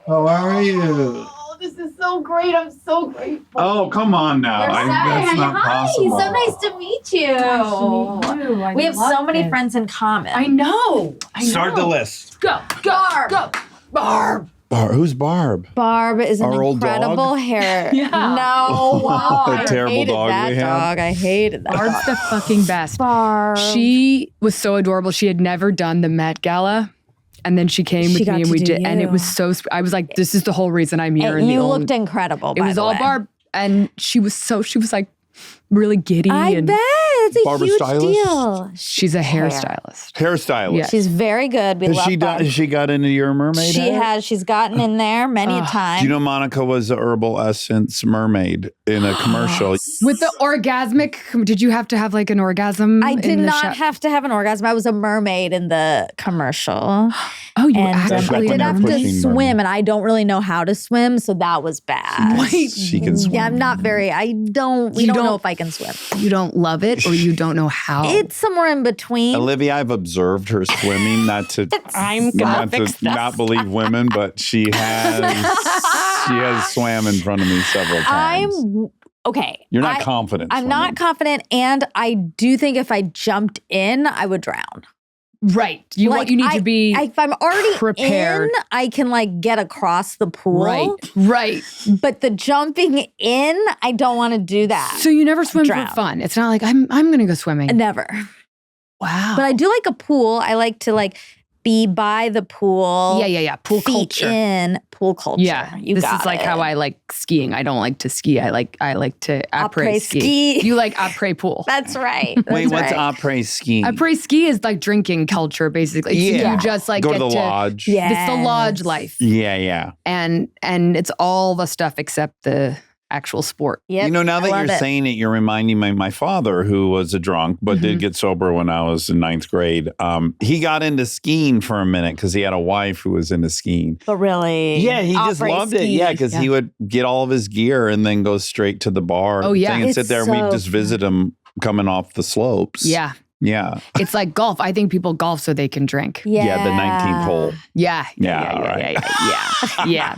How are you? Oh, this is so great. I'm so grateful. Oh, come on now. That's not possible. So nice to meet you. Nice to meet you. We have so many friends in common. I know. Start the list. Go. Barb. Who's Barb? Barb is an Our old incredible dog? hair. Yeah. No, wow. The terrible I hated dog that we had. dog. I hated that Barb's dog. the fucking best. Barb. She was so adorable. She had never done the Met Gala. And then she came with She got me and to we do did. And it you. was so, I was like, this is the whole reason I'm here. And in you the old, looked incredible, It by was the all way. Barb. And she was like really giddy. I and bet. It's a Barbara huge stylist? deal. She's a hairstylist. Hairstylist. Yeah. She's very good. We love Barb. Has she got into your mermaid She hair? has. She's gotten in there many a time. Do you know Monica was a herbal essence mermaid in a commercial? With the orgasmic, did you have to have like an orgasm? I in did the not show? have to have an orgasm. I was a mermaid in the commercial. Oh, you And That's actually like I when did they're have to pushing swim, mermaid. and I don't really know how to swim, so that was bad. Wait, She can swim. Yeah, I'm not very, we You don't know don't- if I can swim. you don't love it or you don't know how. It's somewhere in between. Olivia, I've observed her swimming, not to I'm gonna fix this. not believe women, but she has swam in front of me several times. Okay. You're not confident. I'm not confident, and I do think if I jumped in, I would drown. Right. You need to be if I'm already prepared. in, I can like get across the pool. Right. But the jumping in, I don't want to do that. So you never swim Drown. for fun. It's not like I'm going to go swimming. Never. Wow. But I do like a pool. I like to like be by the pool. Yeah. Pool feet culture. in pool culture. Yeah, this is like how I like skiing. I don't like to ski. I like to après ski. You like après pool. That's right. Wait, That's what's right. après ski? Après ski is like drinking culture, basically. So Yeah. you just like Go get to the lodge. Yeah. It's the lodge life, Yeah. and it's all the stuff except the actual sport. Yep, You know, now I that love you're it. saying it, you're reminding me of my father, who was a drunk, but did get sober when I was in ninth grade. He got into skiing for a minute because he had a wife who was into skiing. But really, Yeah, he just après loved it. ski. Yeah, because he would get all of his gear and then go straight to the bar. Oh, yeah. thing and sit It's there and we'd so just visit him coming off the slopes. Yeah, Yeah. it's like golf. I think people golf so they can drink. Yeah, the 19th hole. Yeah.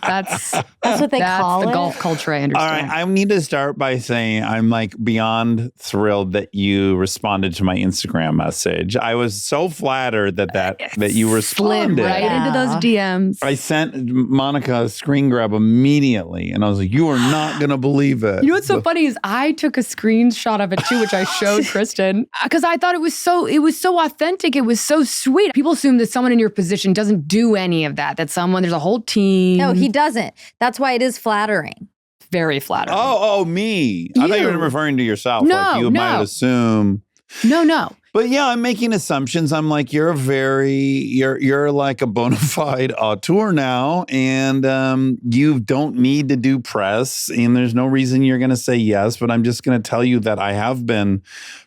That's That's what they call the it. golf culture. I All understand. right, I need to start by saying I'm like beyond thrilled that you responded to my Instagram message. I was so flattered that you Slid responded. right into those DMs. I sent Monica a screen grab immediately, and I was like, "You are not going to believe it." You know what's so funny is I took a screenshot of it too, which I showed Kristen because I thought it was so authentic. It was so sweet. People assume that someone in your position doesn't do any of that. That there's a whole team. No, he doesn't. That's why it is flattering. Very flattering. Oh, me. I thought you were You. referring to yourself. No, like you might no. assume. No. But yeah, I'm making assumptions. I'm like, you're like a bona fide auteur now, and you don't need to do press, and there's no reason you're going to say yes. But I'm just going to tell you that I have been,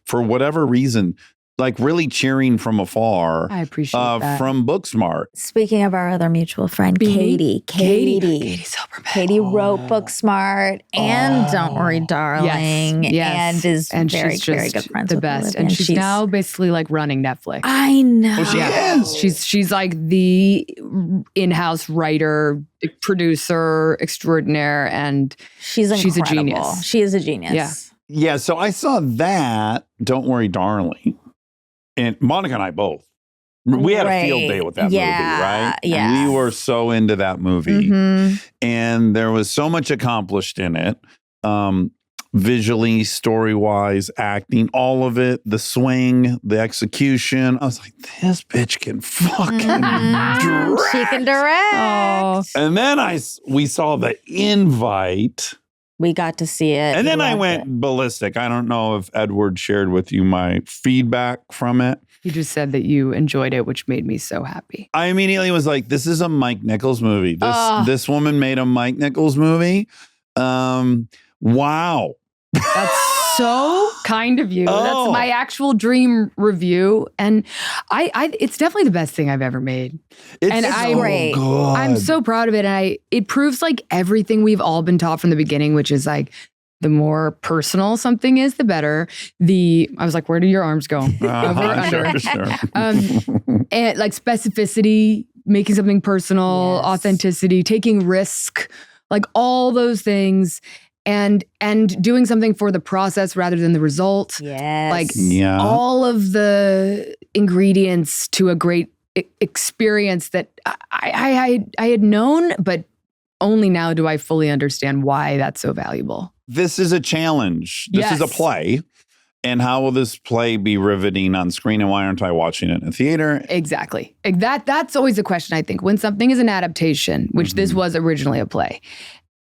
for whatever reason, like really cheering from afar. I appreciate that. From Booksmart. Speaking of our other mutual friend, Beanie? Katie Silverman. Katie wrote Booksmart and Don't Worry, Darling, Yes. and is And very, she's very just good friends the with best. Olivia, And she's now basically like running Netflix. I know. Oh, she is. She's like the in-house writer, producer extraordinaire, and She's a incredible. genius. She is a genius. Yeah. Yeah, so I saw that, Don't Worry, Darling. And Monica and I both. We had a field day with that movie, right? Yeah. And we were so into that movie. Mhm. And there was so much accomplished in it. Visually, story-wise, acting, all of it, the swing, the execution. I was like, this bitch can fucking direct. She can direct. Oh. And then we saw the invite. We got to see it. And then We I loved went it. ballistic. I don't know if Edward shared with you my feedback from it. you just said that you enjoyed it, which made me so happy. I immediately was like, this is a Mike Nichols movie. This woman made a Mike Nichols movie. Wow. That's so kind of you. Oh. That's my actual dream review. And it's definitely the best thing I've ever made. It's I'm great. good. I'm so proud of it. And it proves like everything we've all been taught from the beginning, which is like the more personal something is, the better. I was like, where do your arms go? Over, under. Sure. And like specificity making something personal, Yes. authenticity, taking risk, like all those things, and doing something for the process rather than the result. Yes. Like Yeah. all of the ingredients to a great experience that I had known, but only now do I fully understand why that's so valuable. This is a challenge. This is a Yes. play. And how will this play be riveting on screen? And why aren't I watching it in a theater? Exactly. That's always a question, I think. When something is an adaptation, which this was originally a play,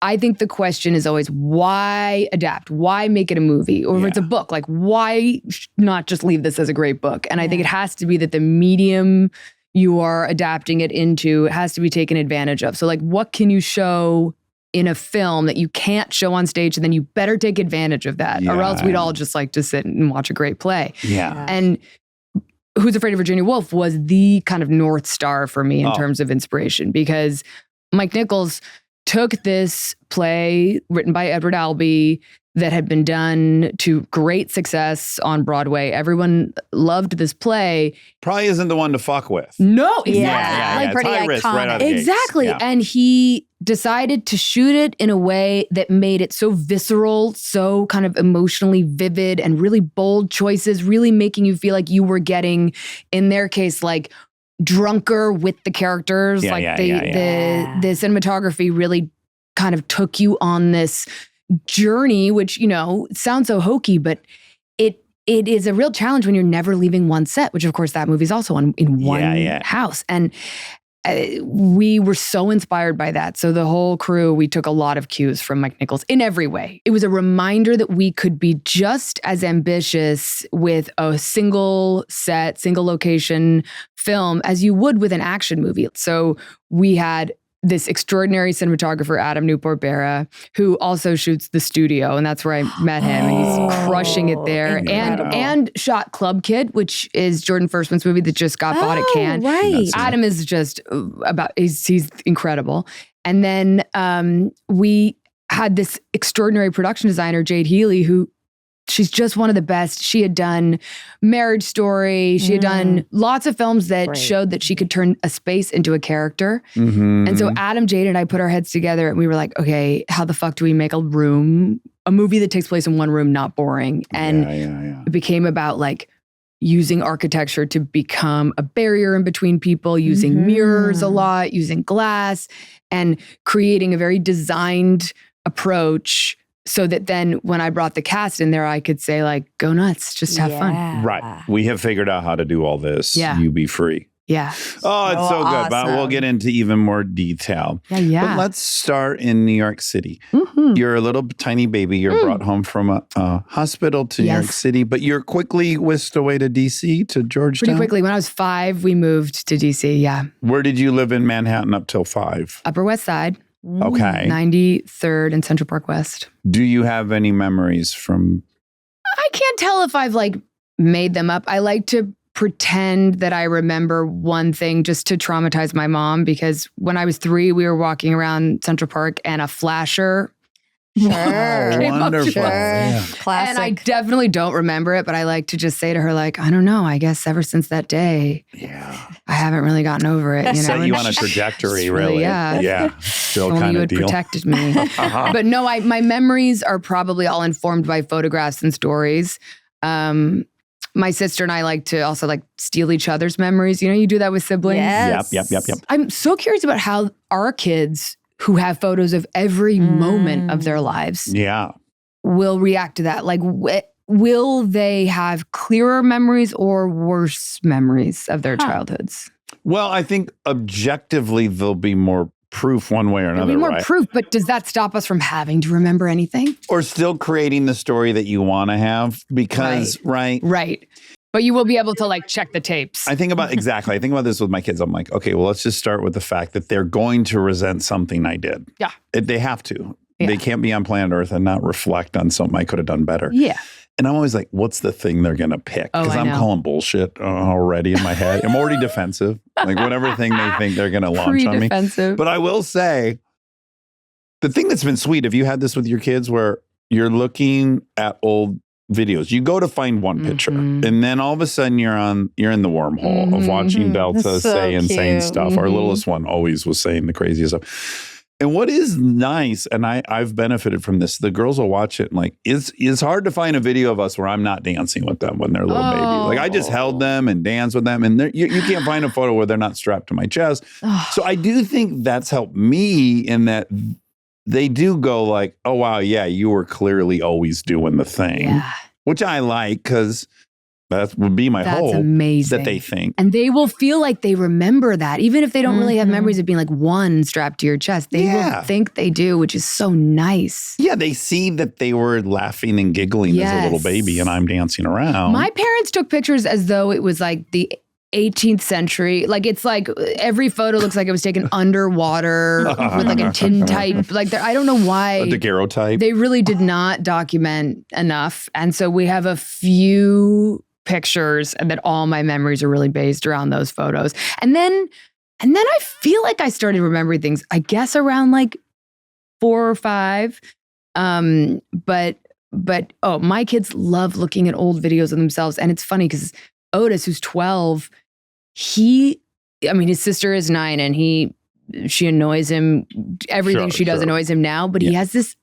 I think the question is always, why adapt? Why make it a movie? Or if it's a book, like, why not just leave this as a great book? And I think it has to be that the medium you are adapting it into has to be taken advantage of. So, like, what can you show in a film that you can't show on stage? And then you better take advantage of that, or else we'd all just like to sit and watch a great play. Yeah. And Who's Afraid of Virginia Woolf was the kind of North Star for me in terms of inspiration, because Mike Nichols took this play written by Edward Albee that had been done to great success on Broadway. Everyone loved this play. Probably isn't the one to fuck with. No, exactly. Like It's pretty high risk right out of the gates. Exactly. Yeah. And he decided to shoot it in a way that made it so visceral, so kind of emotionally vivid, and really bold choices, really making you feel like you were getting, in their case, like drunker with the characters. Yeah, like yeah, the cinematography really kind of took you on this journey, which, sounds so hokey, but it is a real challenge when you're never leaving one set, which of course that movie's also in one house. And we were so inspired by that. So the whole crew, we took a lot of cues from Mike Nichols in every way. It was a reminder that we could be just as ambitious with a single set, single location film as you would with an action movie. So we had this extraordinary cinematographer, Adam Newport-Berra, who also shoots The Studio, and that's where I met him, and he's crushing it there. Incredible. And shot Club Kid, which is Jordan Firstman's movie that just got bought at Cannes. Right. Adam is just he's incredible. And then we had this extraordinary production designer, Jade Healy, who she's just one of the best. She had done Marriage Story. She had done lots of films that showed that she could turn a space into a character. Mm-hmm. And so Adam, Jade, and I put our heads together and we were like, okay, how the fuck do we make a movie that takes place in one room, not boring? And it became about like using architecture to become a barrier in between people, using mirrors a lot, using glass, and creating a very designed approach, so that then when I brought the cast in there, I could say like, go nuts, just have fun. Right. We have figured out how to do all this. Yeah. You be free. Yeah. Oh, it's so good. But awesome. we'll get into even more detail. Yeah. But let's start in New York City. Mhm. You're a little tiny baby. You're brought home from a hospital to New York City, but you're quickly whisked away to D.C., to Georgetown. Pretty quickly. When I was 5, we moved to D.C., yeah. Where did you live in Manhattan up till 5? Upper West Side, Okay. 93rd and Central Park West. Do you have any memories from... I can't tell if I've like made them up. I like to pretend that I remember one thing just to traumatize my mom, because when I was 3, we were walking around Central Park and a flasher. Sure. came up to Wonderful. us. Yeah. Classic. And I definitely don't remember it, but I like to just say to her, like, I don't know, I guess ever since that day, Yeah. I haven't really gotten over it. You know? Set you And on a she- trajectory, It's really. yeah. Yeah. Still Only kind you of had deal. protected me. Uh-huh. But no, my memories are probably all informed by photographs and stories. My sister and I like to also like steal each other's memories. You know, you do that with siblings. Yes. Yep. I'm so curious about how our kids, who have photos of every moment of their lives, Yeah. will react to that. Like, will they have clearer memories or worse memories of their childhoods? Well, I think objectively there'll be more proof one way or There'll another, be more right? proof, but does that stop us from having to remember anything? Or still creating the story that you want to have because, right? Right. But you will be able to like check the tapes. I think about this with my kids. I'm like, okay, well, let's just start with the fact that they're going to resent something I did. Yeah. They have to. Yeah. They can't be on planet Earth and not reflect on something I could have done better. Yeah. And I'm always like, what's the thing they're going to pick? Oh, Because I I'm know. calling bullshit already in my head. I'm already defensive. Like whatever thing they think they're going to launch on me. Pre-defensive. But I will say, the thing that's been sweet, have you had this with your kids where you're looking at old videos. You go to find one picture, Mhm. and then all of a sudden you're in the wormhole of watching Delta That's so say insane cute. stuff. Our littlest one always was saying the craziest stuff. And what is nice, and I've benefited from this, the girls will watch it and like, it's hard to find a video of us where I'm not dancing with them when they're little baby. Like I just held them and danced with them, and you can't find a photo where they're not strapped to my chest. So I do think that's helped me in that they do go like, oh, wow, yeah, you were clearly always doing the thing, Yeah. which I like because that would be my That's hope amazing. that they think. And they will feel like they remember that. Even if they don't really have Mhm. memories of being like one strapped to your chest, they will think they do, which is so nice. Yeah, they see that they were laughing and giggling as a little Yes. baby and I'm dancing around. My parents took pictures as though it was like the 18th century. Like it's like every photo looks like it was taken underwater with like a tintype. Like I don't know why. A daguerreotype. They really did not document enough. And so we have a few pictures and that all my memories are really based around those photos. And then I feel like I started remembering things, I guess around like 4 or 5. But my kids love looking at old videos of themselves. And it's funny because Otis, who's 12, his sister is 9 and she annoys him. Everything she does annoys him now, but he has this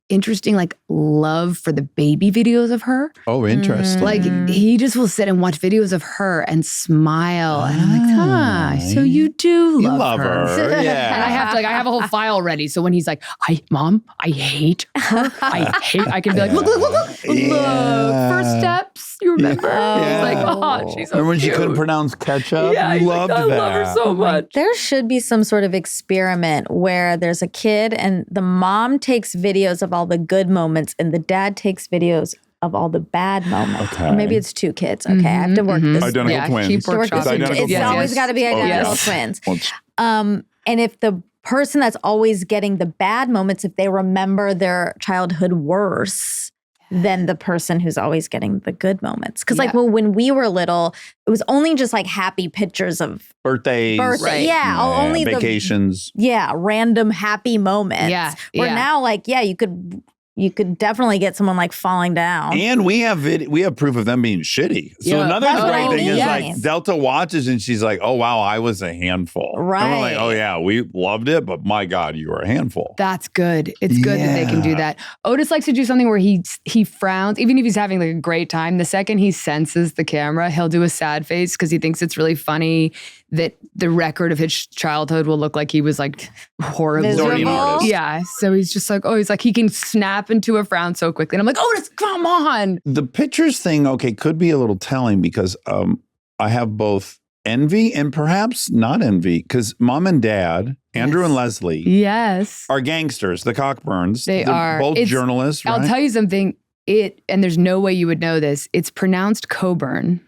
interesting like love for the baby videos of her. Oh, interesting. Like he just will sit and watch videos of her and smile. And I'm like, so you do love her. Yeah. And I have a whole file ready. So when he's like, Mom, I hate her. I can be like, look, first steps. You remember? Yeah. He's like, oh, she's so Remember when she cute. couldn't pronounce ketchup? Yeah, you he's loved like, I that. love her so much. There should be some sort of experiment where there's a kid and the mom takes videos of all the good moments and the dad takes videos of all the bad moments. Okay. Or maybe it's 2 kids. Okay, I have to work this. Identical twins. keep It's to work this workshopping. into- It's Identical always twins. got to be identical yes. twins. Well, it's- And if the person that's always getting the bad moments, if they remember their childhood worse than the person who's always getting the good moments. Because like when we were little, it was only just like happy pictures of birthdays. birthday. Yeah, only vacations. random happy moments. Yeah, Where now, like, you could definitely get someone like falling down. And we have proof of them being shitty. So Yeah. another That's what great I thing is mean. like Delta watches and she's like, oh wow, I was a handful. And we're like, Right. oh yeah, we loved it, but my God, you were a handful. That's good. It's good that they can do that. Otis likes to do something where he frowns, even if he's having like a great time. The second he senses the camera, he'll do a sad face because he thinks it's really funny that the record of his childhood will look like he was like horribly. He's already an artist. Yeah. So he's just like, he can snap into a frown so quickly. And I'm like, Otis, come on. The pictures thing, could be a little telling because I have both envy and perhaps not envy because mom and dad, Andrew and Leslie, Yes. are gangsters, the Cockburns. They're They're both journalists, right? I'll tell you something. And there's no way you would know this. It's pronounced Coburn,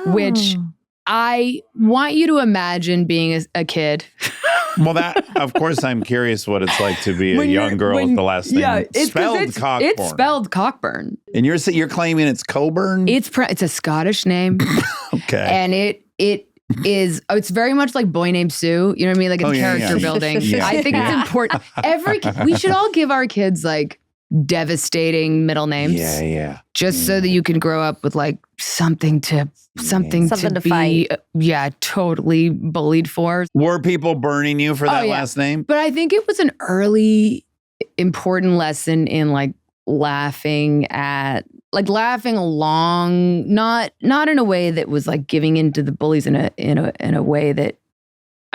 which I want you to imagine being a kid. Well, of course, I'm curious what it's like to be a young girl with the last name spelled Cockburn. It's spelled Cockburn. And you're claiming it's Coburn? It's a Scottish name. Okay. And it's very much like Boy Named Sue. You know what I mean? Like it's character building. Yeah. I think it's important. We should all give our kids like devastating middle names. Yeah. Just so that you can grow up with like something to to be totally bullied for. Were people burning you for that last name? But I think it was an early important lesson in like laughing along, not in a way that was like giving into the bullies in a way that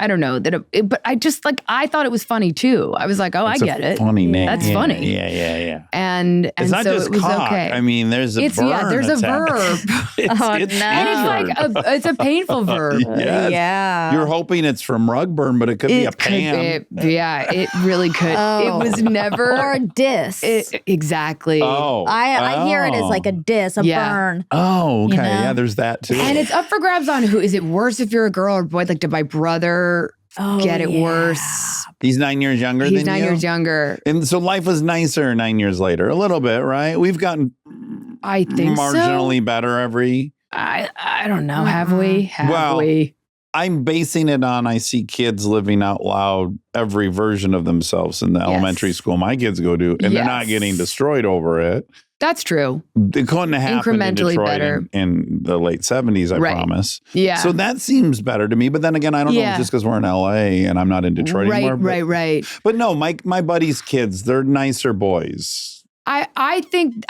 I don't know but I just like I thought it was funny too. I was like, I get it. Funny name. That's funny. Yeah. And It's not so just it was cock. okay. I mean, there's a verb. There's a verb. It's no. And it's like it's a painful verb. Yes. Yeah. You're hoping it's from Rugburn, but it could be a Pam. It really could. It was never or a diss. Exactly. Oh. I hear it as like a diss, a burn. Oh, okay. You know? Yeah, there's that too. And it's up for grabs on who is it worse if you're a girl or boy? Like, did my brother get it worse? He's 9 years younger than you? He's 9 years younger. And so life was nicer 9 years later, a little bit, right? We've gotten I think marginally better every. I don't know. Have we? Have Well, we? I'm basing it on I see kids living out loud every version of themselves in the elementary school my kids go to, and they're not getting destroyed over it. That's true. It couldn't have happened in Incrementally Detroit better. in the late 70s, I promise. Yeah. So that seems better to me. But then again, I don't know if just because we're in LA and I'm not in Detroit anymore. Right. But no, my buddies' kids, they're nicer boys. I think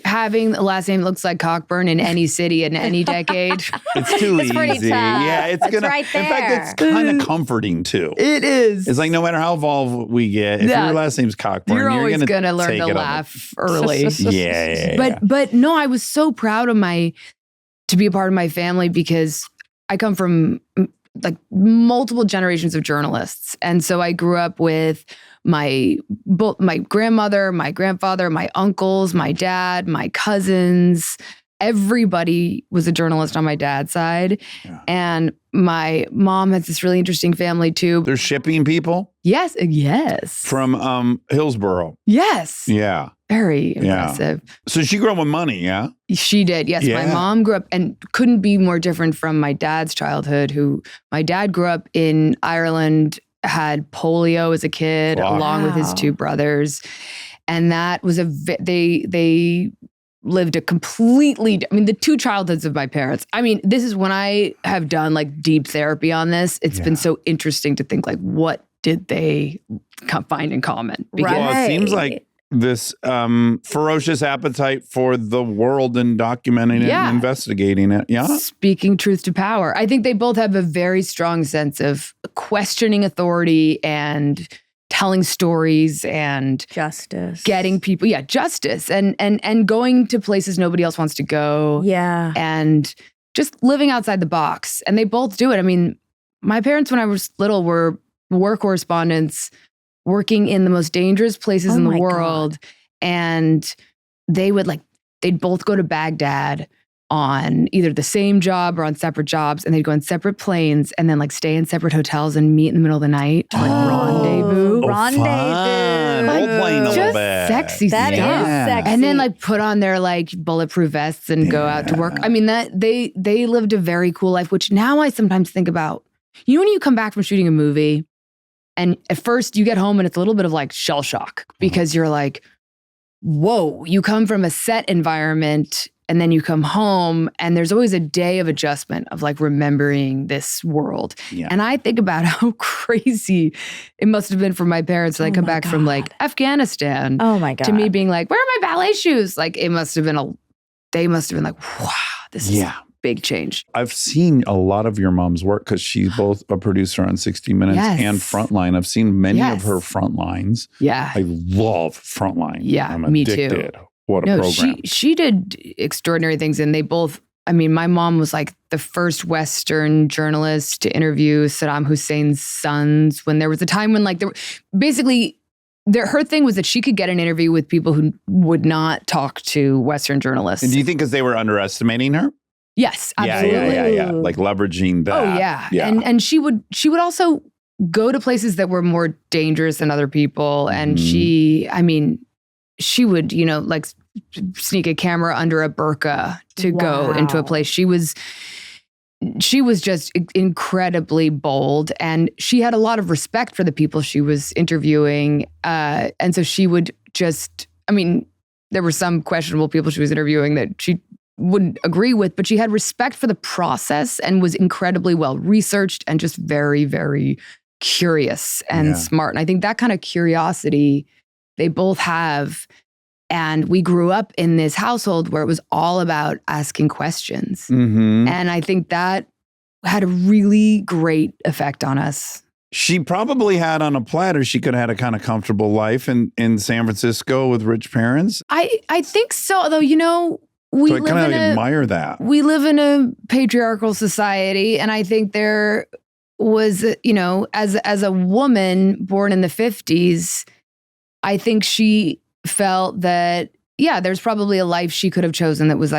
having a last name that looks like Cockburn in any city in any decade. It's too easy. pretty tough. Yeah, it's That's gonna. right In fact, it's kind of comforting too. It is. It's like no matter how evolved we get, if your last name's Cockburn, you're always gonna learn to laugh early. But no, I was so proud of to be a part of my family because I come from like multiple generations of journalists. And so I grew up with my grandmother, my grandfather, my uncles, my dad, my cousins. Everybody was a journalist on my dad's side. Yeah. And my mom has this really interesting family too. They're shipping people? Yes. From Hillsborough? Yes. Yeah. Very impressive. Yeah. So she grew up with money, yeah? She did, yes. Yeah. My mom grew up and couldn't be more different from my dad's childhood, my dad grew up in Ireland, had polio as a kid, along with his two brothers. And that was they lived a completely, the two childhoods of my parents. This is when I have done like deep therapy on this. It's been so interesting to think like, what did they find in common? Because, well, it seems like this ferocious appetite for the world and documenting it and investigating it. Yeah. Speaking truth to power. I think they both have a very strong sense of questioning authority and telling stories and justice, getting people, justice and going to places nobody else wants to go. Yeah. And just living outside the box. And they both do it. My parents, when I was little, were war correspondents working in the most dangerous places in the world. God. And they'd both go to Baghdad on either the same job or on separate jobs, and they'd go on separate planes and then stay in separate hotels and meet in the middle of the night to rendezvous. Fun. Role-playing a little bit. Sexy that stuff. Is sexy. And then put on their bulletproof vests and go out to work. That they lived a very cool life, which now I sometimes think about. You know when you come back from shooting a movie and at first you get home and it's a little bit of shell shock because you're like, whoa, you come from a set environment and then you come home and there's always a day of adjustment of remembering this world. Yeah. And I think about how crazy it must have been for my parents when I come back from Afghanistan. Oh my God. To me being where are my ballet shoes? They must have been wow, this is a big change. I've seen a lot of your mom's work because she's both a producer on 60 Minutes and Frontline. I've seen many of her Frontlines. Yeah. I love Frontline. Yeah, I'm me addicted. too. What a program. She did extraordinary things, and they both, my mom was the first Western journalist to interview Saddam Hussein's sons when there was a time when her thing was that she could get an interview with people who would not talk to Western journalists. And do you think because they were underestimating her? Yes, absolutely. Yeah. Leveraging that. Oh yeah. And she would also go to places that were more dangerous than other people. And she would, sneak a camera under a burqa to go into a place. She was just incredibly bold, and she had a lot of respect for the people she was interviewing. And so she would just, there were some questionable people she was interviewing that she wouldn't agree with, but she had respect for the process and was incredibly well researched and just very, very curious and smart. And I think that kind of curiosity they both have. And we grew up in this household where it was all about asking questions. Mm-hmm. And I think that had a really great effect on us. She probably had on a platter, she could have had a kind of comfortable life in San Francisco with rich parents. I think so, although, so I kind of admire that. We live in a patriarchal society, and I think there was, as a woman born in the 50s, I think she felt that, there's probably a life she could have chosen that was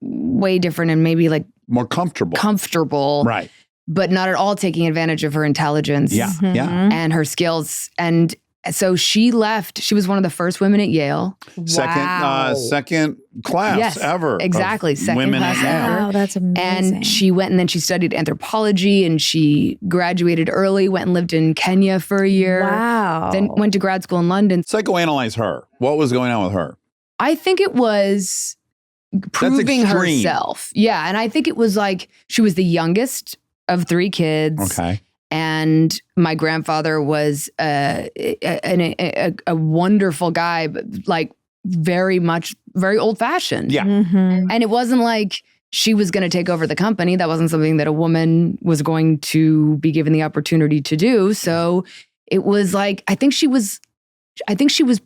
way different and maybe more comfortable. Right. But not at all taking advantage of her intelligence and her skills. And So she left. She was one of the first women at Yale. Second class ever. Exactly. Second women class at Yale. ever. Wow, that's amazing. And she went and then she studied anthropology and she graduated early, went and lived in Kenya for a year. Wow. Then went to grad school in London. Psychoanalyze her. What was going on with her? I think it was proving extreme. herself. Yeah. And I think it was like she was the youngest of 3 kids. Okay. And my grandfather was a wonderful guy, but like very old fashioned. Yeah. Mhm. And it wasn't like she was going to take over the company. That wasn't something that a woman was going to be given the opportunity to do. So it was like, I think she was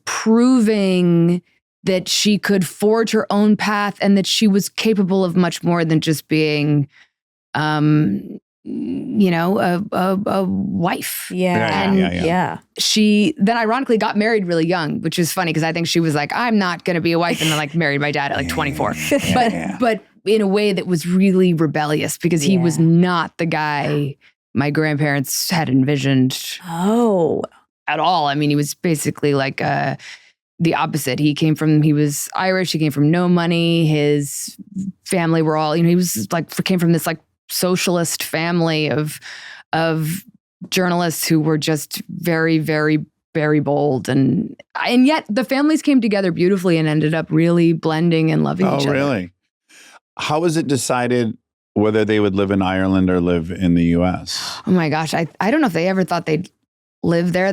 proving that she could forge her own path and that she was capable of much more than just being, a wife. Yeah. She then ironically got married really young, which is funny because I think she was like, I'm not going to be a wife, and then like married my dad at like 24. But in a way that was really rebellious because he was not the guy my grandparents had envisioned. Oh. At all. I mean, he was basically like the opposite. He was Irish. He came from no money. His family were all, he was like, came from this like socialist family of journalists who were just very, very, very bold. And yet the families came together beautifully and ended up really blending and loving each other. Oh, really? How was it decided whether they would live in Ireland or live in the U.S.? Oh my gosh. I don't know if they ever thought they'd live there.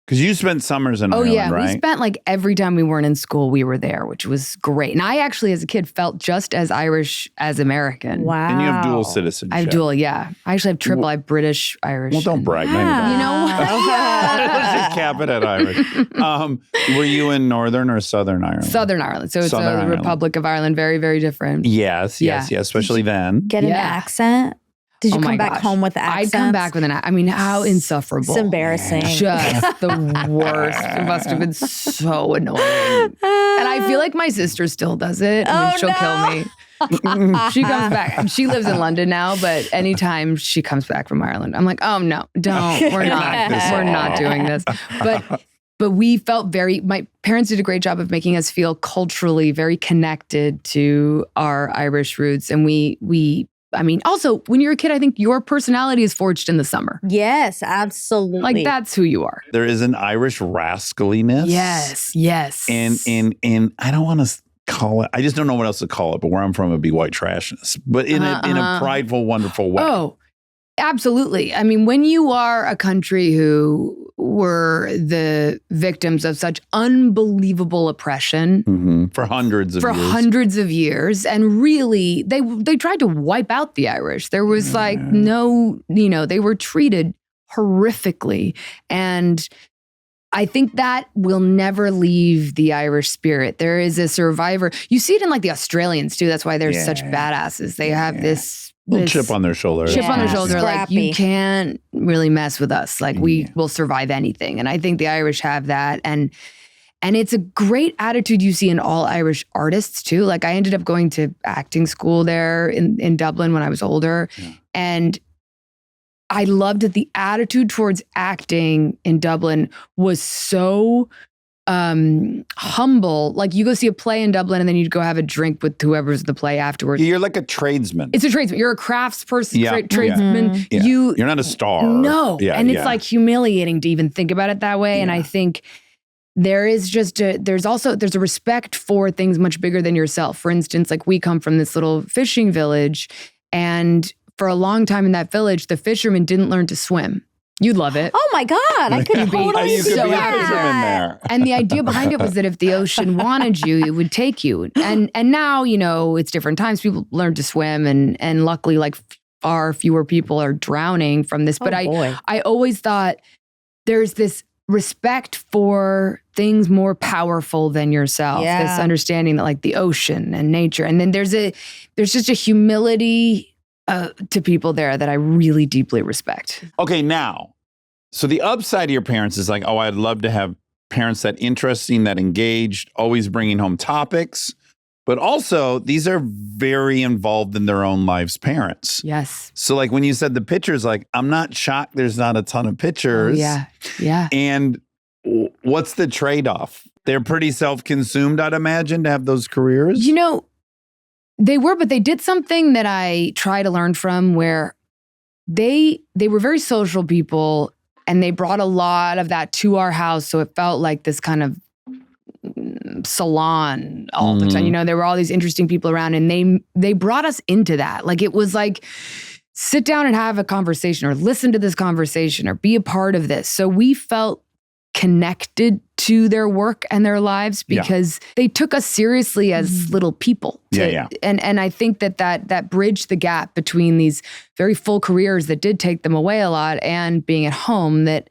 Because you spent summers in Ireland, right? We spent like every time we weren't in school, we were there, which was great. And I actually, as a kid, felt just as Irish as American. Wow. And you have dual citizenship. I have dual, yeah. I actually have triple. I have British, Irish. Well, don't brag. Wow. No, you don't. Okay. Let's just cap it at Irish. Were you in Northern or Southern Ireland? Southern Ireland. So it's Southern the Ireland. Republic of Ireland. Very, very different. Yes, especially then. Get an accent? Did you come back home with accents? I'd come back with an accent. I mean, how insufferable. It's embarrassing. Just the worst. It must have been so annoying. And I feel like my sister still does it. I mean, she'll kill me. She comes back. She lives in London now, but anytime she comes back from Ireland, I'm like, oh no, don't. We're not doing this. But we felt my parents did a great job of making us feel culturally very connected to our Irish roots. And I mean, also, when you're a kid, I think your personality is forged in the summer. Yes, absolutely. Like, that's who you are. There is an Irish rascaliness. Yes. And I don't want to call it, I just don't know what else to call it, but where I'm from, it'd be white trashness. But in a prideful, wonderful way. Oh, absolutely. I mean, when you are a country who were the victims of such unbelievable oppression for hundreds of years, and really they tried to wipe out the Irish. There was like they were treated horrifically, and I think that will never leave the Irish spirit. There is a survivor. You see it in like the Australians too. That's why they're such badasses. They have this little chip on their shoulder. Like, you can't really mess with us. Like, we will survive anything. And I think the Irish have that. And it's a great attitude you see in all Irish artists too. Like, I ended up going to acting school there in Dublin when I was older. Yeah. And I loved that the attitude towards acting in Dublin was so humble. Like, you go see a play in Dublin and then you'd go have a drink with whoever's the play afterwards. You're like a tradesman. It's a tradesman. You're a craftsperson, tradesman. Yeah. You're not a star. No. It's like humiliating to even think about it that way. Yeah. And I think there is there's a respect for things much bigger than yourself. For instance, like, we come from this little fishing village, and for a long time in that village, the fishermen didn't learn to swim. You'd love it. Oh my God. I could totally you could do be a fisherman there. And the idea behind it was that if the ocean wanted you, it would take you. And now, it's different times. People learn to swim, and luckily, like, far fewer people are drowning from this. But I always thought there's this respect for things more powerful than yourself. Yeah. This understanding that, like, the ocean and nature. And then there's just a humility to people there that I really deeply respect. Okay, now, so the upside of your parents is like, oh, I'd love to have parents that interesting, that engaged, always bringing home topics. But also, these are very involved in their own lives parents. Yes. So, like, when you said the pictures, like, I'm not shocked there's not a ton of pictures. Oh, yeah. And what's the trade-off? They're pretty self-consumed, I'd imagine, to have those careers. You know, they were, but they did something that I try to learn from, where they were very social people, and they brought a lot of that to our house. So it felt like this kind of salon all the time. You know, there were all these interesting people around, and they brought us into that. Like, it was like, sit down and have a conversation, or listen to this conversation, or be a part of this. So we felt connected to their work and their lives because they took us seriously as little people. And I think that bridged the gap between these very full careers that did take them away a lot and being at home, that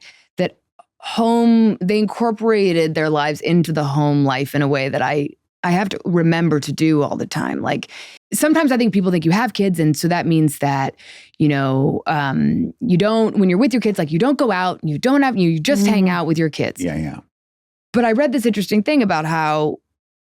home, they incorporated their lives into the home life in a way that I have to remember to do all the time. Like, sometimes I think people think you have kids, and so that means that, you know, you don't, when you're with your kids, like, you don't go out, and you just hang out with your kids. But I read this interesting thing about how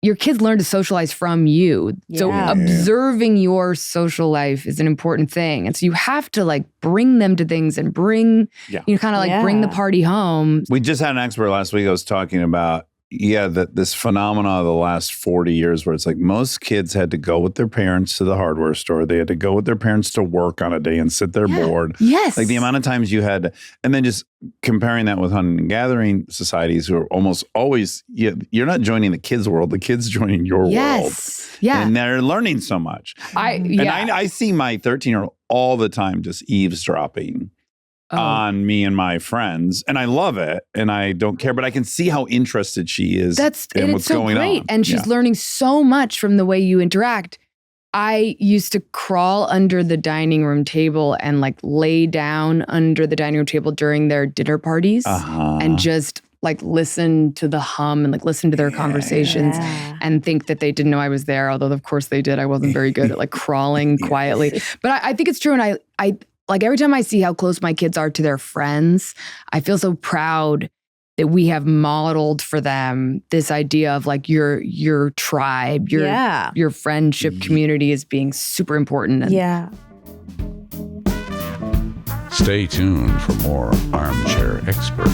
your kids learn to socialize from you. So observing your social life is an important thing. And so you have to, like, bring them to things and bring the party home. We just had an expert last week that was talking about, this phenomenon of the last 40 years where it's like most kids had to go with their parents to the hardware store. They had to go with their parents to work on a day and sit there bored. Yes. Like the amount of times you had, and then just comparing that with hunting and gathering societies who are almost always, you're not joining the kids' world, the kids joining your world. Yeah. And they're learning so much. I see my 13-year-old all the time just eavesdropping on me and my friends, and I love it, and I don't care, but I can see how interested she is in what's going on. And she's learning so much from the way you interact. I used to crawl under the dining room table and, like, lay down under the dining room table during their dinner parties and just, like, listen to the hum and, like, listen to their conversations and think that they didn't know I was there, although of course they did. I wasn't very good at, like, crawling quietly. But I think it's true, and I like, every time I see how close my kids are to their friends, I feel so proud that we have modeled for them this idea of, like, your tribe, your friendship community is being super important. And Stay tuned for more Armchair Expert,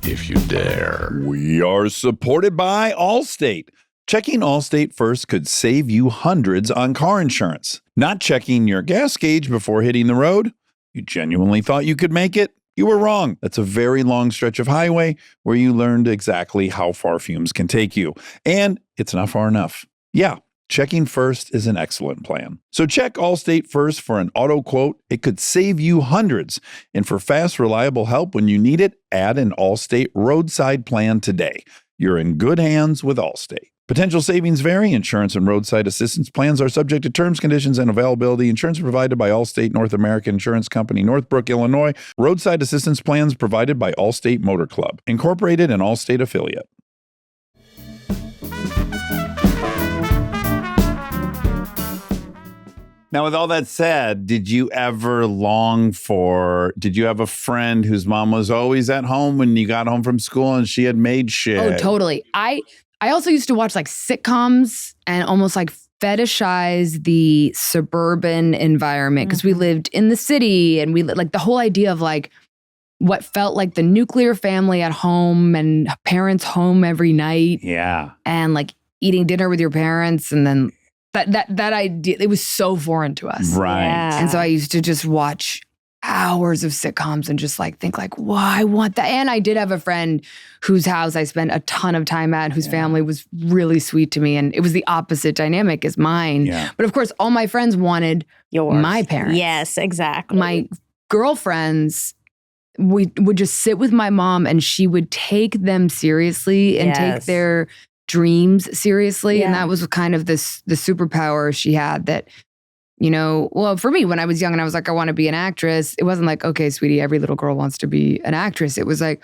if you dare. We are supported by Allstate. Checking Allstate first could save you hundreds on car insurance. Not checking your gas gauge before hitting the road? You genuinely thought you could make it? You were wrong. That's a very long stretch of highway where you learned exactly how far fumes can take you. And it's not far enough. Yeah, checking first is an excellent plan. So check Allstate first for an auto quote. It could save you hundreds. And for fast, reliable help when you need it, add an Allstate roadside plan today. You're in good hands with Allstate. Potential savings vary. Insurance and roadside assistance plans are subject to terms, conditions, and availability. Insurance provided by Allstate North American Insurance Company, Northbrook, Illinois. Roadside assistance plans provided by Allstate Motor Club, Incorporated, an Allstate affiliate. Now, with all that said, did you have a friend whose mom was always at home when you got home from school and she had made shit? Oh, totally. I also used to watch, like, sitcoms and almost, like, fetishize the suburban environment because we lived in the city, and we, like, the whole idea of, like, what felt like the nuclear family at home and parents home every night. Yeah. And, like, eating dinner with your parents, and then that idea, it was so foreign to us. Right. Yeah. And so I used to just watch hours of sitcoms and just, like, think, like, wow, I want that. And I did have a friend whose house I spent a ton of time at, whose family was really sweet to me. And it was the opposite dynamic as mine. Yeah. But of course, all my friends wanted my parents. Yes, exactly. My girlfriends, we would just sit with my mom, and she would take them seriously and take their dreams seriously. And that was kind of the superpower she had that, you know, well, for me, when I was young and I was like, I want to be an actress, it wasn't like, okay, sweetie, every little girl wants to be an actress. It was like,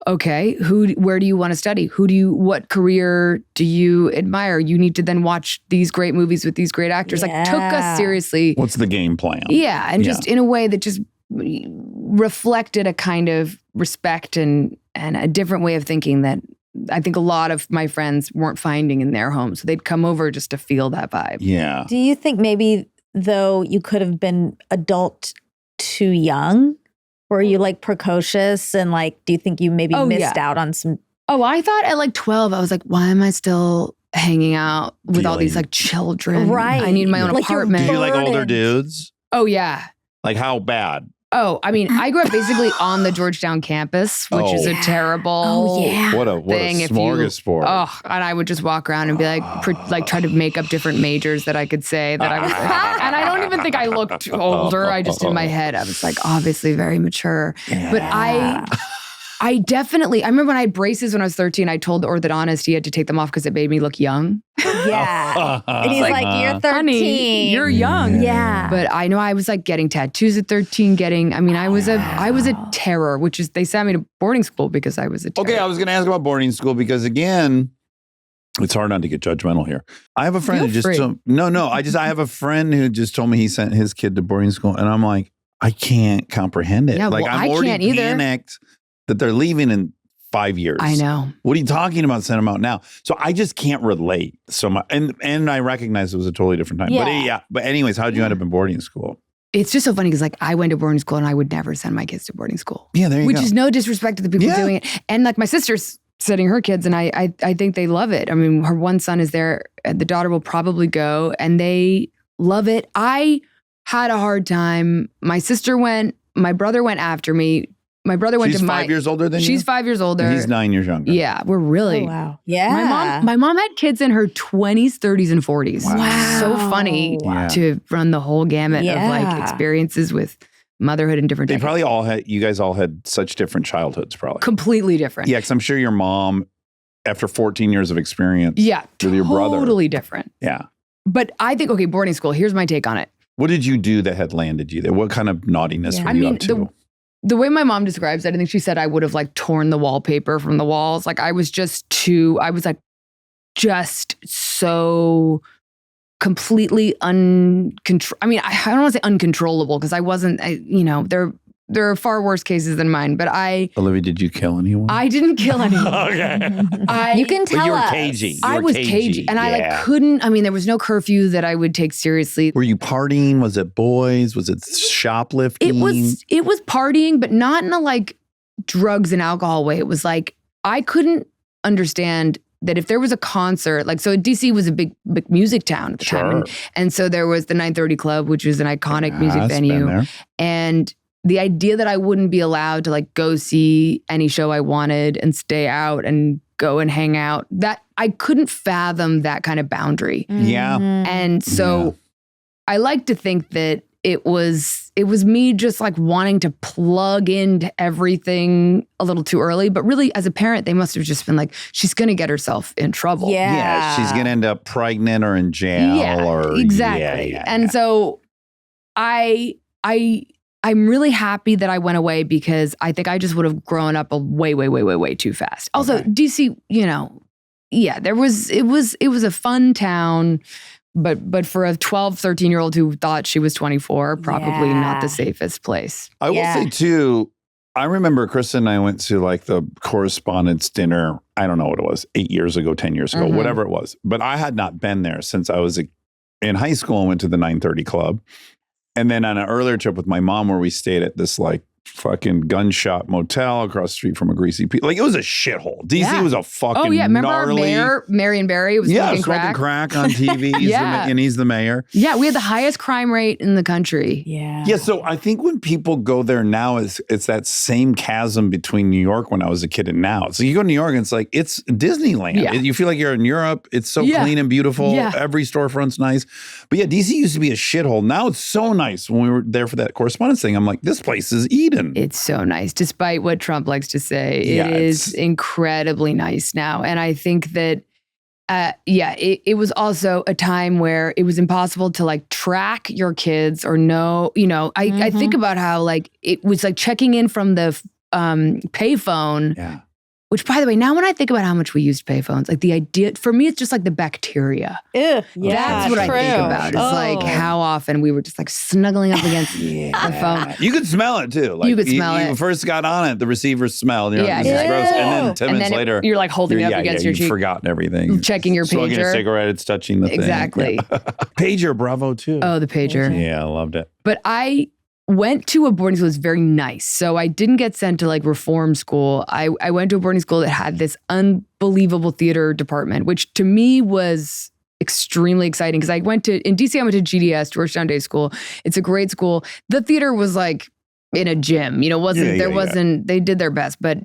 okay, where do you want to study? What career do you admire? You need to then watch these great movies with these great actors. Like, took us seriously. What's the game plan? Yeah. And just in a way that just reflected a kind of respect and a different way of thinking that I think a lot of my friends weren't finding in their home. So they'd come over just to feel that vibe. Yeah. Do you think maybe, though, you could have been adult too young, Were you like precocious and like, do you think you maybe missed out on some? Oh, I thought at like 12, I was like, why am I still hanging out with all these like children? Right. I need my own apartment. Do you like older dudes? Oh, yeah. Like how bad? Oh, I mean, I grew up basically on the Georgetown campus, which is a terrible What a thing. smorgasbord. And I would just walk around and be like try to make up different majors that I could say that I was. And I don't even think I looked older. I just in my head, I was like obviously very mature. Yeah. But I definitely, I remember when I had braces when I was 13, I told the orthodontist he had to take them off because it made me look young. Yeah. And he's like, you're 13. Honey, you're young. Yeah. But I know I was like getting tattoos at 13, I was a terror, which is, they sent me to boarding school because I was a terror. Okay, I was going to ask about boarding school because again, it's hard not to get judgmental here. I have a friend who just I have a friend who just told me he sent his kid to boarding school and I'm like, I can't comprehend it. Yeah, like well, I'm I already can't either. panicked that they're leaving in 5 years. I know. What are you talking about? Send them out now. So I just can't relate so much. And I recognize it was a totally different time. Yeah. But anyways, how'd you end up in boarding school? It's just so funny because like I went to boarding school and I would never send my kids to boarding school. Yeah, there you Which go. is no disrespect to the people doing it. And like my sister's sending her kids and I think they love it. I mean, her one son is there. The daughter will probably go and they love it. I had a hard time. My sister went, my brother went after me. My brother went She's to 5 years older than you? She's 5 years older. And he's 9 years younger. Yeah, we're really. Oh, wow. Yeah. My mom had kids in her 20s, 30s, and 40s. Wow. So funny Wow. to run the whole gamut of like Yeah. experiences with motherhood and different They decades. probably all had, you guys all had such different childhoods probably. Completely different. Yeah, because I'm sure your mom, after 14 years of experience Yeah, with your brother. totally different. Yeah. But I think, okay, boarding school, here's my take on it. What did you do that had landed you there? What kind of naughtiness Yeah. were I you mean, up to? The way my mom describes it, I think she said I would have like torn the wallpaper from the walls. Like I was so completely uncontrollable. I mean, I don't want to say uncontrollable because I wasn't, there are far worse cases than mine, but Olivia, did you kill anyone? I didn't kill anyone. Okay. You can But tell you were us. cagey. I was cagey and I like couldn't, I mean, there was no curfew that I would take seriously. Were you partying? Was it boys? Was it shoplifting? It was partying, but not in a like drugs and alcohol way. It was like, I couldn't understand that if there was a concert, like, so DC was a big music town at the time. And so there was the 930 Club, which was an iconic music venue. And the idea that I wouldn't be allowed to like go see any show I wanted and stay out and go and hang out, that I couldn't fathom that kind of boundary. Yeah. And so I like to think that it was me just like wanting to plug into everything a little too early. But really, as a parent, they must have just been like, she's going to get herself in trouble. Yeah. She's going to end up pregnant or in jail or. Exactly. And so I'm really happy that I went away because I think I just would have grown up way too fast. Also, DC, it was a fun town, but for a 12, 13-year-old who thought she was 24, probably not the safest place. I will say too, I remember Kristen and I went to like the correspondence dinner. I don't know what it was, 8 years ago, 10 years ago, whatever it was. But I had not been there since I was in high school and went to the 930 Club. And then on an earlier trip with my mom where we stayed at this like fucking gunshot motel across the street from a greasy like it was a shithole. DC was a fucking remember gnarly. our mayor, Marion Barry, was smoking crack on TV. And he's the mayor. Yeah, we had the highest crime rate in the country. Yeah, so I think when people go there now, it's that same chasm between New York when I was a kid and now. So you go to New York and it's like, it's Disneyland. Yeah. You feel like you're in Europe. It's so clean and beautiful. Yeah. Every storefront's nice. But yeah, DC used to be a shithole. Now it's so nice. When we were there for that correspondence thing, I'm like, this place is Eden. It's so nice, despite what Trump likes to say. It is incredibly nice now. And I think that, it was also a time where it was impossible to like track your kids or know, I think about how like it was like checking in from the payphone. Yeah. Which, by the way, now when I think about how much we used payphones, like the idea, for me, it's just like the bacteria. That's what I think about. It's like how often we were just like snuggling up against the phone. You could smell it too. Like you could smell it. You first got on it, the receiver smelled. You're like, this is gross. And then 10 minutes later, you're like holding it up against your cheek. You've forgotten everything. Checking your Smoking pager. a cigarette, it's touching the thing. Exactly. Pager, bravo too. Oh, the pager. Yeah, I loved it. But I went to a boarding school that's very nice. So I didn't get sent to like reform school. I went to a boarding school that had this unbelievable theater department, which to me was extremely exciting because in DC, I went to GDS, Georgetown Day School. It's a great school. The theater was like in a gym, they did their best, but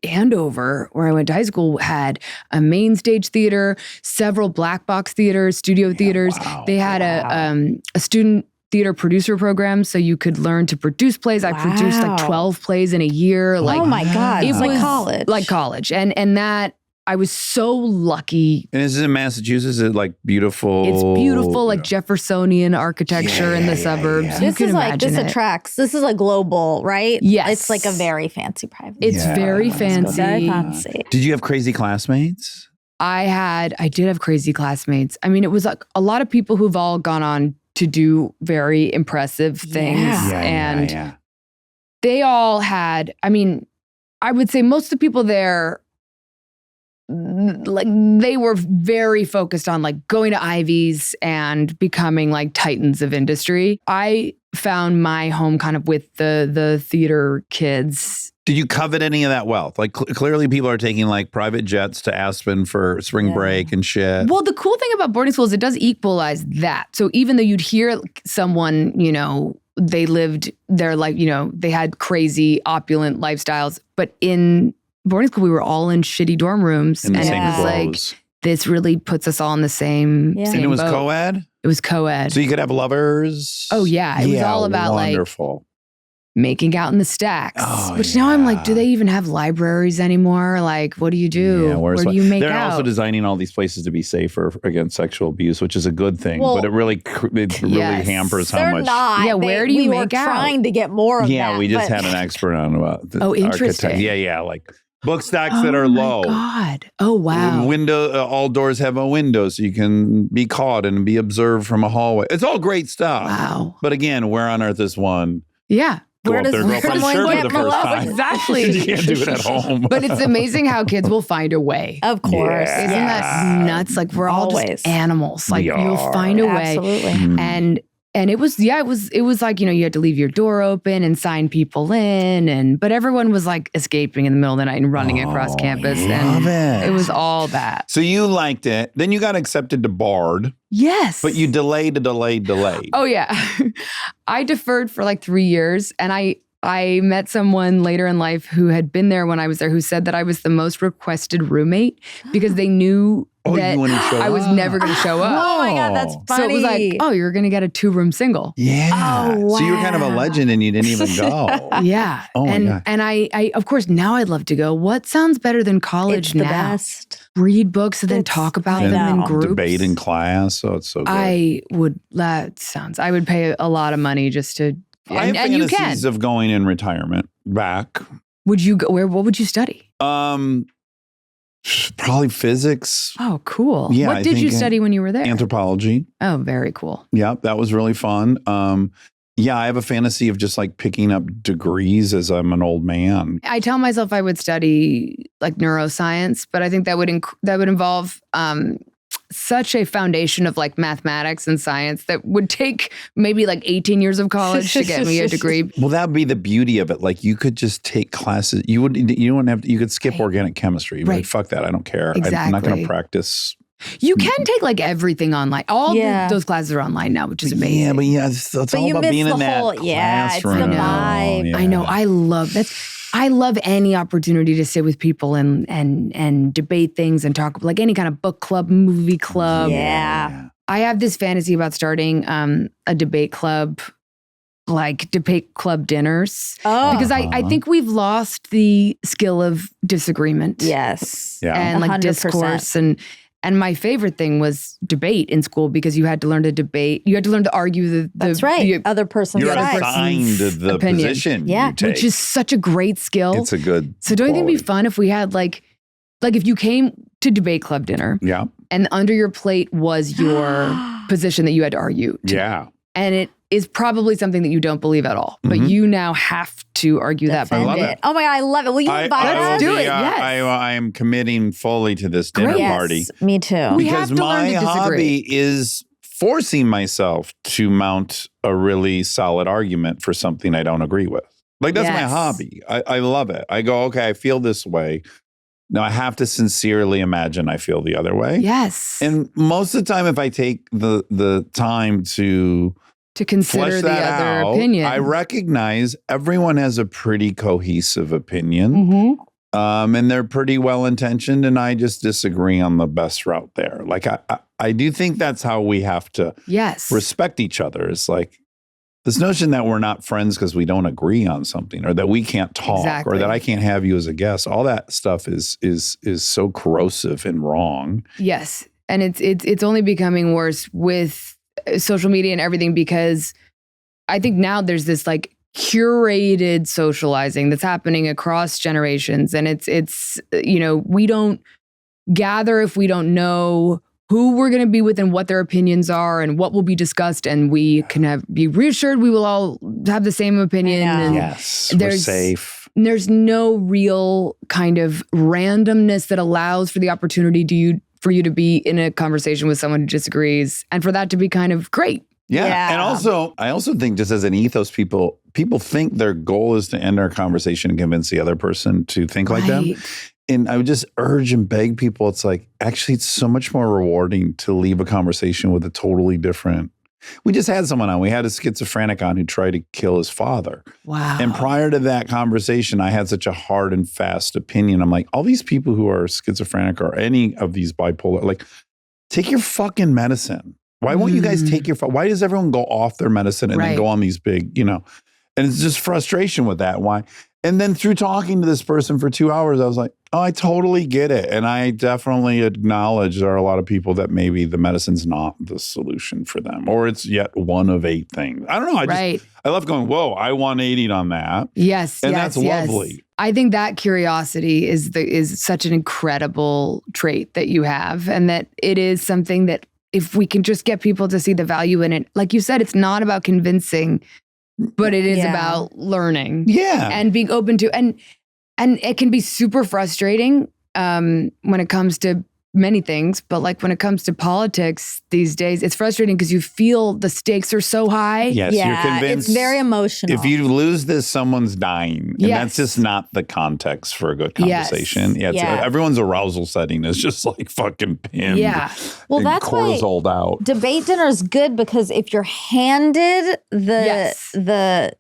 Andover, where I went to high school, had a main stage theater, several black box theaters, studio theaters. Wow. They had a student theater producer program, so you could learn to produce plays. I produced like 12 plays in a year. Oh my God. It It's was like college. Like college. And that, I was so lucky. And this is in Massachusetts. Is it like beautiful? It's beautiful, like Jeffersonian architecture in the suburbs. yeah. You This can is like, imagine this it. attracts, this is a global, right? Yes. It's like a very fancy private. It's very fancy. Very fancy. Did you have crazy classmates? I did have crazy classmates. I mean, it was like a lot of people who've all gone on to do very impressive things. Yeah. They all had, I mean, I would say most of the people there, like they were very focused on like going to Ivies and becoming like titans of industry. I found my home kind of with the theater kids. Did you covet any of that wealth? Like clearly people are taking like private jets to Aspen for spring break and shit. Well, the cool thing about boarding schools, it does equalize that. So even though you'd hear someone, they lived their life, they had crazy opulent lifestyles, but in boarding school, we were all in shitty dorm rooms. In the and same it was clothes. like, this really puts us all in the same Yeah. same And it was boat. co-ed? It was co-ed. So you could have lovers? Oh, yeah. It was all about wonderful. making out in the stacks. Oh, which now I'm like, yeah. do they even have libraries anymore? Like, what do you do? Yeah, Where do you make They're out? also designing all these places to be safer against sexual abuse, which is a good thing. Well, but it really yes. hampers how They're much. not. Yeah, where do you we were make out? trying to get more of that. Yeah, we just but- had an expert on about the Oh, interesting. architect. Yeah, like book stacks that are low. Oh, my God. Oh, wow. Window, all doors have a window, so you can be caught and be observed from a hallway. It's all great stuff. Wow. But again, where on earth is one? Yeah. Go Where up does there, girlfriend's someone shirt for get the first molested? time. Exactly. You can't do it at home. But it's amazing how kids will find a way. Of course. Yeah. Isn't that nuts? Like we're all Always. just animals. Like We you'll are. find a way. Absolutely. And it was like, you had to leave your door open and sign people in. But everyone was like escaping in the middle of the night and running across campus. Love And it. it was all that. So you liked it. Then you got accepted to Bard, Yes. but you delayed. Oh, yeah. I deferred for like 3 years. And I met someone later in life who had been there when I was there who said that I was the most requested roommate because they knew that you wouldn't show I was up. never going to show up. Oh my God, that's funny. So it was like, oh, you're going to get a 2-room single. Yeah. Oh, So you were kind of a wow. legend and you didn't even go. Yeah. Oh my and God. and I of course now I'd love to go. What sounds better than college It's the now? best. Read books and then It's- talk about I them in know. groups. Debate in class. So it's so good. I would pay a lot of money just to I have and you can. fantasies of going in retirement back. Would you go what would you study? Probably physics, Oh, cool. Yeah, What I did you think, study when you were there? anthropology. Oh, very cool. Yeah, that was really fun. Yeah, I have a fantasy of just like picking up degrees as I'm an old man. I tell myself I would study like neuroscience, but I think that would involve such a foundation of like mathematics and science that would take maybe like 18 years of college to get me a degree. Well, that would be the beauty of it. Like you could just take classes. You wouldn't have to, you could skip organic chemistry. You'd be like, Right. fuck that. I don't care. I'm not going Exactly. to practice. You can take like everything online. All Yeah. those classes are online now, which is amazing. Yeah, but it's But all you about miss being the in that whole- yeah, it's the classroom. vibe. Yeah. I know. I love any opportunity to sit with people and debate things and talk like any kind of book club, movie club. Yeah. I have this fantasy about starting a debate club, like debate club dinners. Oh, Because I think we've lost the skill of disagreement. yes. Yeah. And like 100%. discourse and my favorite thing was debate in school because you had to learn to debate. You had to learn to argue the That's right. the- Other person's You're side. assigned the opinion. position Yeah. you take. which is such a great skill. It's a good So don't you think it'd be quality. fun if we had like if you came to debate club dinner Yeah. and under your plate was your position that you had to argue to. Yeah. And it is probably something that you don't believe at all. But Mhm. you now have to argue that Defend love point. it. Oh my God, I love it. Will you invite I will us? do be, it, yes. I am committing fully to this dinner Great. Yes, party me too. We have because to learn my to disagree. hobby is forcing myself to mount a really solid argument for something I don't agree with. Like, that's my hobby. I love it. I go, okay, I feel this way. Now I have to sincerely imagine I feel the other way. Yes. And most of the time, if I take the time to consider flesh the that other out, opinion, I recognize everyone has a pretty cohesive opinion. Mm-hmm. And they're pretty well-intentioned, and I just disagree on the best route there. Like, I do think that's how we have to respect each other. It's like this notion that we're not friends because we don't agree on something, or that we can't talk, or that I can't have you as a guest. All that stuff is so corrosive and wrong. Yes. And it's only becoming worse with social media and everything, because I think now there's this like curated socializing that's happening across generations. And it's we don't gather if we don't know who we're going to be with and what their opinions are and what will be discussed. And we can be reassured we will all have the same opinion. And yes, we're safe. There's no real kind of randomness that allows for the opportunity for you to be in a conversation with someone who disagrees, and for that to be kind of great. Yeah. And also, I also think, just as an ethos, people think their goal is to end our conversation and convince the other person to think like them. And I would just urge and beg people, it's like, actually, it's so much more rewarding to leave a conversation with a totally different. We just had someone on. We had a schizophrenic on who tried to kill his father. Wow. And prior to that conversation, I had such a hard and fast opinion. I'm like, all these people who are schizophrenic or any of these bipolar, like, take your fucking medicine. Why won't you guys take why does everyone go off their medicine and then go on these big, and it's just frustration with that. Why? And then through talking to this person for 2 hours, I was like, oh, I totally get it. And I definitely acknowledge there are a lot of people that maybe the medicine's not the solution for them, or it's yet one of 8 things. I don't know. I love going, whoa, I 180'd on that. Yes. And that's lovely. I think that curiosity is such an incredible trait that you have, and that it is something that if we can just get people to see the value in it, like you said, it's not about convincing, but it is about learning. Yeah. And being open to, and it can be super frustrating when it comes to many things, but like when it comes to politics these days, it's frustrating because you feel the stakes are so high. Yes, you're convinced. It's very emotional. If you lose this, someone's dying. And that's just not the context for a good conversation. Everyone's arousal setting is just like fucking pinned. Yeah. Well, that's cortisoled out. Debate dinner is good, because if you're handed the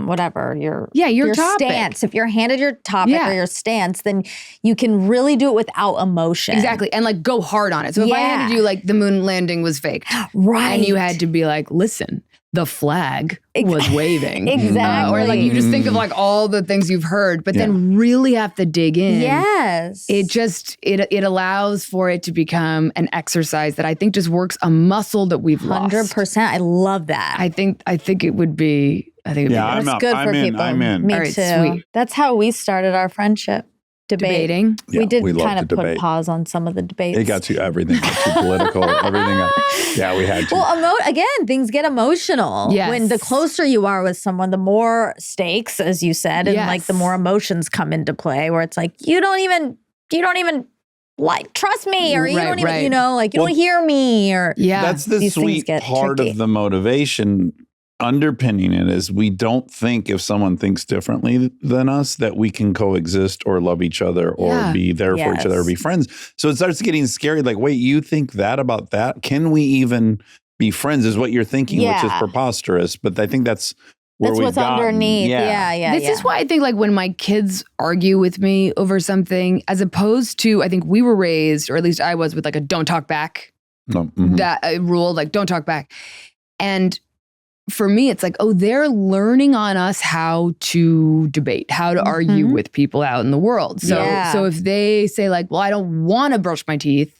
whatever your topic. stance, if you're handed your topic or your stance, then you can really do it without emotion. Exactly. And like go hard on it. So if I handed you like the moon landing was fake, right, and you had to be like, listen, the flag was waving. Exactly. Or like you just think of like all the things you've heard, but then really have to dig in. Yes. It allows for it to become an exercise that I think just works a muscle that we've 100%. I love that. I think it would be. I think it's good for people. I'm in. Me All right, too. sweet. That's how we started our friendship. Debating. We did we kind of put debate. pause on some of the debates. It got to everything. Got too political. Everything. We had to. Well, again, things get emotional. Yes. When the closer you are with someone, the more stakes, as you said, and like the more emotions come into play. Where it's like you don't even like trust me, or you don't even you don't hear me, or That's the sweet part tricky. of the motivation. Underpinning it is we don't think if someone thinks differently than us that we can coexist or love each other or be there for each other or be friends. So it starts getting scary. Like, wait, you think that about that? Can we even be friends is what you're thinking, which is preposterous. But I think that's what's underneath. Yeah. This is why I think like when my kids argue with me over something, as opposed to, I think we were raised, or at least I was, with like a don't talk back that rule, like don't talk back. And for me, it's like, they're learning on us how to debate, how to argue with people out in the world. So if they say like, well, I don't want to brush my teeth,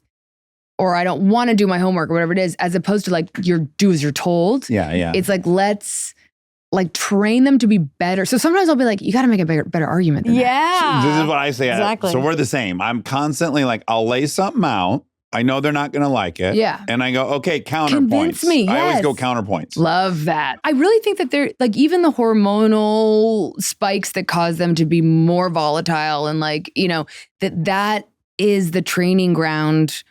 or I don't want to do my homework, or whatever it is, as opposed to like, do as you're told. It's like, let's like train them to be better. So sometimes I'll be like, you got to make a better argument than that. This is what I say. Exactly. So we're the same. I'm constantly like, I'll lay something out. I know they're not going to like it. And I go, okay, counterpoints. Convince me. I always go counterpoints. Love that. I really think that they're like, even the hormonal spikes that cause them to be more volatile, and like, that is the training ground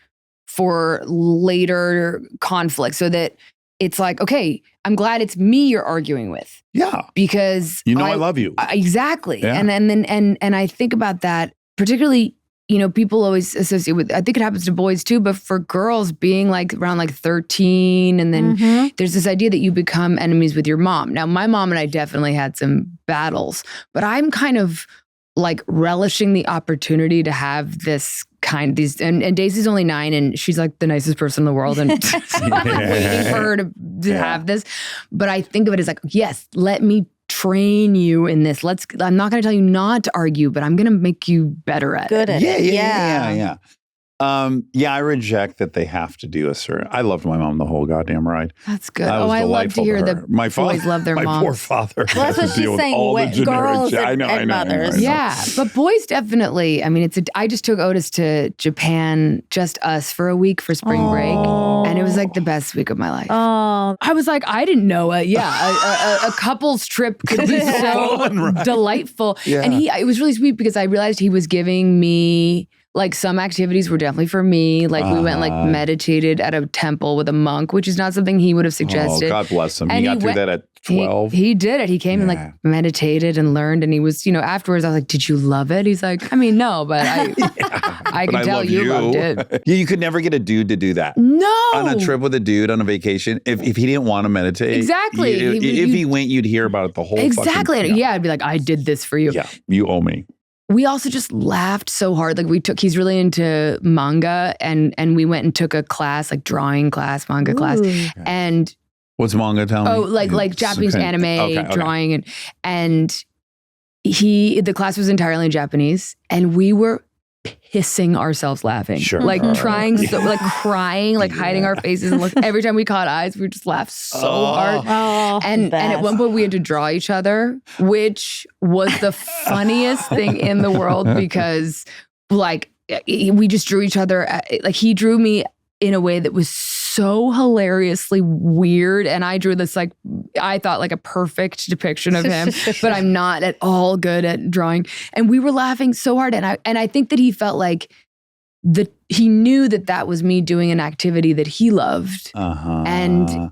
for later conflict so that it's like, okay, I'm glad it's me you're arguing with. Yeah. Because I love you. Exactly. Yeah. And I think about that, particularly, people always associate with, I think it happens to boys too, but for girls being like around like 13, and then there's this idea that you become enemies with your mom. Now, my mom and I definitely had some battles, but I'm kind of like relishing the opportunity to have this and Daisy's only 9 and she's like the nicest person in the world and waiting for her to have this. But I think of it as like, yes, let me train you in this. I'm not going to tell you not to argue, but I'm going to make you better at it. Yeah. I reject that they have to do a certain. I loved my mom the whole goddamn ride. That's good. I love to hear that my boys love their moms. My poor father. Well, that's what she's saying. Girls and mothers. Yeah, but boys definitely. I mean, I just took Otis to Japan, just us, for a week for spring break, and it was like the best week of my life. Oh, I was like, I didn't know it. Yeah, a couple's trip could be so delightful, and it was really sweet because I realized he was giving me. Like some activities were definitely for me. Like we went like meditated at a temple with a monk, which is not something he would have suggested. Oh, God bless him. He got through that at 12. He did it. He came and like meditated and learned. And he was, afterwards I was like, did you love it? He's like, I mean, no, but I can tell you loved it. You could never get a dude to do that. No. On a trip with a dude on a vacation, if he didn't want to meditate. Exactly. If he went, you'd hear about it the whole Exactly. fucking, yeah, I'd be like, I did this for you. Yeah, you owe me. We also just laughed so hard. Like he's really into manga and we went and took a class, like drawing class, manga class. And what's manga? Tell me. Oh, like Japanese anime drawing and the class was entirely in Japanese and we were pissing ourselves laughing. Sure. Like trying like crying, like hiding our faces and look every time we caught eyes, we just laughed so hard. And at one point we had to draw each other, which was the funniest thing in the world because like we just drew each other like he drew me in a way that was so hilariously weird. And I drew this, like, I thought like a perfect depiction of him, but I'm not at all good at drawing. And we were laughing so hard. And I think that he felt like he knew that was me doing an activity that he loved. And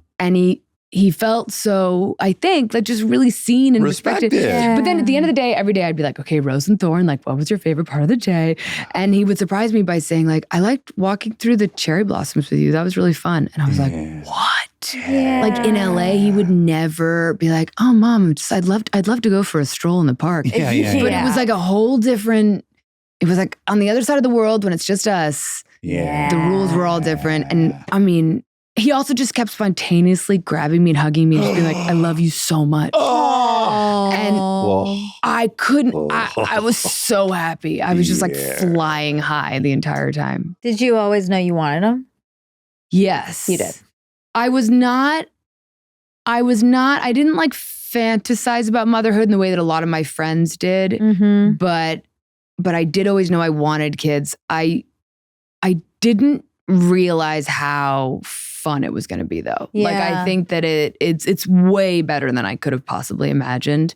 he felt so, I think, like just really seen and respected. Yeah. But then at the end of the day, every day I'd be like, okay, Rose and Thorn, like, what was your favorite part of the day? And he would surprise me by saying like, I liked walking through the cherry blossoms with you. That was really fun. And I was like, what? Yeah. Like in LA, he would never be like, oh, Mom, I'd love to go for a stroll in the park. But it was like a whole different, it was like on the other side of the world when it's just us. Yeah. The rules were all different. And I mean, he also just kept spontaneously grabbing me and hugging me and just being like, I love you so much. And I couldn't, I was so happy. I was just like flying high the entire time. Did you always know you wanted him? Yes. You did. I didn't like fantasize about motherhood in the way that a lot of my friends did. Mm-hmm. But I did always know I wanted kids. I didn't realize how fun it was going to be though. Yeah. Like I think that it's way better than I could have possibly imagined.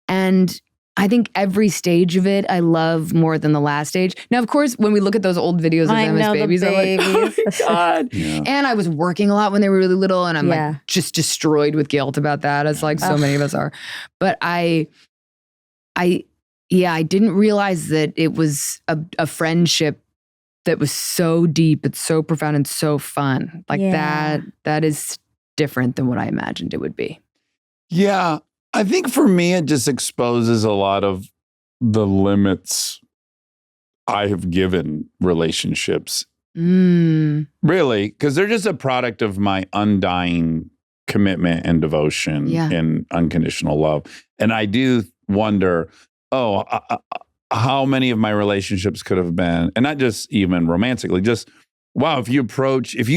And I think every stage of it I love more than the last stage. Now, of course, when we look at those old videos of them as babies, I'm like, oh my God. Yeah. And I was working a lot when they were really little and I'm like just destroyed with guilt about that, as like so many of us are. But I didn't realize that it was a friendship that was so deep, it's so profound and so fun. Like that is different than what I imagined it would be. Yeah. I think for me, it just exposes a lot of the limits I have given relationships. Really, because they're just a product of my undying commitment and devotion and unconditional love. And I do wonder, how many of my relationships could have been, and not just even romantically, just, wow, if you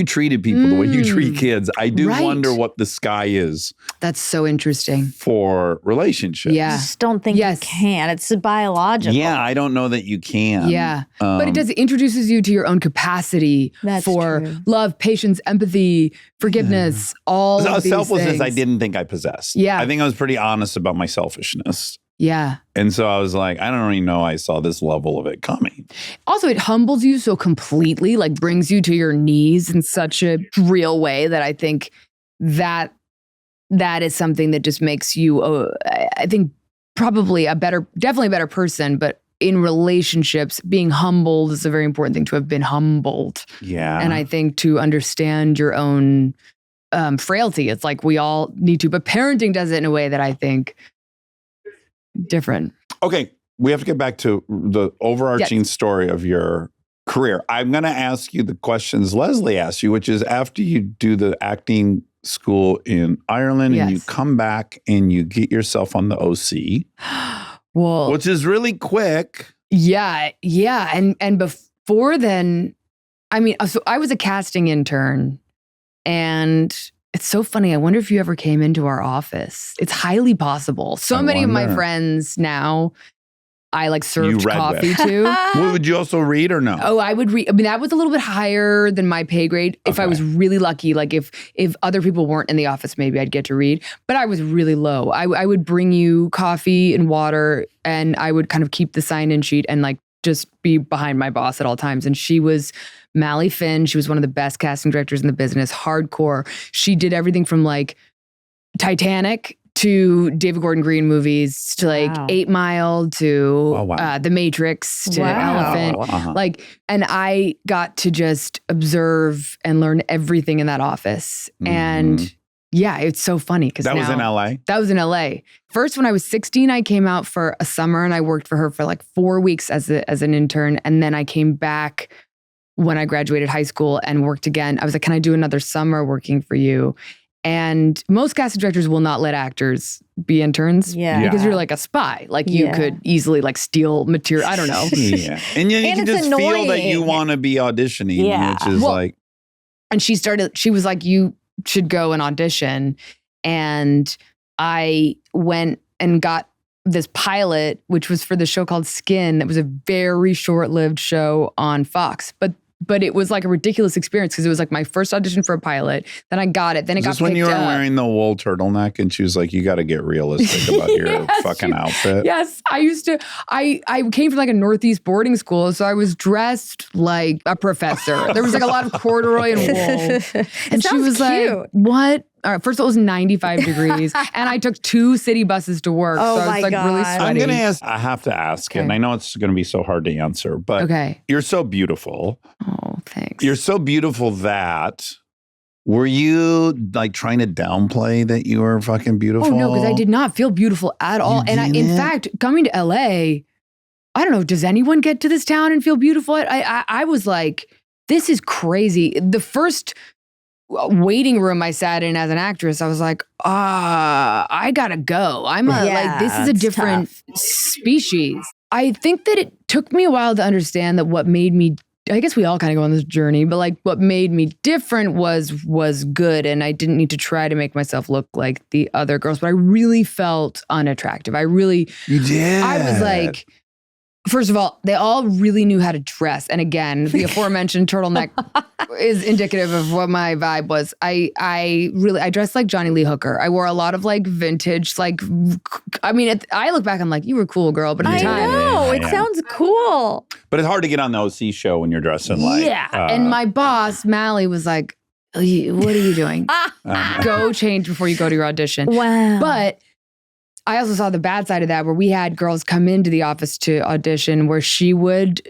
treated people the way you treat kids, I do wonder what the sky is. That's so interesting. For relationships. I just don't think you can. It's biological. Yeah, I don't know that you can. Yeah. But it introduces you to your own capacity for love, patience, empathy, forgiveness, all of these selflessness things. I didn't think I possessed. Yeah. I think I was pretty honest about my selfishness. Yeah. And so I was like, I don't even know I saw this level of it coming. Also, it humbles you so completely, like brings you to your knees in such a real way that I think that is something that just makes you, I think, probably definitely a better person, but in relationships, being humbled is a very important thing, to have been humbled. Yeah. And I think to understand your own frailty, it's like we all need to, but parenting does it in a way that I think different. Okay, we have to get back to the overarching story of your career. I'm going to ask you the questions Leslie asked you, which is after you do the acting school in Ireland and you come back and you get yourself on the OC, well, which is really quick. Yeah. And before then, I mean, so I was a casting intern, and it's so funny. I wonder if you ever came into our office. It's highly possible. So many of my friends now, I like served coffee to. Well, would you also read or no? Oh, I would read. I mean, that was a little bit higher than my pay grade. If I was really lucky, like if other people weren't in the office, maybe I'd get to read. But I was really low. I would bring you coffee and water, and I would kind of keep the sign-in sheet and like just be behind my boss at all times. And she was Mally Finn. She was one of the best casting directors in the business, hardcore. She did everything from like Titanic to David Gordon Green movies to like 8 Mile to The Matrix to Elephant. Like, and I got to just observe and learn everything in that office. And yeah, it's so funny because that was in LA. That was in LA. First, when I was 16, I came out for a summer and I worked for her for like 4 weeks as an intern. And then I came back when I graduated high school and worked again. I was like, can I do another summer working for you? And most casting directors will not let actors be interns because you're like a spy. Like you could easily like steal material. I don't know. And you can just feel that you want to be auditioning, which is like. And she was like, you should go and audition. And I went and got this pilot, which was for the show called Skin. That was a very short-lived show on Fox. But it was like a ridiculous experience because it was like my first audition for a pilot. Then I got it. Then it got picked up. Is this when you were wearing the wool turtleneck and she was like, you got to get realistic about your fucking outfit? Yes. I came from like a Northeast boarding school, so I was dressed like a professor. There was like a lot of corduroy and wool. And she was like, what? All right, first of all, it was 95 degrees, and I took 2 city buses to work, so I was like really sweaty. I'm gonna ask. I have to ask, and I know it's gonna be so hard to answer, but you're so beautiful. Oh, thanks. You're so beautiful that. Were you like trying to downplay that you were fucking beautiful? Oh no, because I did not feel beautiful at all, in fact, coming to LA, I don't know. Does anyone get to this town and feel beautiful? I was like, this is crazy. The first waiting room I sat in as an actress, I was like, I gotta go. Like, this is a different species. I think that it took me a while to understand that what made me, I guess we all kind of go on this journey, but like what made me different was good. And I didn't need to try to make myself look like the other girls, but I really felt unattractive. You did. I was like, first of all, they all really knew how to dress. And again, the aforementioned turtleneck is indicative of what my vibe was. I dressed like Johnny Lee Hooker. I wore a lot of like vintage, like, I mean, I look back, I'm like, you were a cool girl, but at the time. I know, it sounds cool. But it's hard to get on the OC show when you're dressing like. Yeah, and my boss, Mally, was like, what are you doing? Go change before you go to your audition. Wow. But I also saw the bad side of that, where we had girls come into the office to audition, where she would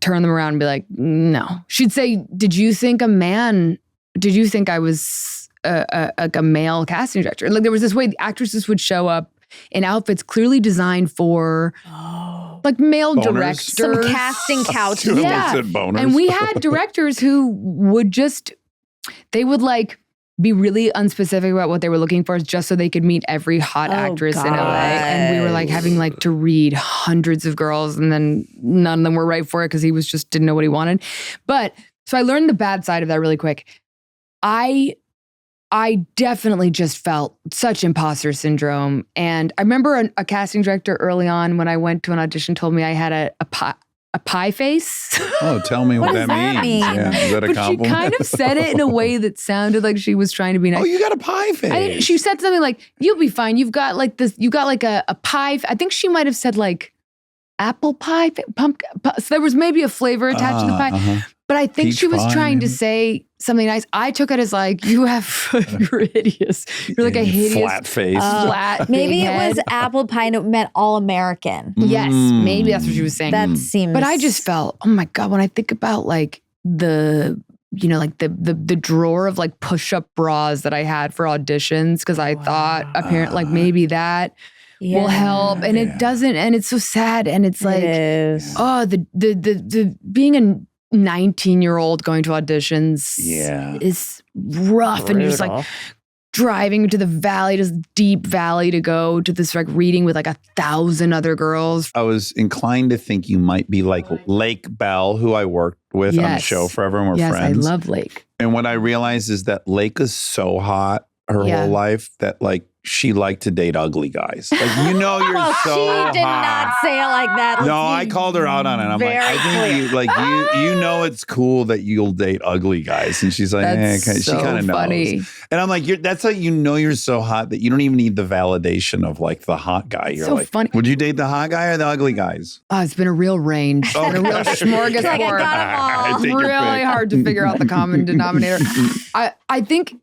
turn them around and be like, no. She'd say, did you think I was a male casting director? And like, there was this way the actresses would show up in outfits clearly designed for like male directors. Some casting couch. And we had directors who would they would like be really unspecific about what they were looking for just so they could meet every hot actress in LA. And we were like having like to read hundreds of girls, and then none of them were right for it because he didn't know what he wanted. But so I learned the bad side of that really quick. I definitely just felt such imposter syndrome. And I remember a casting director early on when I went to an audition told me I had a pie face. Oh, tell me what does that that means. mean? Yeah, is that a But she compliment? kind of said it in a way that sounded like she was trying to be nice. Oh, you got a pie face. She said something like, "You'll be fine. You've got like this. You got like a pie." I think she might have said like apple pie, pumpkin. So there was maybe a flavor attached to the pie. But I think Peach she was pie, trying to maybe? say something nice. I took it as like, you're hideous. You're like a hideous flat face. flat. Maybe big it was head. apple pie and it meant all American. Yes, maybe that's what she was saying. That seems. But I just felt, oh my God, when I think about like the drawer of like push-up bras that I had for auditions, because I thought apparently like maybe that will help. And it doesn't, and it's so sad. And it's like, oh, the being a 19-year-old going to auditions is rough. And you're just like driving to the valley, this deep valley to go to this like reading with like 1,000 other girls. I was inclined to think you might be like Lake Bell, who I worked with on the show forever, and we're friends. I love Lake. And what I realized is that Lake is so hot her whole life that like she liked to date ugly guys. Like, you know, you're so She did hot. not say it like that. No, I called her out on it. I'm like, I think you know it's cool that you'll date ugly guys. And she's like, That's she kind of knows. funny. And I'm like, that's how you know you're so hot that you don't even need the validation of like the hot guy. You're So like, funny. would you date the hot guy or the ugly guys? Oh, it's been a real range. It's been a real smorgasbord. Like, I got 'em all. Take your Really pick. hard to figure out the common denominator. I think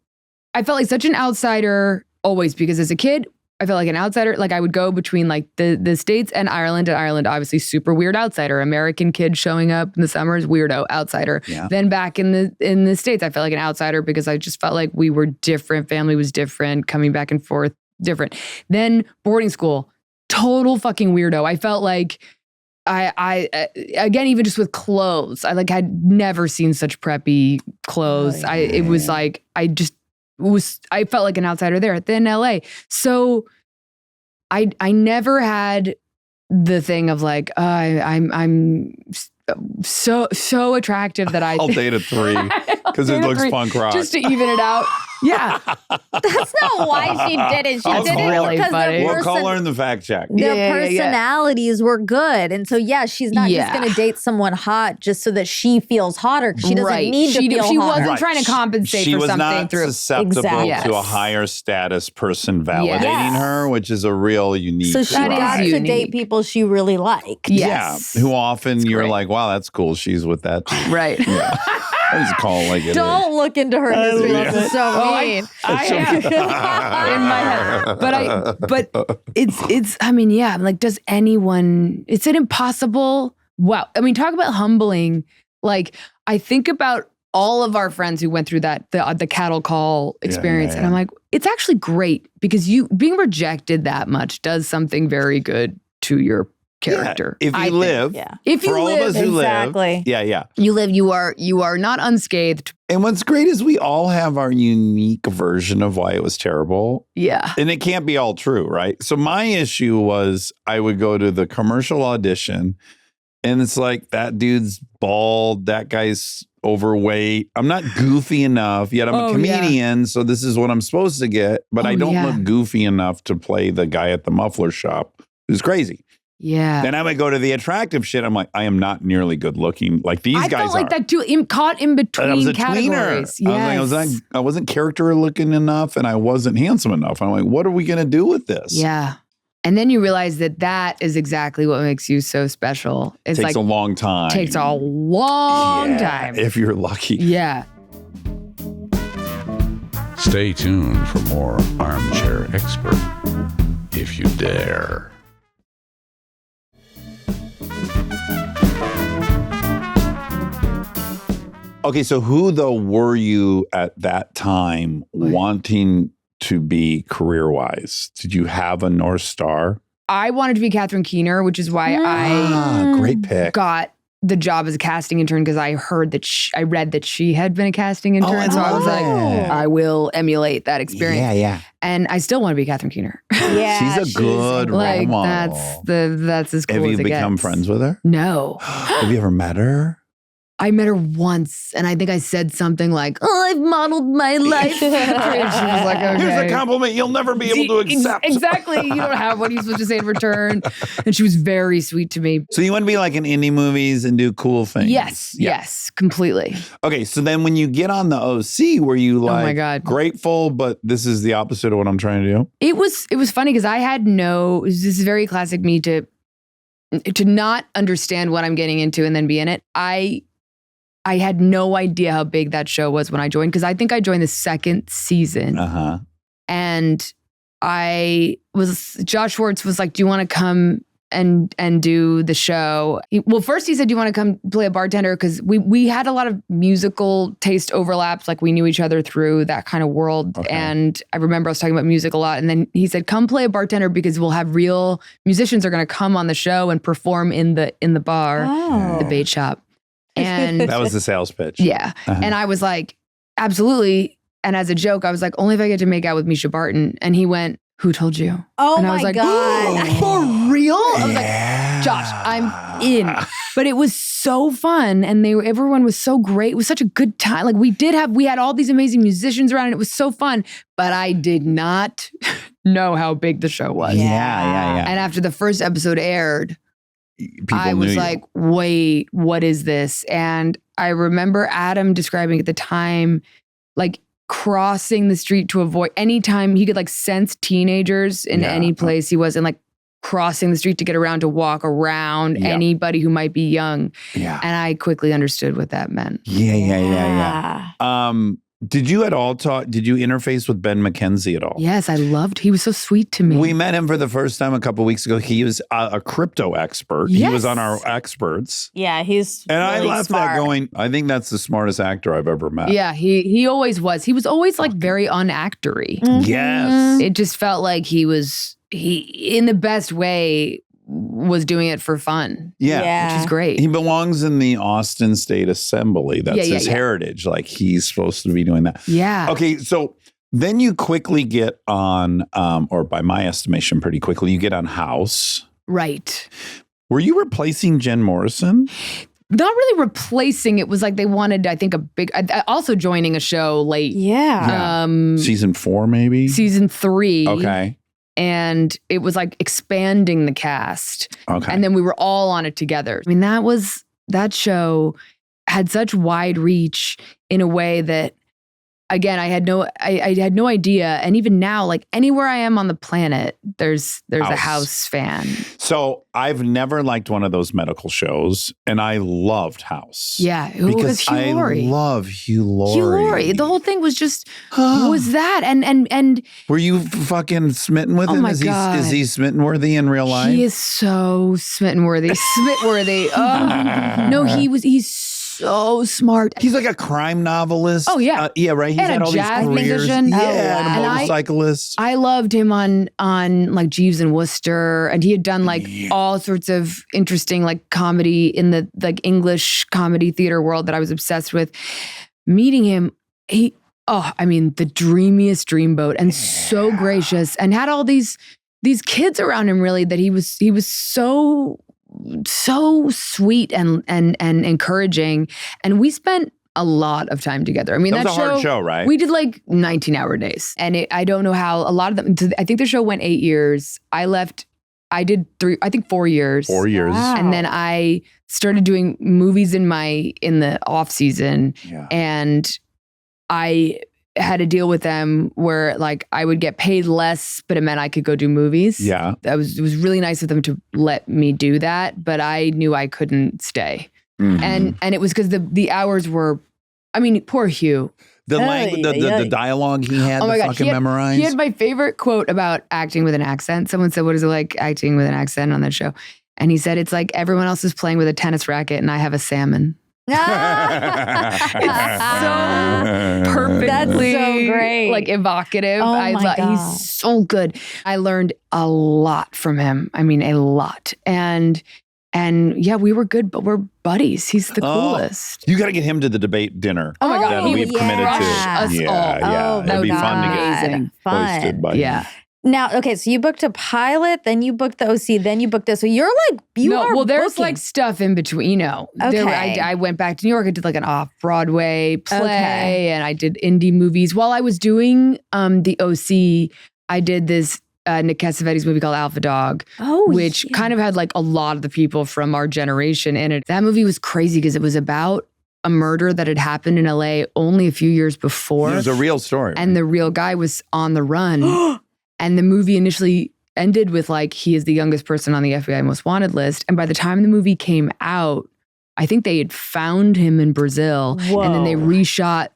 I felt like such an outsider always, because as a kid, I felt like an outsider. Like I would go between like the States and Ireland. And Ireland, obviously super weird outsider. American kid showing up in the summers, weirdo outsider. Yeah. Then back in the States, I felt like an outsider because I just felt like we were different. Family was different, coming back and forth, different. Then boarding school, total fucking weirdo. I felt like I again, even just with clothes, I like had never seen such preppy clothes. It was like, I felt like an outsider there. Then LA. So I never had the thing of like, I'm so attractive that I'll date a 3 because it looks punk rock. just to even it out. Yeah. That's not why she did it. She I'll did call it her. because Funny. We'll call her in the fact check. their Yeah. personalities were good. And so, she's not just going to date someone hot just so that she feels hotter. She doesn't need to feel She hotter. wasn't trying to compensate She for was something not through. susceptible Exactly. to a higher status person validating Yes. her, which is a real unique So she That is got drive. to unique. date people she really liked. Yes. Yeah, who often you're great. like, wow, that's cool. She's with that. Right. Yeah. I just call it like it is. Don't look into her history. love This is so mean. I am in my head, but it's. I mean, yeah. Like, does anyone? Is it impossible? Wow. I mean, talk about humbling. Like, I think about all of our friends who went through that the cattle call experience, and I'm like, it's actually great because you being rejected that much does something very good to your character. Yeah, if I you think. live, If you for all of live, us who Exactly. live, you live. You are not unscathed. And what's great is we all have our unique version of why it was terrible. Yeah. And it can't be all true, right? So my issue was I would go to the commercial audition and it's like, that dude's bald, that guy's overweight. I'm not goofy enough, yet I'm a comedian, so this is what I'm supposed to get, but I don't look goofy enough to play the guy at the muffler shop who's crazy. Yeah. Then I would go to the attractive shit. I'm like, I am not nearly good looking like these guys are. I felt like that too, caught in between I was a categories. tweener. I wasn't character looking enough and I wasn't handsome enough. I'm like, what are we going to do with this? Yeah. And then you realize that is exactly what makes you so special. It's Takes like a long time. takes a long time. If you're lucky. Yeah. Stay tuned for more Armchair Expert, if you dare. Okay, so who though were you at that time wanting to be career-wise? Did you have a North Star? I wanted to be Catherine Keener, which is why I Great pick. got the job as a casting intern because I heard that I read that she had been a casting intern. So I was like, I will emulate that experience. Yeah. And I still want to be Catherine Keener. Yeah, She's a good role Like model. that's as cool Have as you it become gets. friends with her? No. Have you ever met her? I met her once, and I think I said something like, "Oh, I've modeled my life." And she was like, "Okay, here's a compliment you'll never be able to accept." Exactly. You don't have what are you supposed to say in return? And she was very sweet to me. So you want to be like in indie movies and do cool things? Yes, completely. Okay, so then when you get on the OC, were you like, oh my God, grateful, but this is the opposite of what I'm trying to do? It was funny because I had this is very classic me to not understand what I'm getting into and then be in it. I had no idea how big that show was when I joined, because I think I joined the second season. And Josh Schwartz was like, "Do you want to come and do the show?" First he said, "Do you want to come play a bartender?" Because we had a lot of musical taste overlaps. Like we knew each other through that kind of world. Okay. And I remember I was talking about music a lot. And then he said, "Come play a bartender because we'll have real musicians are going to come on the show and perform in the bar, the bait shop." And that was the sales pitch. Yeah. And I was like, absolutely. And as a joke, I was like, only if I get to make out with Misha Barton. And he went, "Who told you?" Oh and I my was like, God. For real? I was like, "Josh, I'm in." But it was so fun. And everyone was so great. It was such a good time. Like we had all these amazing musicians around and it was so fun. But I did not know how big the show was. Yeah. And after the first episode aired, People I was like, wait, what is this? And I remember Adam describing at the time, like crossing the street to avoid anytime he could like sense teenagers in any place he was in, like crossing the street to get around to walk around anybody who might be young. Yeah. And I quickly understood what that meant. Yeah. Did you interface with Ben McKenzie at all? Yes, he was so sweet to me. We met him for the first time a couple of weeks ago. He was a crypto expert. Yes. He was on our experts. Yeah, he's And really I left smart. that going, I think that's the smartest actor I've ever met. Yeah, he always was. He was always like very unactory. Yes. It just felt like he in the best way was doing it for fun. Yeah. Which is great. He belongs in the Austin State Assembly. That's his heritage. Like he's supposed to be doing that. Yeah. Okay, so then you quickly get on, or by my estimation, pretty quickly, you get on House. Right. Were you replacing Jen Morrison? Not really replacing. It was like they wanted, I think, also joining a show late. Yeah. Season 4, maybe? Season 3. Okay. And it was like expanding the cast. Okay. And then we were all on it together. I mean, that show had such wide reach in a way that, again, I had no idea. And even now, like anywhere I am on the planet, there's a House fan. So I've never liked one of those medical shows, and I loved House. Yeah, it because was Hugh Laurie. I love Hugh Laurie. Hugh Laurie. The whole thing was just was that and were you fucking smitten with him? My God. Is he smitten worthy in real life? He is so smitten worthy. Oh no, he's so smart. He's like a crime novelist. Oh yeah, yeah, right. He's and had a all jazz these careers. musician. Yeah, and a And motorcyclist. I loved him on like Jeeves and Wooster, and he had done like all sorts of interesting like comedy in the like English comedy theater world that I was obsessed with. Meeting him, the dreamiest dreamboat, and so gracious, and had all these kids around him. Really, that he was so sweet and encouraging, and we spent a lot of time together. I mean, that was a hard show, right? We did like 19-hour days, and I don't know how a lot of them. I think the show went 8 years. I left. I did 4 years. 4 years, and then I started doing movies in the off season, and I had a deal with them where like I would get paid less, but it meant I could go do movies. Yeah. It was really nice of them to let me do that, but I knew I couldn't stay. Mm-hmm. And it was because the hours were, I mean, poor Hugh. The dialogue he had Oh my God. fucking memorized. He had my favorite quote about acting with an accent. Someone said, "What is it like acting with an accent on that show?" And he said, "It's like everyone else is playing with a tennis racket and I have a salmon." It's so perfectly That's so great. like evocative. Oh my God. He's so good. I learned a lot from him. I mean, a lot. And yeah, we were good, but we're buddies. He's the coolest. You got to get him to the debate dinner. Oh my God, that he we've would committed crush to. us all. Yeah, that it'd be would be fun to get amazing. hoisted by him. Yeah. Now, okay, so you booked a pilot, then you booked the OC, then you booked this. So you're like, there's booking. like stuff in between, you know. Okay. I went back to New York. I did like an off-Broadway play and I did indie movies. While I was doing the OC, I did this Nick Cassavetes movie called Alpha Dog, which kind of had like a lot of the people from our generation in it. That movie was crazy because it was about a murder that had happened in LA only a few years before. It was a real story. And the real guy was on the run. And the movie initially ended with like, he is the youngest person on the FBI most wanted list. And by the time the movie came out, I think they had found him in Brazil. Whoa. And then they reshot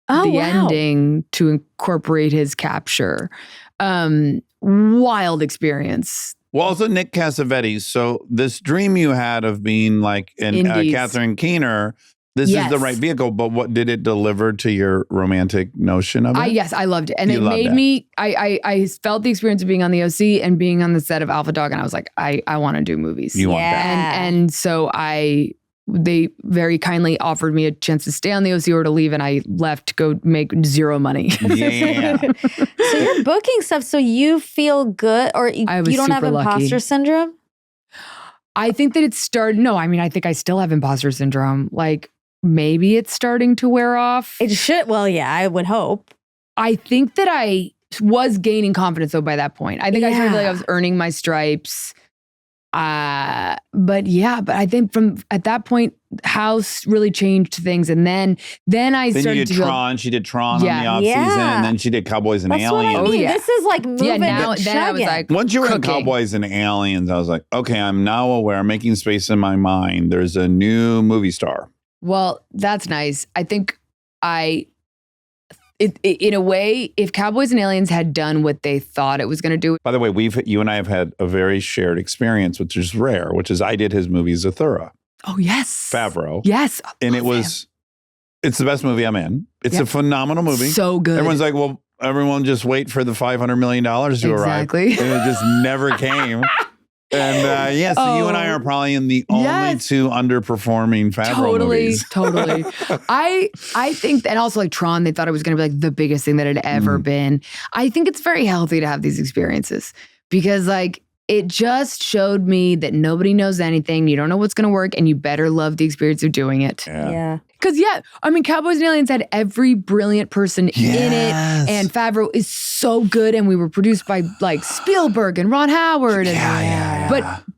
the ending to incorporate his capture. Wild experience. Well, also Nick Cassavetes. So this dream you had of being like Catherine Keener, this is the right vehicle, but what did it deliver to your romantic notion of it? Yes, I loved it. And it made me, I felt the experience of being on the OC and being on the set of Alpha Dog. And I was like, I want to do movies. You want that. And so they very kindly offered me a chance to stay on the OC or to leave. And I left to go make zero money. Yeah. So you're booking stuff so you feel good or you don't have imposter syndrome? I think that it started, I think I still have imposter syndrome. Like, maybe it's starting to wear off. It should. Well, yeah, I would hope. I think that I was gaining confidence though by that point. I think I started to feel like I was earning my stripes. But I think from at that point, House really changed things. And then I started you did to Tron. She did Tron on the off season, and then she did Cowboys and Aliens. What I mean. This is like moving. Then I was like, once you were in Cowboys and Aliens, I was like, okay, I'm now aware. I'm making space in my mind. There's a new movie star. Well, that's nice. I think in a way, if Cowboys and Aliens had done what they thought it was going to do. By the way, you and I have had a very shared experience, which is rare, which is I did his movie Zathura. Oh, yes. Favreau. Yes. And it's the best movie I'm in. It's a phenomenal movie. So good. Everyone's like, well, everyone just wait for the $500 million to arrive. Exactly. And it just never came. And so you and I are probably in the only two underperforming Favreau movies. Totally. I think, and also like Tron, they thought it was going to be like the biggest thing that had ever been. I think it's very healthy to have these experiences because like it just showed me that nobody knows anything. You don't know what's going to work and you better love the experience of doing it. Yeah. Because Cowboys and Aliens had every brilliant person in it, and Favreau is so good, and we were produced by like Spielberg and Ron Howard,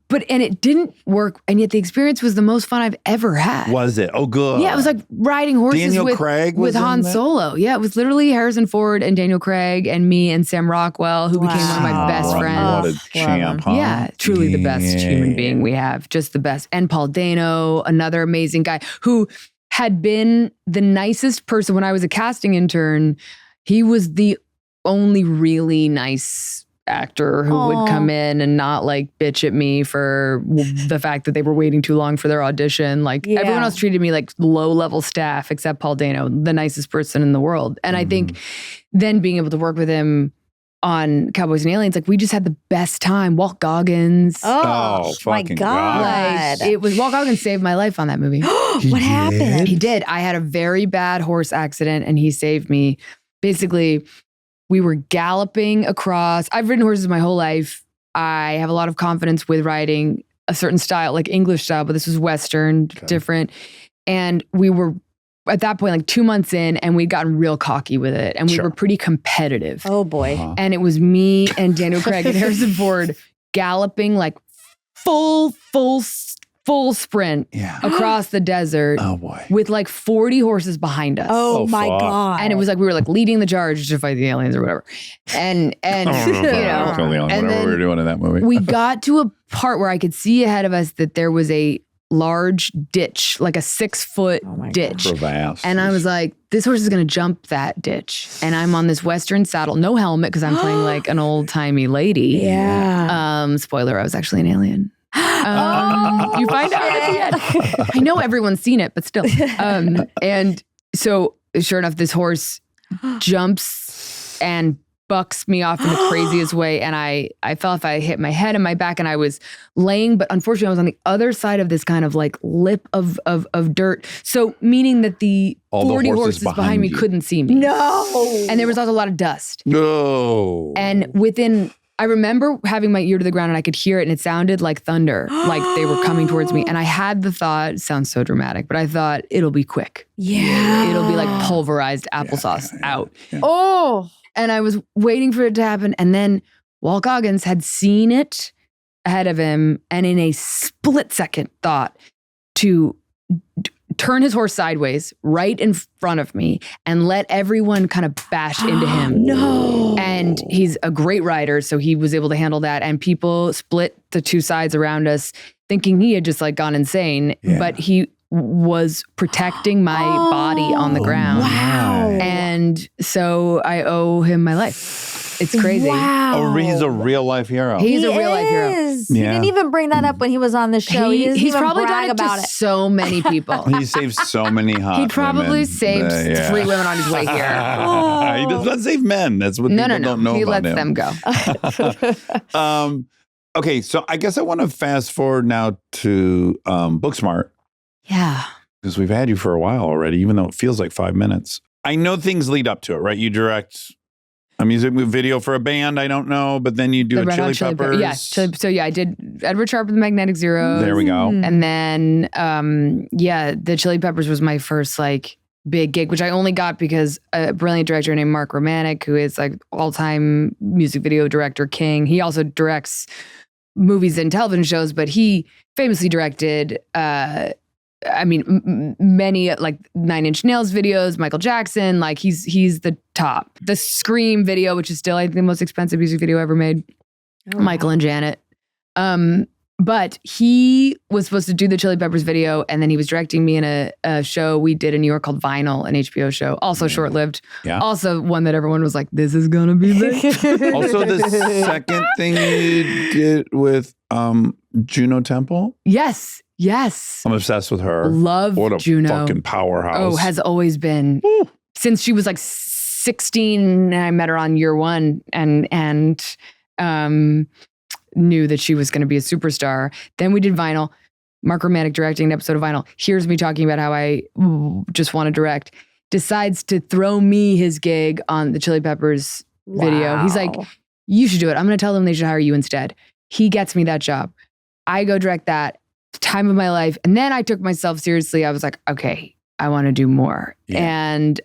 but it didn't work, and yet the experience was the most fun I've ever had. Was it? Oh, good. Yeah, it was like riding horses with Han Solo. Yeah, it was literally Harrison Ford and Daniel Craig and me and Sam Rockwell, who became one of my best friends. What a champ, huh? Yeah, truly the best human being we have, just the best. And Paul Dano, another amazing guy who had been the nicest person when I was a casting intern. He was the only really nice actor who would come in and not like bitch at me for the fact that they were waiting too long for their audition. Like everyone else treated me like low-level staff except Paul Dano, the nicest person in the world. And I think then being able to work with him on Cowboys and Aliens, like we just had the best time. Walt Goggins. Oh my God. Like, it was Walt Goggins saved my life on that movie. What happened? He did. I had a very bad horse accident and he saved me. Basically, we were galloping across. I've ridden horses my whole life. I have a lot of confidence with riding a certain style, like English style, but this was Western, different. And we were at that point, like 2 months in, and we'd gotten real cocky with it. And we were pretty competitive. Oh boy. And it was me and Daniel Craig and Harrison Ford galloping like full sprint across the desert. Oh boy. With like 40 horses behind us. Oh my God. And it was like we were like leading the charge to fight the aliens or whatever. And I don't know if I was totally on whatever we were doing in that movie. We got to a part where I could see ahead of us that there was a large ditch, like a 6-foot ditch. And I was like, this horse is going to jump that ditch. And I'm on this Western saddle, no helmet because I'm playing like an old timey lady. Yeah. Spoiler, I was actually an alien. You find out at the end. I know everyone's seen it, but still. And so sure enough, this horse jumps and bucks me off in the craziest way. And I felt if I hit my head and my back, and I was laying, but unfortunately I was on the other side of this kind of like lip of dirt. So meaning that the All the 40 horses behind me you. couldn't see me. No. And there was also a lot of dust. No. And I remember having my ear to the ground and I could hear it, and it sounded like thunder, like they were coming towards me. And I had the thought, it sounds so dramatic, but I thought it'll be quick. Yeah. It'll be like pulverized applesauce out. Yeah. Oh. And I was waiting for it to happen. And then Walt Goggins had seen it ahead of him, and in a split second thought to turn his horse sideways right in front of me and let everyone kind of bash into him. No. And he's a great rider, so he was able to handle that. And people split the two sides around us thinking he had just like gone insane, but he was protecting my body on the ground. Wow. And so I owe him my life. It's crazy. Wow. He's a real life hero. He's a real life hero. He didn't even bring that up when he was on the show. He doesn't he's even probably brag done it about to it. so many people. He saved so many hot He probably women. saved 3 women on his way here. He does not save men. That's what people don't know He about lets him. them go. Okay, so I guess I want to fast forward now to Booksmart, Yeah. because we've had you for a while already, even though it feels like 5 minutes. I know things lead up to it, right? You direct a music video for a band, I don't know, but then you do The a Red Hot Chili Peppers. Yeah. So yeah, I did Edward Sharpe and the Magnetic Zeros. There we go. And then, the Chili Peppers was my first like big gig, which I only got because a brilliant director named Mark Romanek, who is like all-time music video director king. He also directs movies and television shows, but he famously directed, many like 9 Inch Nails videos, Michael Jackson. Like he's the top. The Scream video, which is still I think the most expensive music video ever made. Michael and Janet. But he was supposed to do the Chili Peppers video, and then he was directing me in a show we did in New York called Vinyl, an HBO show. Also short-lived. Yeah. Also one that everyone was like, this is gonna be big. Also, the second thing you did with Juno Temple. Yes. I'm obsessed with her. Love What a Juno. fucking powerhouse. Oh, has always been. Woo. Since she was like 16, I met her on year 1 and knew that she was going to be a superstar. Then we did Vinyl. Mark Romanek directing an episode of Vinyl. Here's me talking about how I just want to direct. Decides to throw me his gig on the Chili Peppers video. He's like, you should do it. I'm going to tell them they should hire you instead. He gets me that job. I go direct that. Time of my life. And then I took myself seriously. I was like, okay, I want to do more. Yeah. And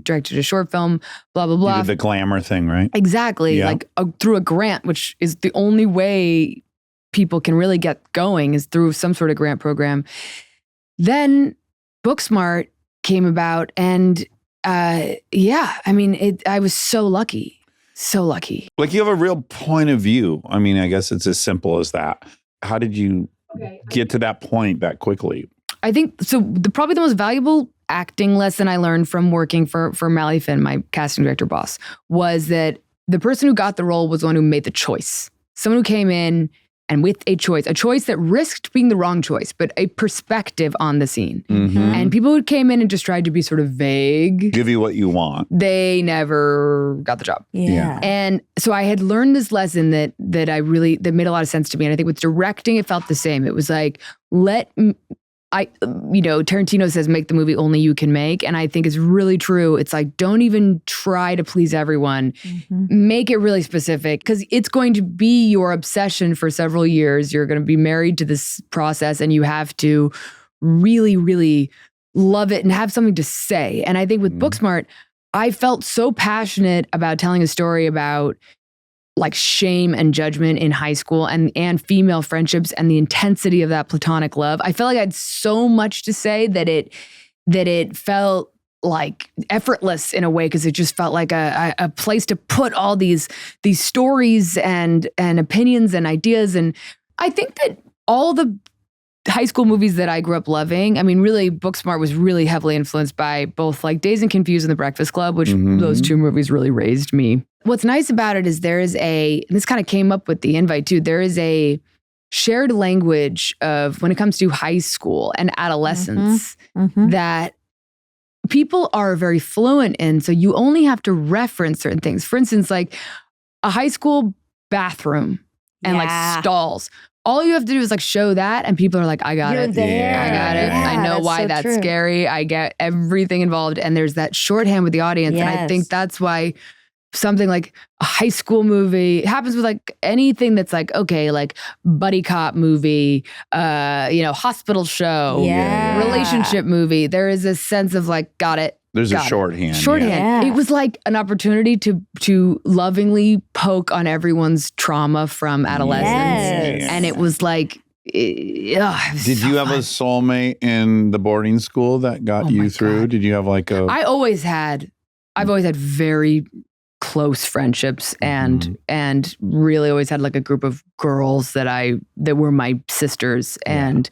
directed a short film, blah, blah, blah. You did the glamour thing, right? Exactly. Yeah. Like through a grant, which is the only way people can really get going is through some sort of grant program. Then Booksmart came about and I was so lucky. So lucky. Like you have a real point of view. I mean, I guess it's as simple as that. How did you get to that point that quickly? I think so. Probably the most valuable acting lesson I learned from working for Mally Finn, my casting director boss, was that the person who got the role was the one who made the choice. Someone who came in and with a choice that risked being the wrong choice, but a perspective on the scene. Mm-hmm. And people who came in and just tried to be sort of vague, Give you what you want. they never got the job. Yeah. And so I had learned this lesson that made a lot of sense to me. And I think with directing, it felt the same. It was like, Tarantino says, make the movie only you can make. And I think it's really true. It's like, don't even try to please everyone. Mm-hmm. Make it really specific because it's going to be your obsession for several years. You're going to be married to this process and you have to really, really love it and have something to say. And I think with Booksmart, I felt so passionate about telling a story about like shame and judgment in high school and female friendships and the intensity of that platonic love. I felt like I had so much to say that it felt like effortless in a way because it just felt like a place to put all these stories and opinions and ideas. And I think that all the high school movies that I grew up loving, I mean, really, Booksmart was really heavily influenced by both like Dazed and Confused and The Breakfast Club, which those two movies really raised me. What's nice about it is this kind of came up with the invite too, there is a shared language of when it comes to high school and adolescence that people are very fluent in, so you only have to reference certain things. For instance, like a high school bathroom and like stalls. All you have to do is like show that and people are like, I got it. There. I got it. Yeah, I know why so that's true. scary. I get everything involved. And there's that shorthand with the audience. And I think that's why something like a high school movie, it happens with like anything that's like, okay, like buddy cop movie, hospital show, relationship movie. There is a sense of like, got it. There's a shorthand. Shorthand. Yeah. It was like an opportunity to lovingly poke on everyone's trauma from adolescence. Yes. And it was like, it was Did so you have fun. a soulmate in the boarding school that got you through? God. Did you have like a... I've always had very close friendships and really always had like a group of girls that were my sisters. And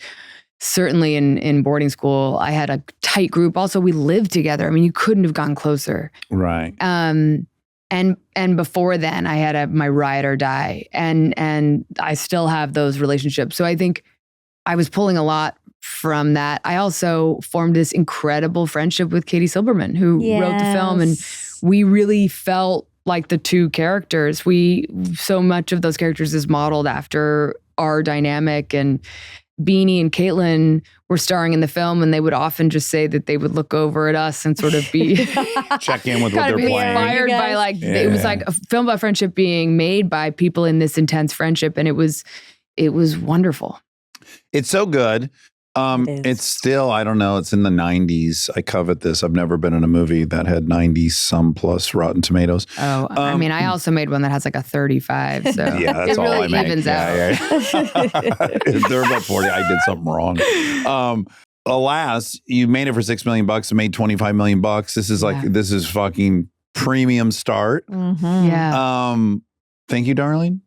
certainly in boarding school, I had a tight group. Also, we lived together. I mean, you couldn't have gone closer. Right. And before then, I had my ride or die, and I still have those relationships. So I think I was pulling a lot from that. I also formed this incredible friendship with Katie Silberman, who wrote the film, and we really felt like the two characters. So much of those characters is modeled after our dynamic, and Beanie and Caitlin were starring in the film, and they would often just say that they would look over at us and sort of be Check in with what kind they're of be playing. inspired by like it was like a film about friendship being made by people in this intense friendship, and it was wonderful. It's so good. It's still, I don't know, it's in the 90s. I covet this. I've never been in a movie that had 90 some plus Rotten Tomatoes. Oh, I mean, I also made one that has like a 35. So Yeah, that's it all really I make. evens out. If they're about 40, I did something wrong. Alas, you made it for $6 million and made $25 million. This is like, this is fucking premium start. Yeah. Thank you, darling.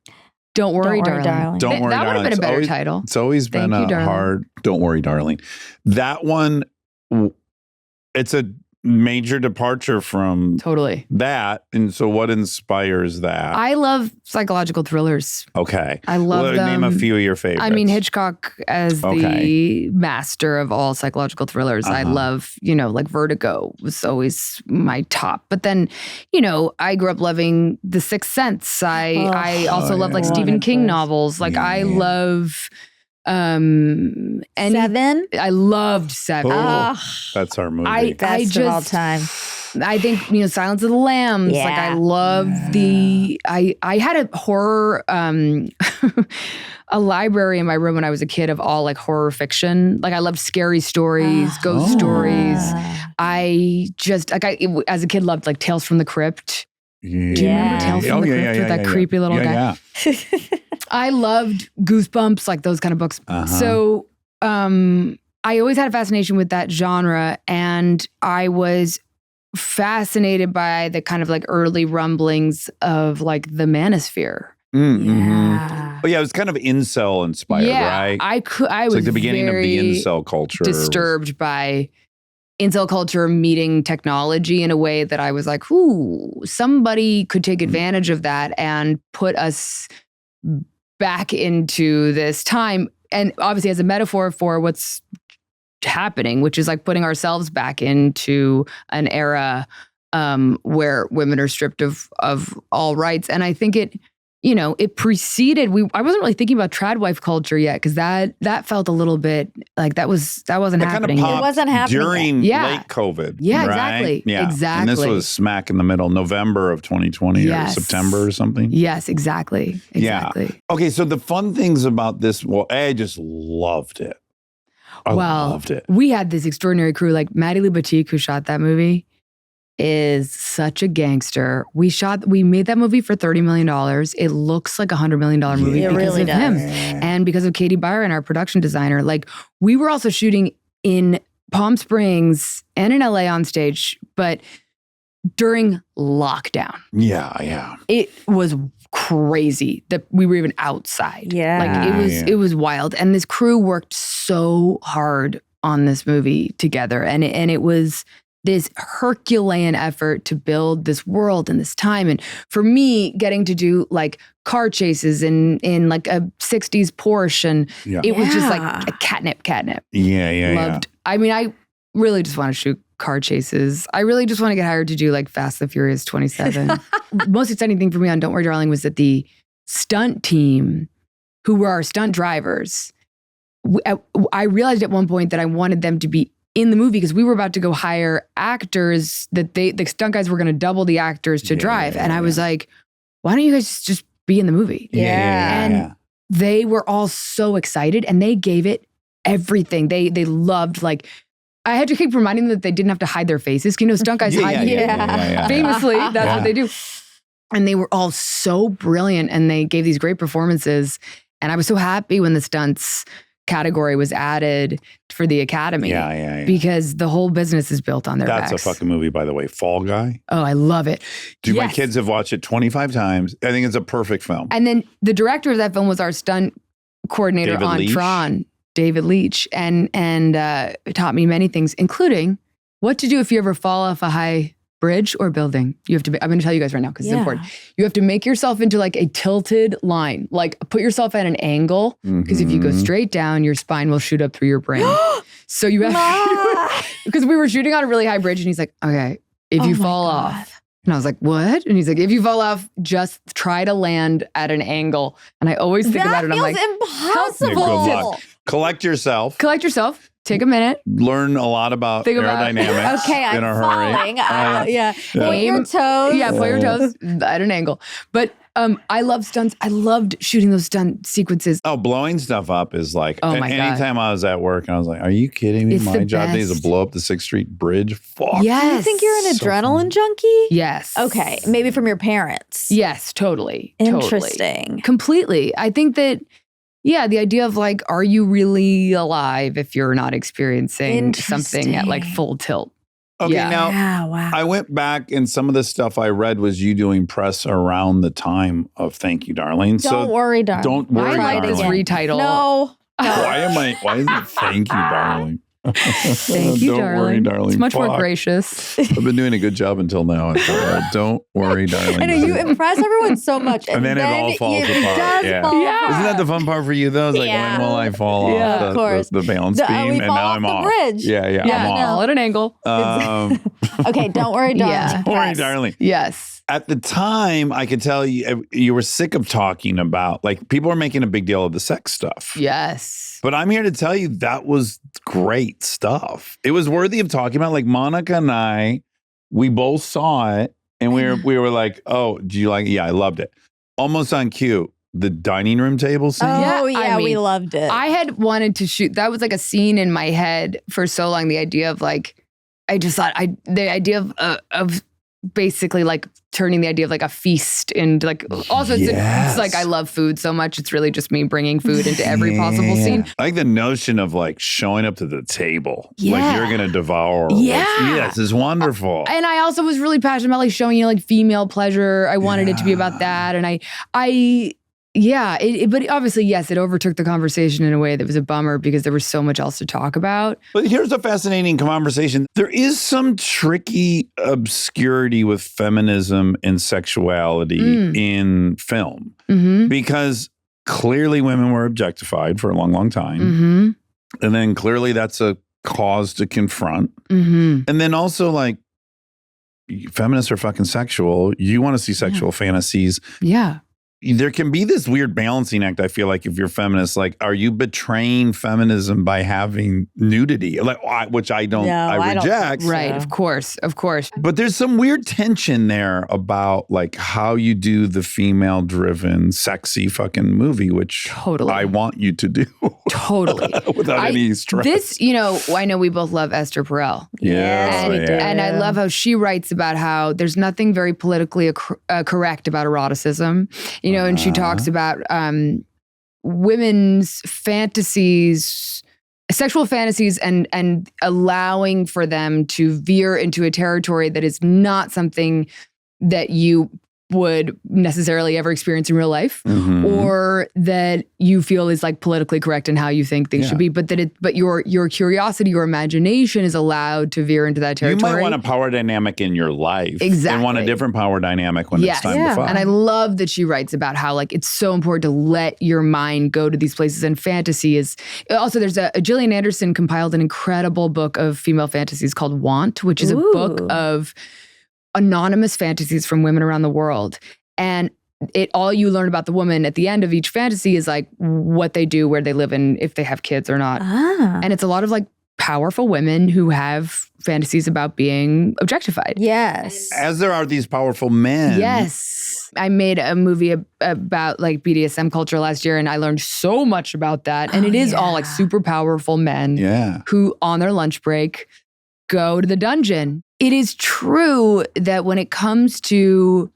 Don't worry, darling. Don't worry, that would have darling. been a better It's title. It's always been Thank you, a darling. hard, don't worry, darling. That one, it's a major departure from Totally. that. And so what inspires that? I love psychological thrillers. Okay. I love them. Name a few of your favorites. I mean, Hitchcock as the master of all psychological thrillers. I love, like Vertigo was always my top. But then, I grew up loving The Sixth Sense. I also love like Stephen King novels. Like I love Seven. I loved Seven. That's our movie. Best of all time. I think, Silence of the Lambs. Yeah. Like I love I had a horror, a library in my room when I was a kid of all like horror fiction. Like I loved scary stories, ghost stories. I just, as a kid loved like Tales from the Crypt. Do you remember Tales from the Crypt with that creepy little guy? Yeah. I loved Goosebumps, like those kind of books. So I always had a fascination with that genre, and I was fascinated by the kind of like early rumblings of like the manosphere. Mm-hmm. Oh yeah, it was kind of incel inspired, right? I It's was like the beginning of the very incel culture. disturbed by incel culture meeting technology in a way that I was like, ooh, somebody could take advantage of that and put us back into this time. And obviously as a metaphor for what's happening, which is like putting ourselves back into an era where women are stripped of all rights. And I think it preceded, I wasn't really thinking about tradwife culture yet, because that felt a little bit like that wasn't happening. Kind of It wasn't happening during yet. late COVID. Yeah, right? exactly. Yeah. Exactly. And this was smack in the middle, November of 2020 or September or something. Yes, exactly. Exactly. Yeah. Okay, so the fun things about this, I just loved it. I loved it. We had this extraordinary crew, like Maddie Libatique, who shot that movie, is such a gangster. We made that movie for $30 million. It looks like $100 million movie it because really of does. him and because of Katie Byron, our production designer. Like we were also shooting in Palm Springs and in LA on stage, but during lockdown. Yeah. It was crazy that we were even outside. Yeah. Like it was wild. And this crew worked so hard on this movie together. And it was this Herculean effort to build this world and this time. And for me, getting to do like car chases in like a 60s Porsche, and it was just like a catnip. Yeah. Loved. I mean, I really just want to shoot car chases. I really just want to get hired to do like Fast and Furious 27. Most exciting thing for me on Don't Worry Darling was that the stunt team, who were our stunt drivers, I realized at one point that I wanted them to be in the movie because we were about to go hire actors that the stunt guys were going to double the actors to drive. And I was like, why don't you guys just be in the movie? And they were all so excited and they gave it everything. They loved, like, I had to keep reminding them that they didn't have to hide their faces. You know, stunt guys hide. Famously, that's what they do. And they were all so brilliant and they gave these great performances. And I was so happy when the stunts category was added for the Academy. Because the whole business is built on their backs. That's a fucking movie, by the way. Fall Guy. Oh, I love it. Dude, my kids have watched it 25 times. I think it's a perfect film. And then the director of that film was our stunt coordinator on Tron, David Leitch, and taught me many things, including what to do if you ever fall off a high bridge or building. You have to, I'm going to tell you guys right now because it's important. You have to make yourself into like a tilted line, like put yourself at an angle because if you go straight down, your spine will shoot up through your brain. So you have, because we were shooting on a really high bridge and he's like, okay, if you fall off. And I was like, what? And he's like, if you fall off, just try to land at an angle. And I always think about it. I'm like, impossible. Yeah, good luck. Collect yourself. Take a minute. Learn a lot about aerodynamics. Okay, I'm in a falling. hurry. Point your toes. Yeah, point your toes at an angle. But I love stunts. I loved shooting those stunt sequences. Oh, blowing stuff up is like, oh my God. Anytime I was at work, I was like, are you kidding me? It's My the job is best. to blow up the 6th Street Bridge. Fuck. Yes. Do you think you're an So adrenaline junkie? Yes. Okay, maybe from your parents. Yes, totally. Interesting. Totally. Completely. I think that, yeah, the idea of like, are you really alive if you're not experiencing something at like full tilt? Okay, Yeah. now Wow. I went back and some of the stuff I read was you doing press around the time of Thank You, Darling. Don't worry, darling. Don't worry, I like darling. this retitle. No. Why is it Thank You, Darling? Thank you, Don't darling. worry, darling. It's much more Fuck. gracious. I've been doing a good job until now. Don't worry, darling. I know you impress everyone so much, And then it all falls it apart. does Yeah. fall Yeah. apart. Isn't that the fun part for you though? It's like, Yeah. when will I fall Yeah, off of course. the balance We beam? And fall now off I'm the off. bridge. Yeah, I'm off. All at an angle. Okay, don't worry, darling. Yeah. Don't worry, Yes. darling. Yes. At the time, I could tell you were sick of talking about, like, people were making a big deal of the sex stuff. Yes. But I'm here to tell you that was great stuff. It was worthy of talking about. Like, Monica and I, we both saw it and we were like, oh, do you like it? Yeah, I loved it. Almost on cue. The dining room table scene. Oh, Yeah, yeah, I mean, we loved it. I had wanted to shoot, that was like a scene in my head for so long. The idea of like, I just thought the idea of basically like turning the idea of like a feast into like, also it's like, I love food so much. It's really just me bringing food into every possible scene. I like the notion of like showing up to the table. Like Yeah. you're going to devour. Yeah. Yes, it's wonderful. And I also was really passionate about like showing you like female pleasure. I wanted it to be about that. And but obviously, yes, it overtook the conversation in a way that was a bummer because there was so much else to talk about. But here's a fascinating conversation. There is some tricky obscurity with feminism and sexuality in film because clearly women were objectified for a long, long time. And then clearly that's a cause to confront. And then also like feminists are fucking sexual. You want to see sexual fantasies. Yeah. There can be this weird balancing act, I feel like, if you're feminist, like, are you betraying feminism by having nudity? Like, which I don't, I reject. Right, of course. But there's some weird tension there about like how you do the female-driven, sexy fucking movie, which I want you to do. Totally. Without any stress. This, I know we both love Esther Perel. Yes, we do. And I love how she writes about how there's nothing very politically correct about eroticism. And she talks about women's fantasies, sexual fantasies, and allowing for them to veer into a territory that is not something that you would necessarily ever experience in real life, or that you feel is like politically correct in how you think things should be, but your curiosity, your imagination is allowed to veer into that territory. You might want a power dynamic in your life, exactly, and want a different power dynamic when it's time to fuck. And I love that she writes about how like it's so important to let your mind go to these places, and fantasy is also. There's a Gillian Anderson compiled an incredible book of female fantasies called Want, which is a book of anonymous fantasies from women around the world. And all you learn about the woman at the end of each fantasy is like what they do, where they live, and if they have kids or not. And it's a lot of like powerful women who have fantasies about being objectified. Yes. As there are these powerful men. Yes. I made a movie about like BDSM culture last year, and I learned so much about that. And it is all like super powerful men who on their lunch break go to the dungeon. It is true that when it comes to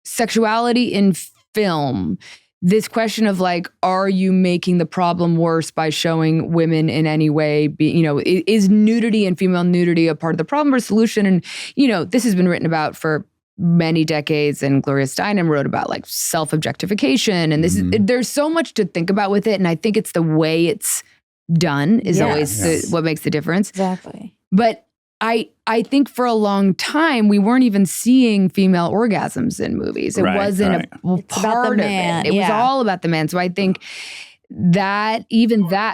sexuality in film, this question of like, are you making the problem worse by showing women in any way? Is nudity and female nudity a part of the problem or solution? And, this has been written about for many decades, and Gloria Steinem wrote about like self-objectification. And there's so much to think about with it. And I think it's the way it's done is always what makes the difference. Exactly. But I think for a long time, we weren't even seeing female orgasms in movies. It wasn't a part of it. It was all about the man. So I think that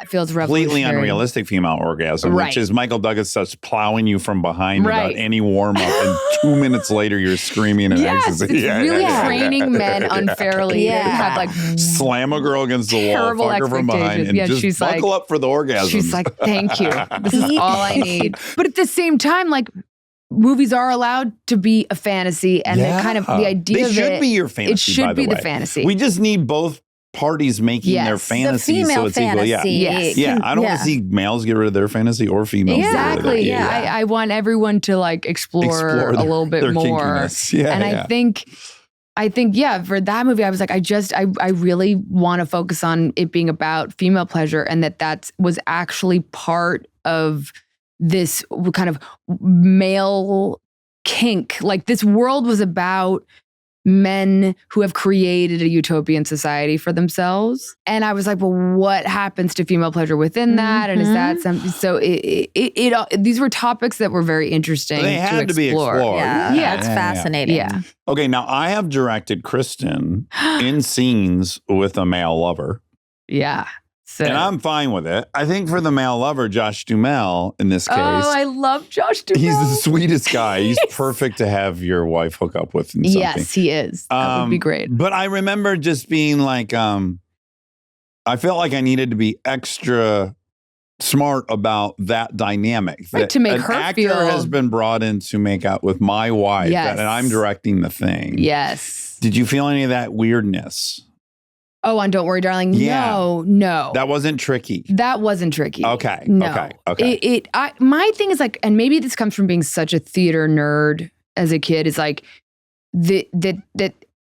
feels revolutionary. Completely unrealistic female orgasm, which is Michael Douglas starts plowing you without any warm-up, and 2 minutes later you're screaming in ecstasy. It's really training men unfairly to have like slam a girl against the wall, fuck her from behind, and just buckle up for the orgasm. She's like, thank you. This is all I need. But at the same time, like, movies are allowed to be a fantasy, and the idea of it. They should be your fantasy. It should be the fantasy. We just need both parties making their fantasy, so it's equal. I don't want to see males get rid of their fantasy or females. Exactly. I want everyone to like explore a little bit more. And I think for that movie, I was like, I really want to focus on it being about female pleasure, and that was actually part of this kind of male kink. Like this world was about men who have created a utopian society for themselves. And I was like, well, what happens to female pleasure within that? And is that something? So these were topics that were very interesting they had to be explored. It's fascinating. Yeah. Okay, now I have directed Kristen in scenes with a male lover. Yeah. So. And I'm fine with it. I think for the male lover, Josh Duhamel, in this case. Oh, I love Josh Duhamel. He's the sweetest guy. He's perfect to have your wife hook up with in something. Yes, he is. That would be great. But I remember just being like, I felt like I needed to be extra smart about that dynamic. Right, to make her feel. An actor has been brought in to make out with my wife, and I'm directing the thing. Yes. Did you feel any of that weirdness? Oh, on Don't Worry, Darling. Yeah. No. That wasn't tricky. That wasn't tricky. Okay. No. Okay. My thing is like, and maybe this comes from being such a theater nerd as a kid, is like that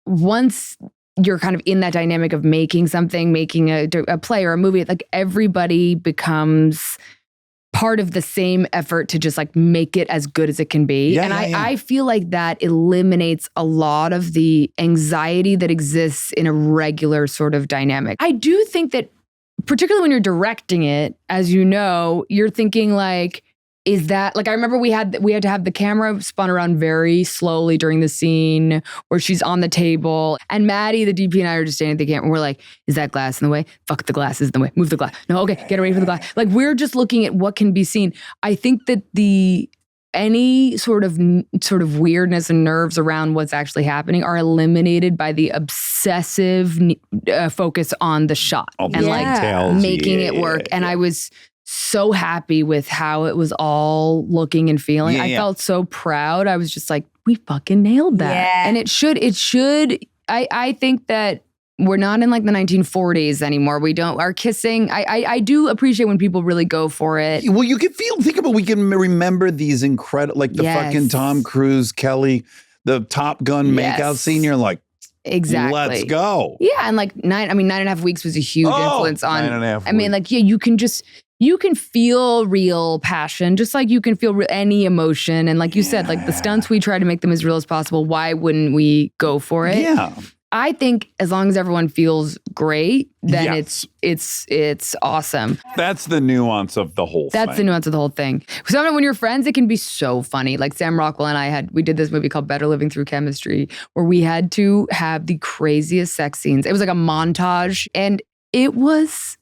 once you're kind of in that dynamic of making something, making a play or a movie, like everybody becomes part of the same effort to just like make it as good as it can be. I feel like that eliminates a lot of the anxiety that exists in a regular sort of dynamic. I do think that particularly when you're directing it, as you know, you're thinking like, is that like, I remember we had to have the camera spun around very slowly during the scene where she's on the table, and Maddie, the DP, and I are just standing at the camera, and we're like, is that glass in the way? Fuck, the glass is in the way. Move the glass. No, okay, get ready for the glass. Like, we're just looking at what can be seen. I think that any sort of weirdness and nerves around what's actually happening are eliminated by the obsessive focus on the shot and like making it work. And I was so happy with how it was all looking and feeling. I felt so proud. I was just like, we fucking nailed that. Yeah. And it should, I think that we're not in like the 1940s anymore. Our kissing, I do appreciate when people really go for it. Well, you can think about, we can remember these incredible, like the fucking Tom Cruise, Kelly, the Top Gun makeout scene. You're like, Exactly. Let's go. Yeah, and like 9.5 weeks was a huge influence on. 9.5 I mean, like, yeah, you can feel real passion, just like you can feel any emotion. And like you said, like the stunts, we try to make them as real as possible. Why wouldn't we go for it? Yeah. I think as long as everyone feels great, then it's awesome. That's the nuance of the whole thing. That's the nuance of the whole thing. Sometimes when you're friends, it can be so funny. Like Sam Rockwell and we did this movie called Better Living Through Chemistry, where we had to have the craziest sex scenes. It was like a montage, and it was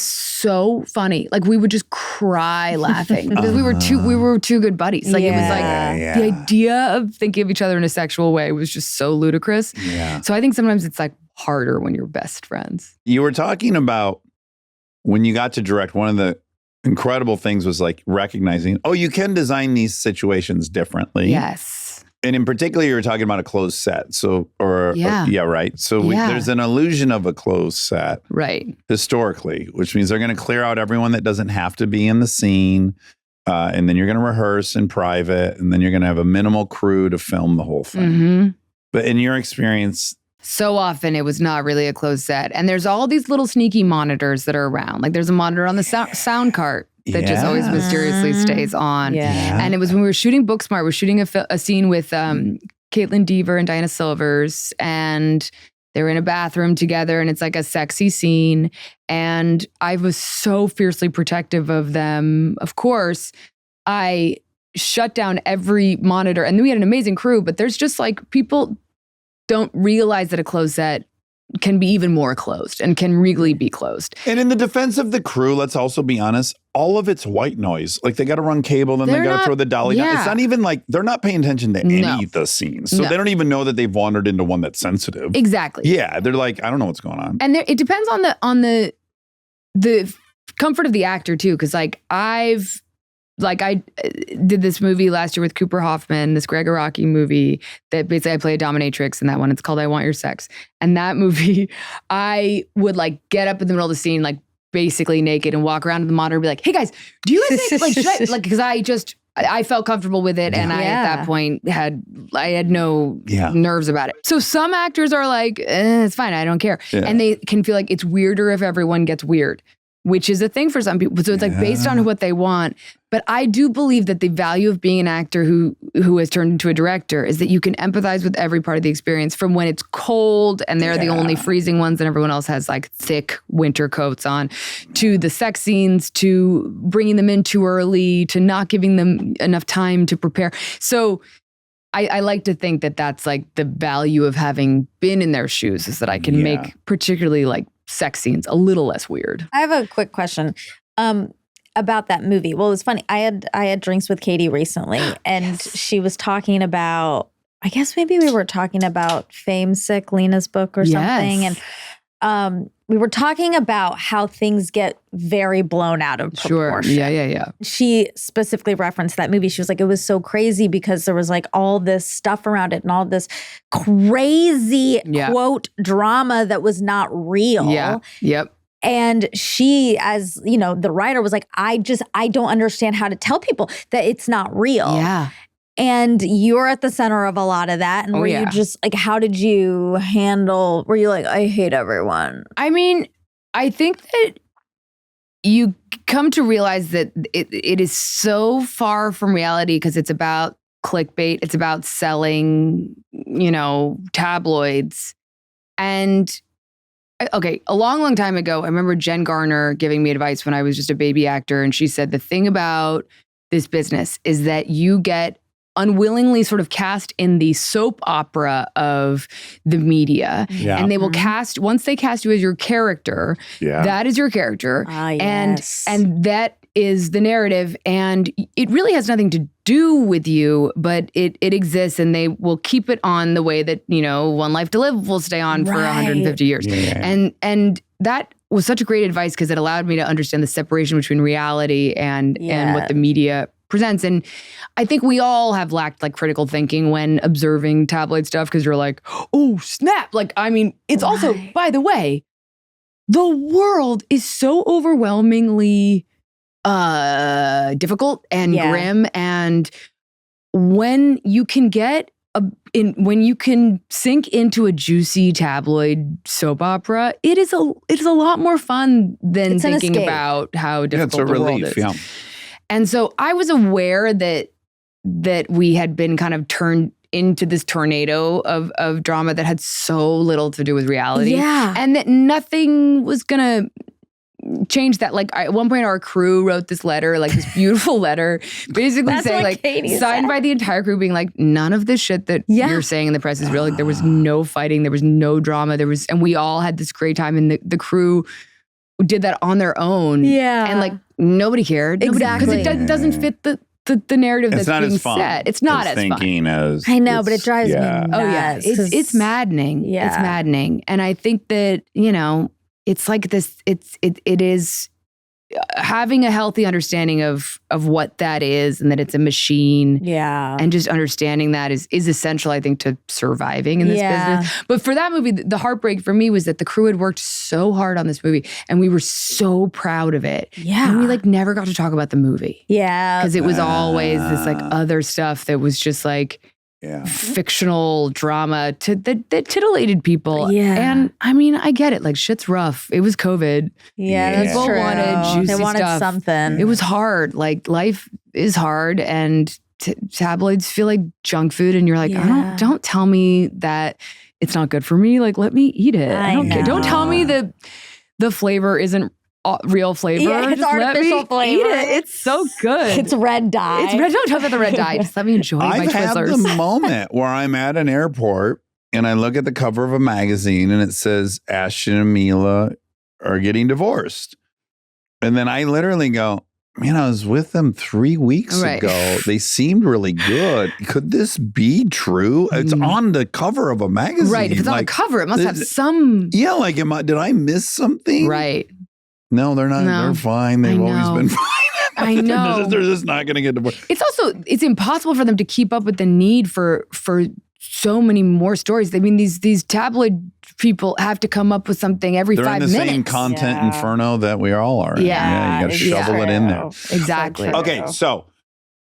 so funny. Like we would just cry laughing because we were two good buddies. Like it was like the idea of thinking of each other in a sexual way was just so ludicrous. Yeah. So I think sometimes it's like harder when you're best friends. You were talking about when you got to direct, one of the incredible things was like recognizing, you can design these situations differently. Yes. And in particular, you were talking about a closed set. So, right. So there's an illusion of a closed set. Right. Historically, which means they're going to clear out everyone that doesn't have to be in the scene. And then you're going to rehearse in private. And then you're going to have a minimal crew to film the whole thing. Mm-hmm. But in your experience... So often it was not really a closed set. And there's all these little sneaky monitors that are around. Like there's a monitor on the sound cart that just always mysteriously stays on. Yeah. And it was when we were shooting Booksmart, we were shooting a scene with Caitlin Deaver and Diana Silvers, and they were in a bathroom together, and it's like a sexy scene. And I was so fiercely protective of them. Of course, I shut down every monitor, and then we had an amazing crew, but there's just like people don't realize that a closed set can be even more closed and can really be closed. And in the defense of the crew, let's also be honest, all of it's white noise. Like they got to run cable, then they got to throw the dolly down. It's not even like, they're not paying attention to any of the scenes. So they don't even know that they've wandered into one that's sensitive. Exactly. Yeah. They're like, I don't know what's going on. And it depends on the comfort of the actor too. Cause I did this movie last year with Cooper Hoffman, this Greg Araki movie that basically I play a dominatrix in that one. It's called I Want Your Sex. And that movie, I would like get up in the middle of the scene, like basically naked and walk around to the monitor and be like, hey guys, do you guys think, like, should I, like, cause I felt comfortable with it. And I, at that point had no nerves about it. So some actors are like, it's fine. I don't care. Yeah. And they can feel like it's weirder if everyone gets weird, which is a thing for some people. So it's like based on what they want. But I do believe that the value of being an actor who has turned into a director is that you can empathize with every part of the experience, from when it's cold and they're the only freezing ones and everyone else has like thick winter coats on, to the sex scenes, to bringing them in too early, to not giving them enough time to prepare. So I like to think that that's like the value of having been in their shoes, is that I can make particularly like sex scenes a little less weird. I have a quick question about that movie. Well, it was funny. I had drinks with Katie recently, and she was talking about, I guess maybe we were talking about Fame Sick, Lena's book or something. And we were talking about how things get very blown out of proportion. Sure. Yeah. She specifically referenced that movie. She was like, it was so crazy because there was like all this stuff around it and all this crazy quote drama that was not real. Yeah. Yep. And she, as you know, the writer was like, I don't understand how to tell people that it's not real. Yeah. And you're at the center of a lot of that. And were you just like, how did you handle, were you like, I hate everyone? I mean, I think that you come to realize that it is so far from reality because it's about clickbait. It's about selling, tabloids. And okay, a long, long time ago, I remember Jen Garner giving me advice when I was just a baby actor. And she said, the thing about this business is that you get unwillingly sort of cast in the soap opera of the media. Yeah. And they will once they cast you as your character, that is your character. And that is the narrative. And it really has nothing to do with you, but it exists, and they will keep it on the way that, One Life to Live will stay on for 150 years. Yeah. And that was such a great advice because it allowed me to understand the separation between reality and what the media presents. And I think we all have lacked like critical thinking when observing tabloid stuff, because you're like, oh, snap. Like, I mean, it's also, by the way, the world is so overwhelmingly difficult and grim. And when you can get when you can sink into a juicy tabloid soap opera, it is a lot more fun than thinking about how difficult the world is. Yeah. And so I was aware that we had been kind of turned into this tornado of drama that had so little to do with reality. Yeah. And that nothing was gonna change that. Like at one point our crew wrote this letter, like this beautiful letter, basically saying like signed by the entire crew being like, none of this shit that you're saying in the press is real. Like there was no fighting, there was no drama, and we all had this great time, and the crew did that on their own. Yeah. And like nobody cared. Exactly. Because it doesn't fit the narrative it's that's being set. It's not as thinking fun. As I know, but it drives me nuts. Oh yeah, it's maddening. Yeah. It's maddening. And I think that, it's like this, it is having a healthy understanding of what that is, and that it's a machine. Yeah. And just understanding that is essential, I think, to surviving in this business. But for that movie, the heartbreak for me was that the crew had worked so hard on this movie, and we were so proud of it. Yeah. And we like never got to talk about the movie. Yeah. Because it was always this like other stuff that was just like fictional drama that titillated people. Yeah. And I mean, I get it. Like shit's rough. It was COVID. Yeah, that's people true. wanted juicy They wanted stuff. something. It was hard. Like life is hard, and tabloids feel like junk food. And you're like, don't tell me that it's not good for me. Like, let me eat it. I don't care. Don't tell me that the flavor isn't real flavor. Yeah, it's just artificial flavor. Eat it. It's so good. It's red dye. It's red. Don't talk about the red dye. Just let me enjoy my I've had Twizzlers. the moment where I'm at an airport and I look at the cover of a magazine and it says Ashton and Mila are getting divorced. And then I literally go, man, I was with them 3 weeks ago. They seemed really good. Could this be true? It's on the cover of a magazine. Right. If it's on the cover, it must have some. Yeah, like, did I miss something? Right. No, they're not. No. They're fine. They've always been fine. I know. They're just not going to get divorced. It's impossible for them to keep up with the need for so many more stories. I mean, these tabloid people have to come up with something every 5 minutes. They're in the same content inferno that we all are in. Yeah, you got to shovel it in there. Exactly. Okay, so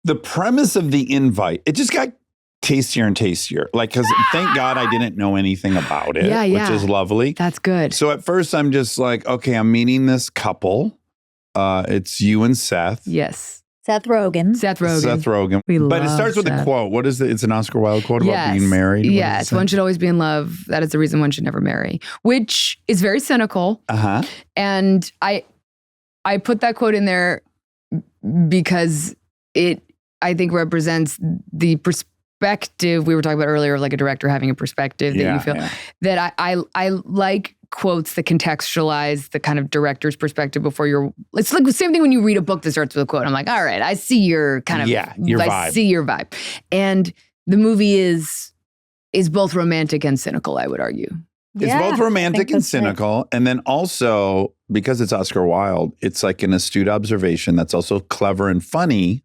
the premise of the invite, it just got tastier and tastier. Like, because thank God I didn't know anything about it, which is lovely. That's good. So at first I'm just like, okay, I'm meeting this couple. It's you and Seth. Yes. Seth Rogen. But it starts with a quote. What is it? It's an Oscar Wilde quote about being married. Yes. One should always be in love. That is the reason one should never marry, which is very cynical. Uh-huh. And I put that quote in there because it, I think, represents the perspective we were talking about earlier, of like a director having a perspective that you feel that I like quotes that contextualize the kind of director's perspective before it's like the same thing when you read a book that starts with a quote. I'm like, all right, I see your kind of your vibe. I see your vibe. And the movie is both romantic and cynical, I would argue. It's both romantic and cynical. Right. And then also, because it's Oscar Wilde, it's like an astute observation that's also clever and funny.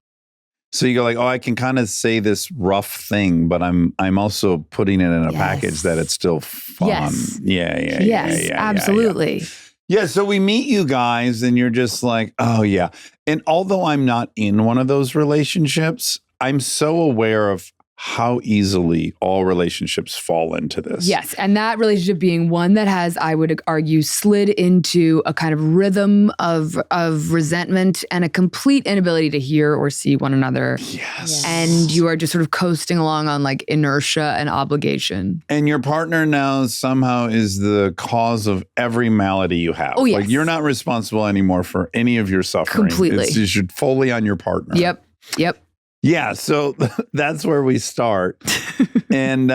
So you go like, oh, I can kind of say this rough thing, but I'm also putting it in a package that it's still fun. Yes. Yeah, absolutely. Yeah, so we meet you guys and you're just like, oh yeah. And although I'm not in one of those relationships, I'm so aware of how easily all relationships fall into this. Yes, and that relationship being one that has, I would argue, slid into a kind of rhythm of resentment and a complete inability to hear or see one another. Yes. And you are just sort of coasting along on like inertia and obligation. And your partner now somehow is the cause of every malady you have. Oh, yes. Like you're not responsible anymore for any of your suffering. Completely. It's just fully on your partner. Yep. Yeah, so that's where we start. And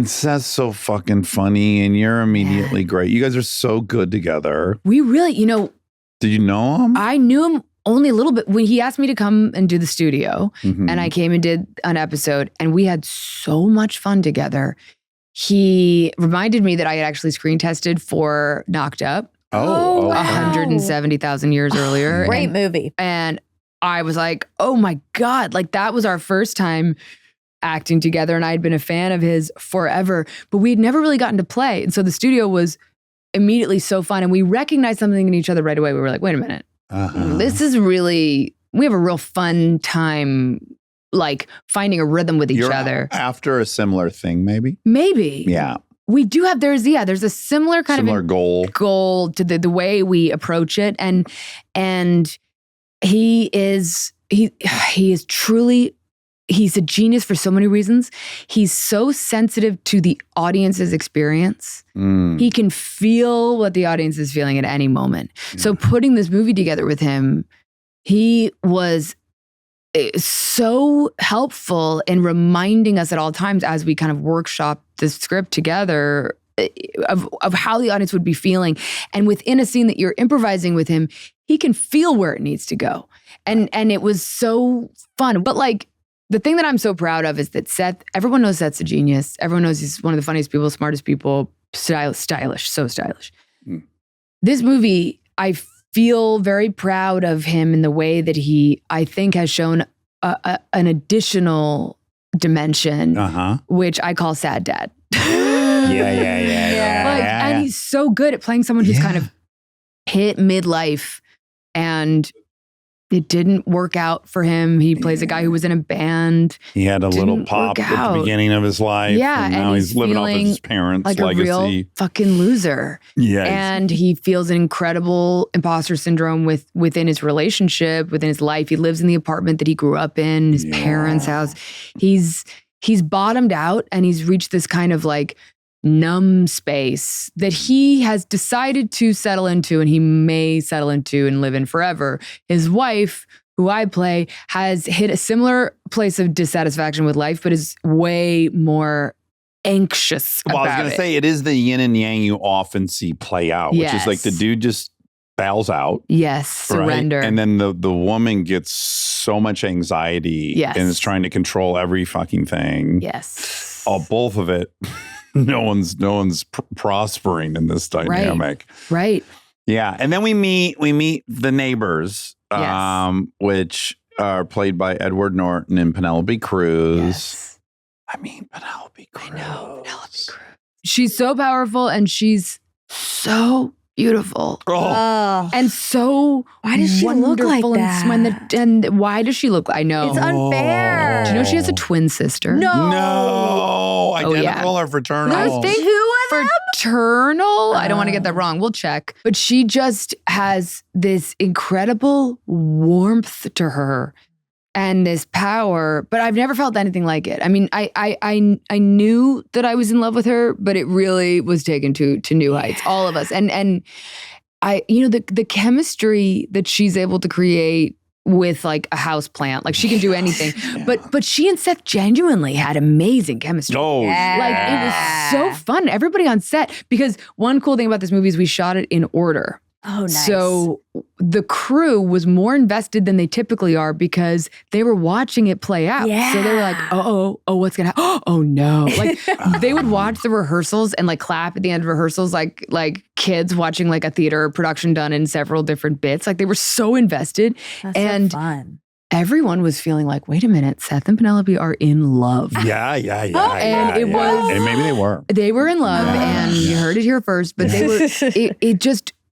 Seth's so fucking funny and you're immediately great. You guys are so good together. We really, Did you know him? I knew him only a little bit. When he asked me to come and do the studio, and I came and did an episode, and we had so much fun together. He reminded me that I had actually screen tested for Knocked Up. Oh, wow. 170,000 years earlier. Great movie. And I was like, oh my God, like that was our first time acting together. And I'd been a fan of his forever, but we'd never really gotten to play. And so the studio was immediately so fun. And we recognized something in each other right away. We were like, wait a minute, this is really, we have a real fun time like finding a rhythm with each You're other. after a similar thing, maybe? Maybe. Yeah. We do have, there's a similar kind Similar of goal to the way we approach it. And he is truly, he's a genius for so many reasons. He's so sensitive to the audience's experience. He can feel what the audience is feeling at any moment. So putting this movie together with him, he was so helpful in reminding us at all times as we kind of workshop this script together of how the audience would be feeling. And within a scene that you're improvising with him, he can feel where it needs to go. And it was so fun. But like, the thing that I'm so proud of is that Seth, everyone knows Seth's a genius. Everyone knows he's one of the funniest people, smartest people, stylish, so stylish. This movie, I feel very proud of him in the way that he, I think, has shown an additional dimension, which I call sad dad. And he's so good at playing someone who's kind of hit midlife and it didn't work out for him. He plays a guy who was in a band. He had a little pop at the beginning of his life. Yeah. And now he's living off of his parents' like legacy. A real fucking loser. Yeah. And he feels an incredible imposter syndrome within his relationship, within his life. He lives in the apartment that he grew up in, his parents' house. He's bottomed out and he's reached this kind of like numb space that he has decided to settle into and he may settle into and live in forever. His wife, who I play, has hit a similar place of dissatisfaction with life, but is way more anxious about it. Well, I was going to say, it is the yin and yang you often see play out, which is like the dude just bows out. Yes, surrender. Right? And then the woman gets so much anxiety and is trying to control every fucking thing. Yes. Both of it. No one's prospering in this dynamic. Right. Yeah. And then we meet the neighbors, which are played by Edward Norton and Penelope Cruz. Yes. I mean, Penelope Cruz. I know, Penelope Cruz. She's so powerful and she's so beautiful. And so why does she look like that? And why does she look? I know. It's unfair. Do you know she has a twin sister? No. Identical or fraternal? I think fraternal. I don't want to get that wrong. We'll check. But she just has this incredible warmth to her and this power, but I've never felt anything like it. I mean, I knew that I was in love with her, but it really was taken to new heights, all of us. And I, the chemistry that she's able to create with like a house plant, like she can do anything. But she and Seth genuinely had amazing chemistry. Oh, like it was so fun. Everybody on set, because one cool thing about this movie is we shot it in order. Oh, nice. So the crew was more invested than they typically are because they were watching it play out. Yeah. So they were like, oh, what's gonna happen? Oh no. Like they would watch the rehearsals and like clap at the end of rehearsals like kids watching like a theater production done in several different bits. Like they were so invested. That's so fun. Everyone was feeling like, wait a minute, Seth and Penelope are in love. Yeah. And it was, and maybe they were. They were in love, and you heard it here first. But they were.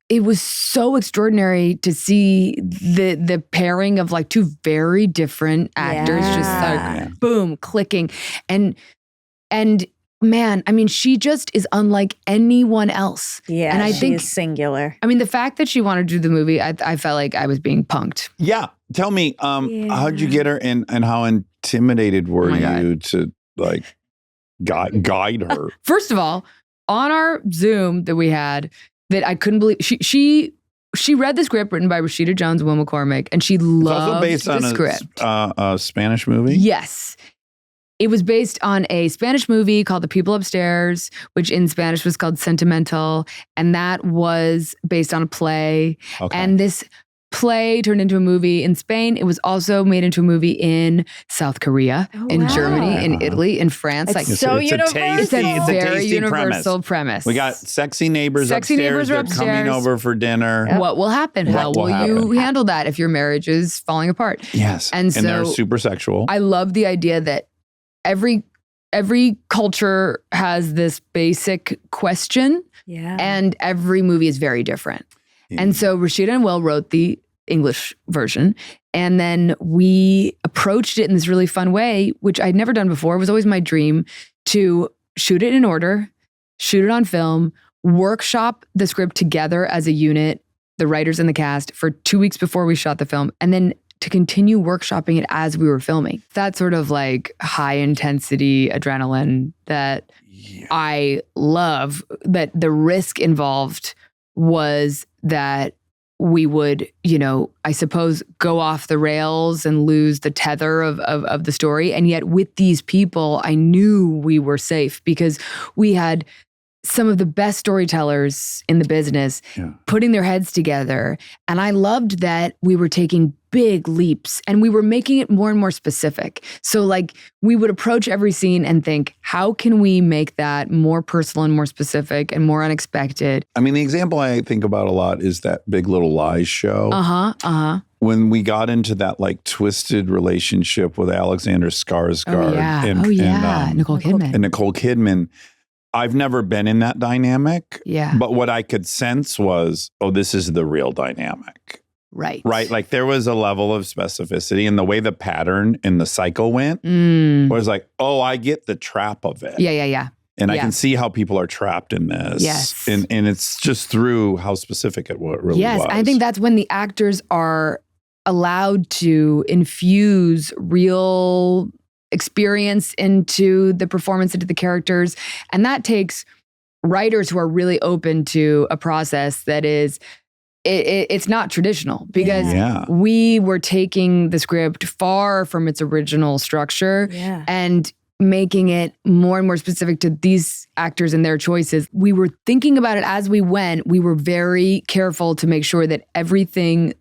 It was so extraordinary to see the pairing of like two very different actors just like boom, clicking. And man, I mean, she just is unlike anyone else. Yeah, and I think she's singular. I mean, the fact that she wanted to do the movie, I felt like I was being punked. Yeah. Tell me, how'd you get her and how intimidated were you to like guide her? First of all, on our Zoom that we had, that I couldn't believe she read the script written by Rashida Jones and Will McCormick, and she loved the script. It's also based on a Spanish movie? Yes. It was based on a Spanish movie called The People Upstairs, which in Spanish was called Sentimental, and that was based on a play. Okay. And this play turned into a movie in Spain. It was also made into a movie in South Korea, in Germany, in Italy, in France. It's like so universal. It's a very tasty universal premise. We got sexy neighbors upstairs. They're coming over for dinner. Yep. What will happen? How will you handle that if your marriage is falling apart? Yes. And so they're super sexual. I love the idea that every culture has this basic question, and every movie is very different. Yeah. And so Rashida and Will wrote the English version. And then we approached it in this really fun way, which I'd never done before. It was always my dream to shoot it in order, shoot it on film, workshop the script together as a unit, the writers and the cast, for 2 weeks before we shot the film, and then to continue workshopping it as we were filming. That sort of like high intensity adrenaline that I love, but the risk involved was that we would, I suppose, go off the rails and lose the tether of the story. And yet with these people, I knew we were safe because we had some of the best storytellers in the business putting their heads together. And I loved that we were taking big leaps and we were making it more and more specific. So like we would approach every scene and think, how can we make that more personal and more specific and more unexpected? I mean, the example I think about a lot is that Big Little Lies show. When we got into that like twisted relationship with Alexander Skarsgård and Nicole Kidman. I've never been in that dynamic. Yeah. But what I could sense was, this is the real dynamic. Right. Right. Like there was a level of specificity, and the way the pattern and the cycle went was like, I get the trap of it. Yeah. And I can see how people are trapped in this. Yes. And it's just through how specific it really was. Yes. I think that's when the actors are allowed to infuse real experience into the performance, into the characters. And that takes writers who are really open to a process that is, it's not traditional because we were taking the script far from its original structure and making it more and more specific to these actors and their choices. We were thinking about it as we went. We were very careful to make sure that everything's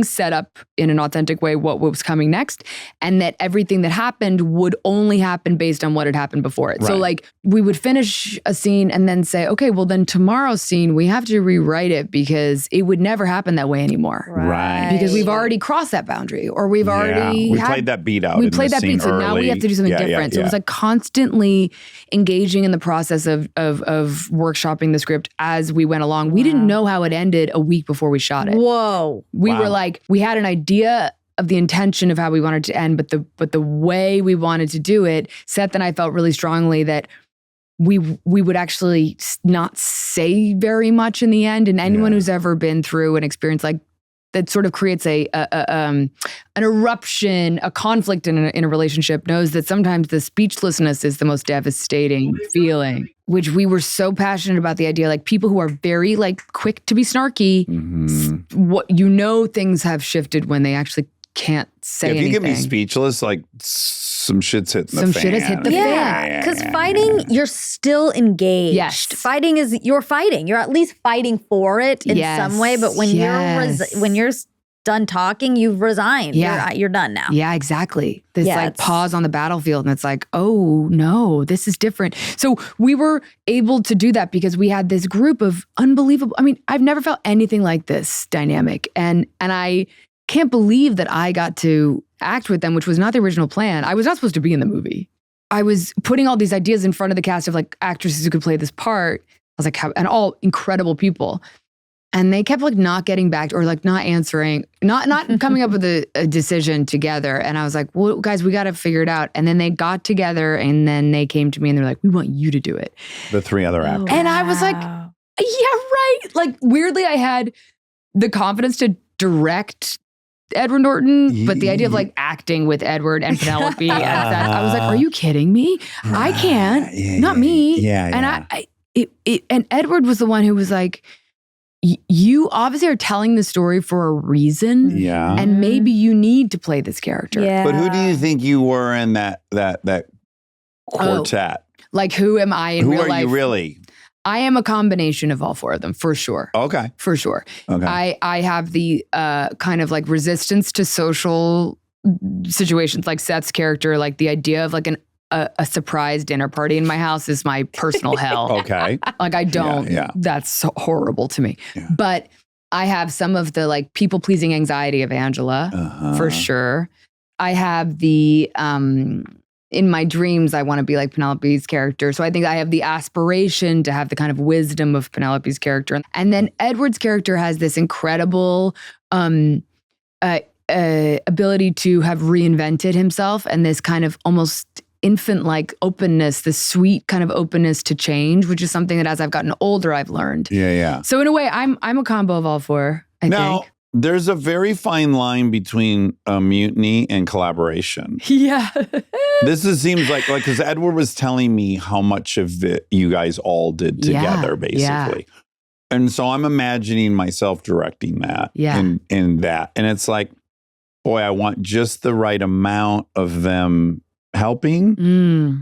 set up in an authentic way, what was coming next, and that everything that happened would only happen based on what had happened before it. Right. So like we would finish a scene and then say, okay, well then tomorrow's scene, we have to rewrite it because it would never happen that way anymore. Right. Because we've already crossed that boundary or we played that beat out. We played that beat, so now we have to do something different. So it was like constantly engaging in the process of workshopping the script as we went along. We didn't know how it ended a week before we shot it. Whoa. We were like, we had an idea of the intention of how we wanted to end, but the way we wanted to do it, Seth and I felt really strongly that we would actually not say very much in the end. And anyone who's ever been through an experience like that sort of creates an eruption, a conflict in a relationship knows that sometimes the speechlessness is the most devastating feeling, which we were so passionate about the idea, like people who are very like quick to be snarky, things have shifted when they actually can't say anything. If you get me speechless, like some shit's hitting the fan. Some shit has hit the fan. Yeah, because fighting, you're still engaged. Yes. Fighting is, you're fighting. You're at least fighting for it in some way. But when you're done talking, you've resigned. Yeah. You're done now. Yeah, exactly. This like pause on the battlefield and it's like, oh no, this is different. So we were able to do that because we had this group of unbelievable, I've never felt anything like this dynamic. And I can't believe that I got to act with them, which was not the original plan. I was not supposed to be in the movie. I was putting all these ideas in front of the cast of like actresses who could play this part. I was like, and all incredible people. And they kept like not getting back or like not answering, not coming up with a decision together. And I was like, well, guys, we got to figure it out. And then they got together and then they came to me and they're like, we want you to do it. The three other actors. And I was like, yeah, right. Like weirdly, I had the confidence to direct Edward Norton, but the idea of like acting with Edward and Penelope, and I was like, are you kidding me? I can't, not me. And and Edward was the one who was like, you obviously are telling the story for a reason. Yeah. And maybe you need to play this character. Yeah. But who do you think you were in that quartet? Like who am I in real life? Who are you really? I am a combination of all four of them, for sure. Okay. For sure. Okay. I have the kind of like resistance to social situations, like Seth's character, like the idea of like a surprise dinner party in my house is my personal hell. Okay. Like I don't, that's so horrible to me. Yeah. But I have some of the like people-pleasing anxiety of Angela, for sure. I have the in my dreams, I want to be like Penelope's character. So I think I have the aspiration to have the kind of wisdom of Penelope's character. And then Edward's character has this incredible ability to have reinvented himself and this kind of almost infant-like openness, this sweet kind of openness to change, which is something that as I've gotten older, I've learned. Yeah. So in a way, I'm a combo of all four, I think. There's a very fine line between mutiny and collaboration. Yeah. Seems like because Edward was telling me how much of it you guys all did together, basically. Yeah. And so I'm imagining myself directing that in that. And it's like, boy, I want just the right amount of them helping.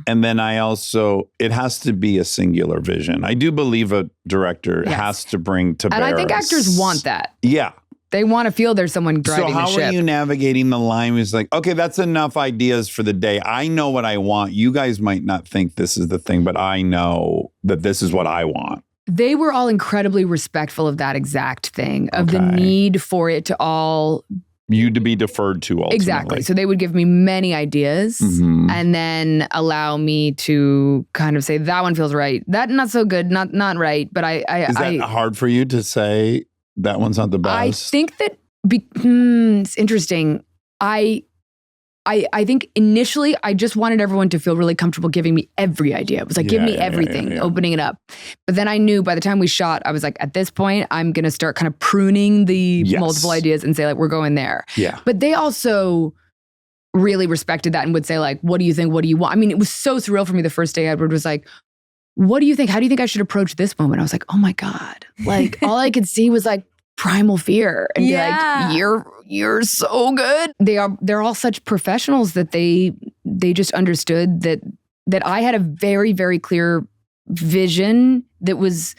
And then it has to be a singular vision. I do believe a director has to bring to bear. And I think actors want that. Yeah. They want to feel there's someone driving the ship. So how are you navigating the line? It's like, okay, that's enough ideas for the day. I know what I want. You guys might not think this is the thing, but I know that this is what I want. They were all incredibly respectful of that exact thing, of the need for it to all... You to be deferred to ultimately. Exactly. So they would give me many ideas and then allow me to kind of say, that one feels right. That not so good, not right. But Is that hard for you to say? That one's not the best. I think that it's interesting. I think initially I just wanted everyone to feel really comfortable giving me every idea. It was like, give me everything, opening it up. But then I knew by the time we shot, I was like, at this point, I'm going to start kind of pruning the multiple ideas and say like, we're going there. Yeah. But they also really respected that and would say like, what do you think? What do you want? I mean, it was so surreal for me the first day. Edward was like, what do you think? How do you think I should approach this moment? I was like, oh my God. Like all I could see was like primal fear and be like, you're so good. They're all such professionals that they just understood that I had a very, very clear vision that was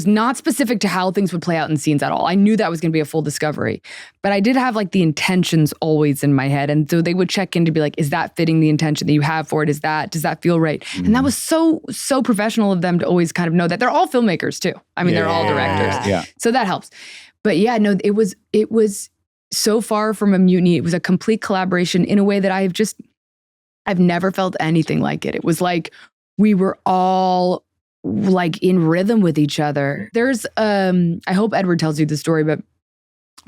not specific to how things would play out in scenes at all. I knew that was going to be a full discovery, but I did have like the intentions always in my head. And so they would check in to be like, is that fitting the intention that you have for it? Does that feel right? And that was so professional of them to always kind of know that. They're all filmmakers too. I mean, they're all directors. Yeah. So that helps. But yeah, no, it was so far from a mutiny. It was a complete collaboration in a way that I've never felt anything like it. It was like we were all like in rhythm with each other. There's I hope Edward tells you the story, but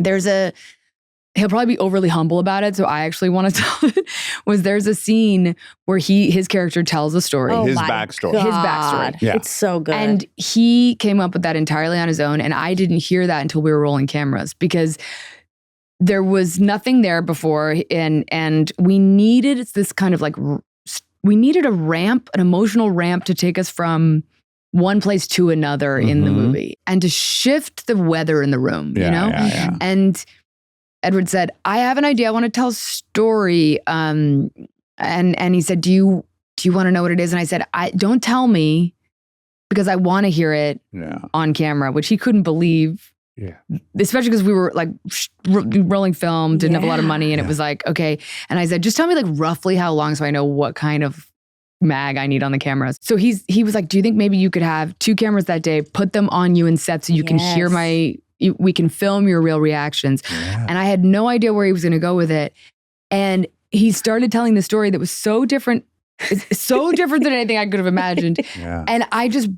he'll probably be overly humble about it, so I actually want to tell it. There's a scene where his character tells a story. Oh his my backstory. God. His backstory. Yeah. It's so good. And he came up with that entirely on his own, and I didn't hear that until we were rolling cameras because there was nothing there before, and we needed this kind of like, we needed a ramp, an emotional ramp to take us from one place to another in the movie and to shift the weather in the room, you know? Yeah. And Edward said, I have an idea. I want to tell a story. And he said, do you want to know what it is? And I said, don't tell me because I want to hear it on camera, which he couldn't believe. Yeah. Especially because we were like rolling film, didn't have a lot of money. And it was like, okay. And I said, just tell me like roughly how long so I know what kind of mag I need on the cameras. So he was like, do you think maybe you could have 2 cameras that day, put them on you in set so you can hear we can film your real reactions. Yeah. And I had no idea where he was going to go with it. And he started telling the story that was so different. It's so different than anything I could have imagined. Yeah. And I just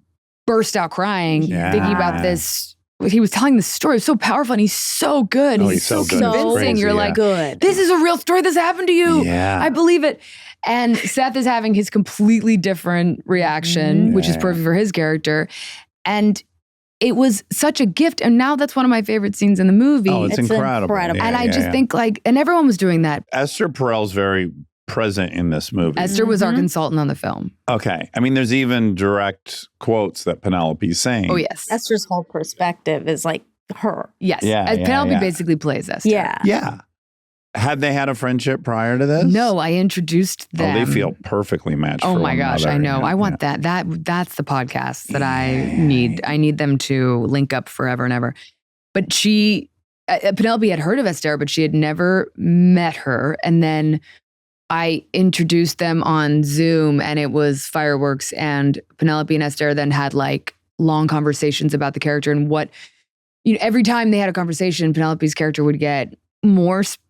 burst out crying thinking about this. He was telling the story. It was so powerful and he's so good. He's so good. Convincing. You're like, good. This is a real story. This happened to you. Yeah. I believe it. And Seth is having his completely different reaction, which is perfect for his character. And it was such a gift. And now that's one of my favorite scenes in the movie. Oh, it's incredible. Yeah, and I just think like, and everyone was doing that. Esther Perel's very present in this movie. Esther was our consultant on the film. Okay. I mean, there's even direct quotes that Penelope's saying. Oh, yes. Esther's whole perspective is like her. Yes. Penelope basically plays Esther. Yeah. Yeah. Had they had a friendship prior to this? No, I introduced them. Oh, they feel perfectly matched. Oh for my one gosh, another. I know. I want that. That's the podcast that I need. I need them to link up forever and ever. But Penelope had heard of Esther, but she had never met her. And then I introduced them on Zoom and it was fireworks, and Penelope and Esther then had like long conversations about the character and what, every time they had a conversation, Penelope's character would get more specific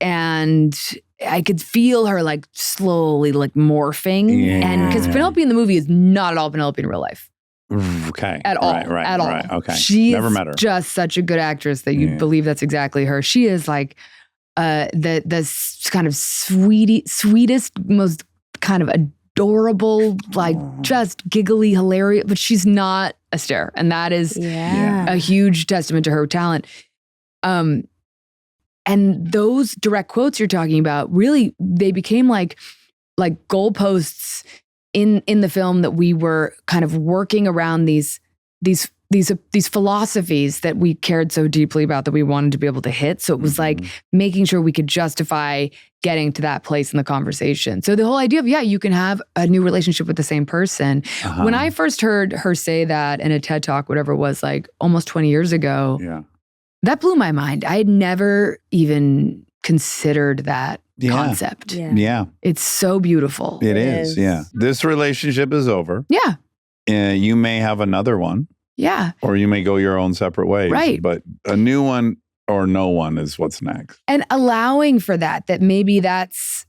and I could feel her like slowly like morphing. And because Penelope in the movie is not at all Penelope in real life. Okay. At all. Right. At all. Right. Okay. She Never is met her. just such a good actress that you'd believe that's exactly her. She is like the kind of sweetest, most kind of adorable, like just giggly, hilarious, but she's not Astaire. And that is a huge testament to her talent. And those direct quotes you're talking about, really, they became like goalposts in the film that we were kind of working around these philosophies that we cared so deeply about that we wanted to be able to hit. So it was like making sure we could justify getting to that place in the conversation. So the whole idea of, you can have a new relationship with the same person. When I first heard her say that in a TED Talk, whatever it was, like almost 20 years ago, that blew my mind. I had never even considered that concept. Yeah. It's so beautiful. It is. Yeah. This relationship is over. Yeah. You may have another one. Yeah. Or you may go your own separate ways. Right. But a new one or no one is what's next. And allowing for that maybe that's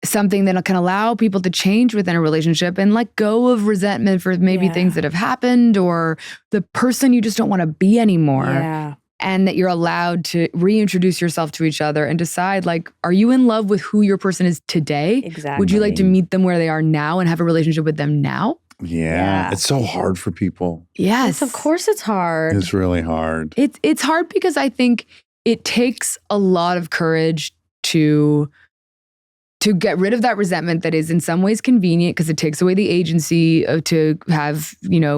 something that can allow people to change within a relationship and let go of resentment for maybe things that have happened or the person you just don't want to be anymore. Yeah. And that you're allowed to reintroduce yourself to each other and decide, like, are you in love with who your person is today? Exactly. Would you like to meet them where they are now and have a relationship with them now? Yeah. It's so hard for people. Yes. Of course it's hard. It's really hard. It's hard because I think it takes a lot of courage to get rid of that resentment that is in some ways convenient because it takes away the agency to have,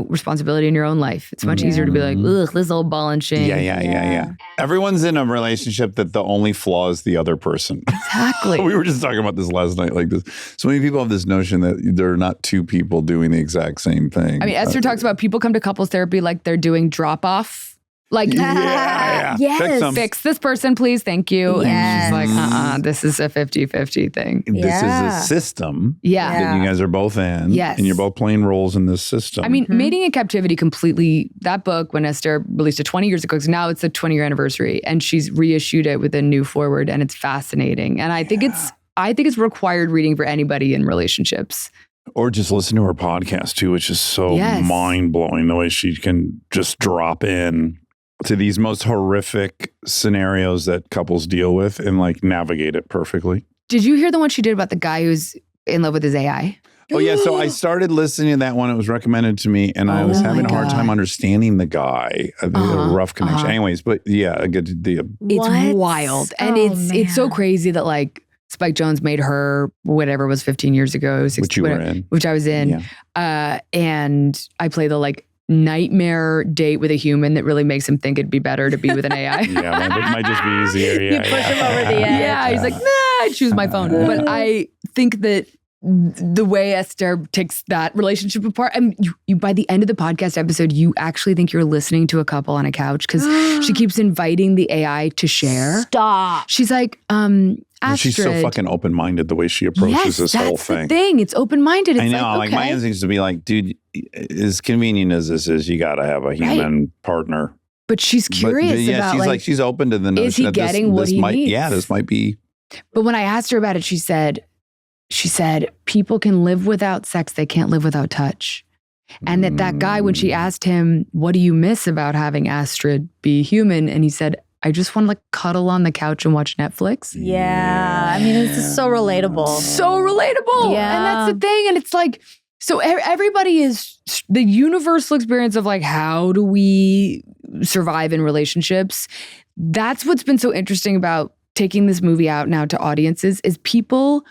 responsibility in your own life. It's much easier to be like, ugh, this old ball and chain. Yeah. Everyone's in a relationship that the only flaw is the other person. Exactly. We were just talking about this last night. Like this, so many people have this notion that there are not two people doing the exact same thing. I mean, Esther talks about people come to couples therapy like they're doing drop-off. Like, yes. Fix this person, please. Thank you. Yes. And she's like, this is a 50-50 thing. This is a system that you guys are both in. Yes. And you're both playing roles in this system. I mean, Mating in Captivity completely, that book, when Esther released it 20 years ago, because now it's the 20-year anniversary, and she's reissued it with a new foreword, and it's fascinating. And I think it's required reading for anybody in relationships. Or just listen to her podcast too, which is so mind-blowing the way she can just drop in to these most horrific scenarios that couples deal with and like navigate it perfectly. Did you hear the one she did about the guy who's in love with his AI? Oh yeah, so I started listening to that one. It was recommended to me, and I was having a hard time understanding the guy. A rough connection. Anyways, but yeah, I get the. It's wild, and it's so crazy that like Spike Jonze made her whatever it was 15 years ago, which you were in, which I was in, and I play the like nightmare date with a human that really makes him think it'd be better to be with an AI. It might just be easier. You push him over the edge. Yeah, he's like, nah, I choose my phone. But I think that the way Esther takes that relationship apart, I mean, you by the end of the podcast episode, you actually think you're listening to a couple on a couch because she keeps inviting the AI to share. Stop. She's like, Astrid. She's so fucking open-minded the way she approaches this whole thing. That's the thing. It's open-minded. It's I know. Like my instinct is to be like, dude, as convenient as this is, you got to have a human partner. But she's curious about she's open to the notion is he that getting what he needs? Yeah, this might be. But when I asked her about it, she said, people can live without sex. They can't live without touch. And that guy, when she asked him, what do you miss about having Astrid be human? And he said, I just want to like cuddle on the couch and watch Netflix. Yeah. I mean, this is so relatable. So relatable. Yeah. And that's the thing. And it's like, so everybody is the universal experience of like, how do we survive in relationships? That's what's been so interesting about taking this movie out now to audiences is people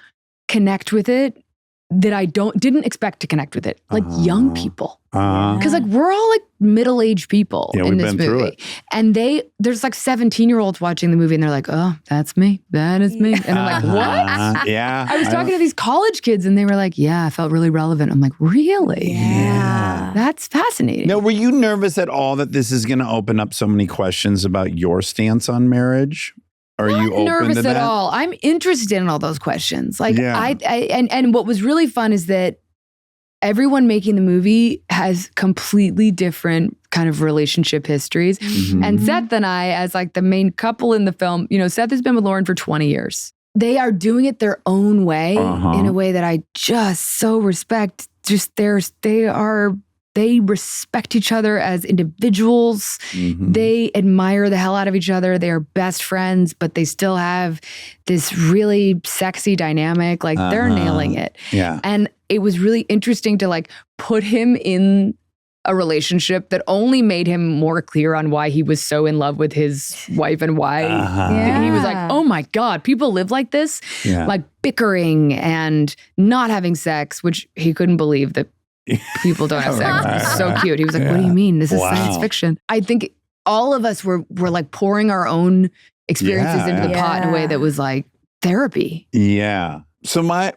connect with it that I didn't expect to connect with it. Like young people. Because like we're all like middle-aged people in this movie. Through it. And there's like 17-year-olds watching the movie and they're like, oh, that's me. That is me. And I'm like, what? Yeah. I was talking to these college kids and they were like, yeah, I felt really relevant. I'm like, really? Yeah. That's fascinating. Now, were you nervous at all that this is going to open up so many questions about your stance on marriage? Are you open nervous to that? at all? I'm interested in all those questions. Like and what was really fun is that everyone making the movie has completely different kind of relationship histories. Mm-hmm. And Seth and I, as like the main couple in the film, Seth has been with Lauren for 20 years. they are doing it their own way in a way that I just so respect. Just they respect each other as individuals. They admire the hell out of each other. They are best friends, but they still have this really sexy dynamic. Like they're nailing it. Yeah. And it was really interesting to like put him in a relationship that only made him more clear on why he was so in love with his wife and why he was like, oh my God, people live like this, like bickering and not having sex, which he couldn't believe that people don't have sex. It was so cute. He was like, what do you mean? This is science fiction. I think all of us were like pouring our own experiences into the pot in a way that was like therapy. Yeah. So I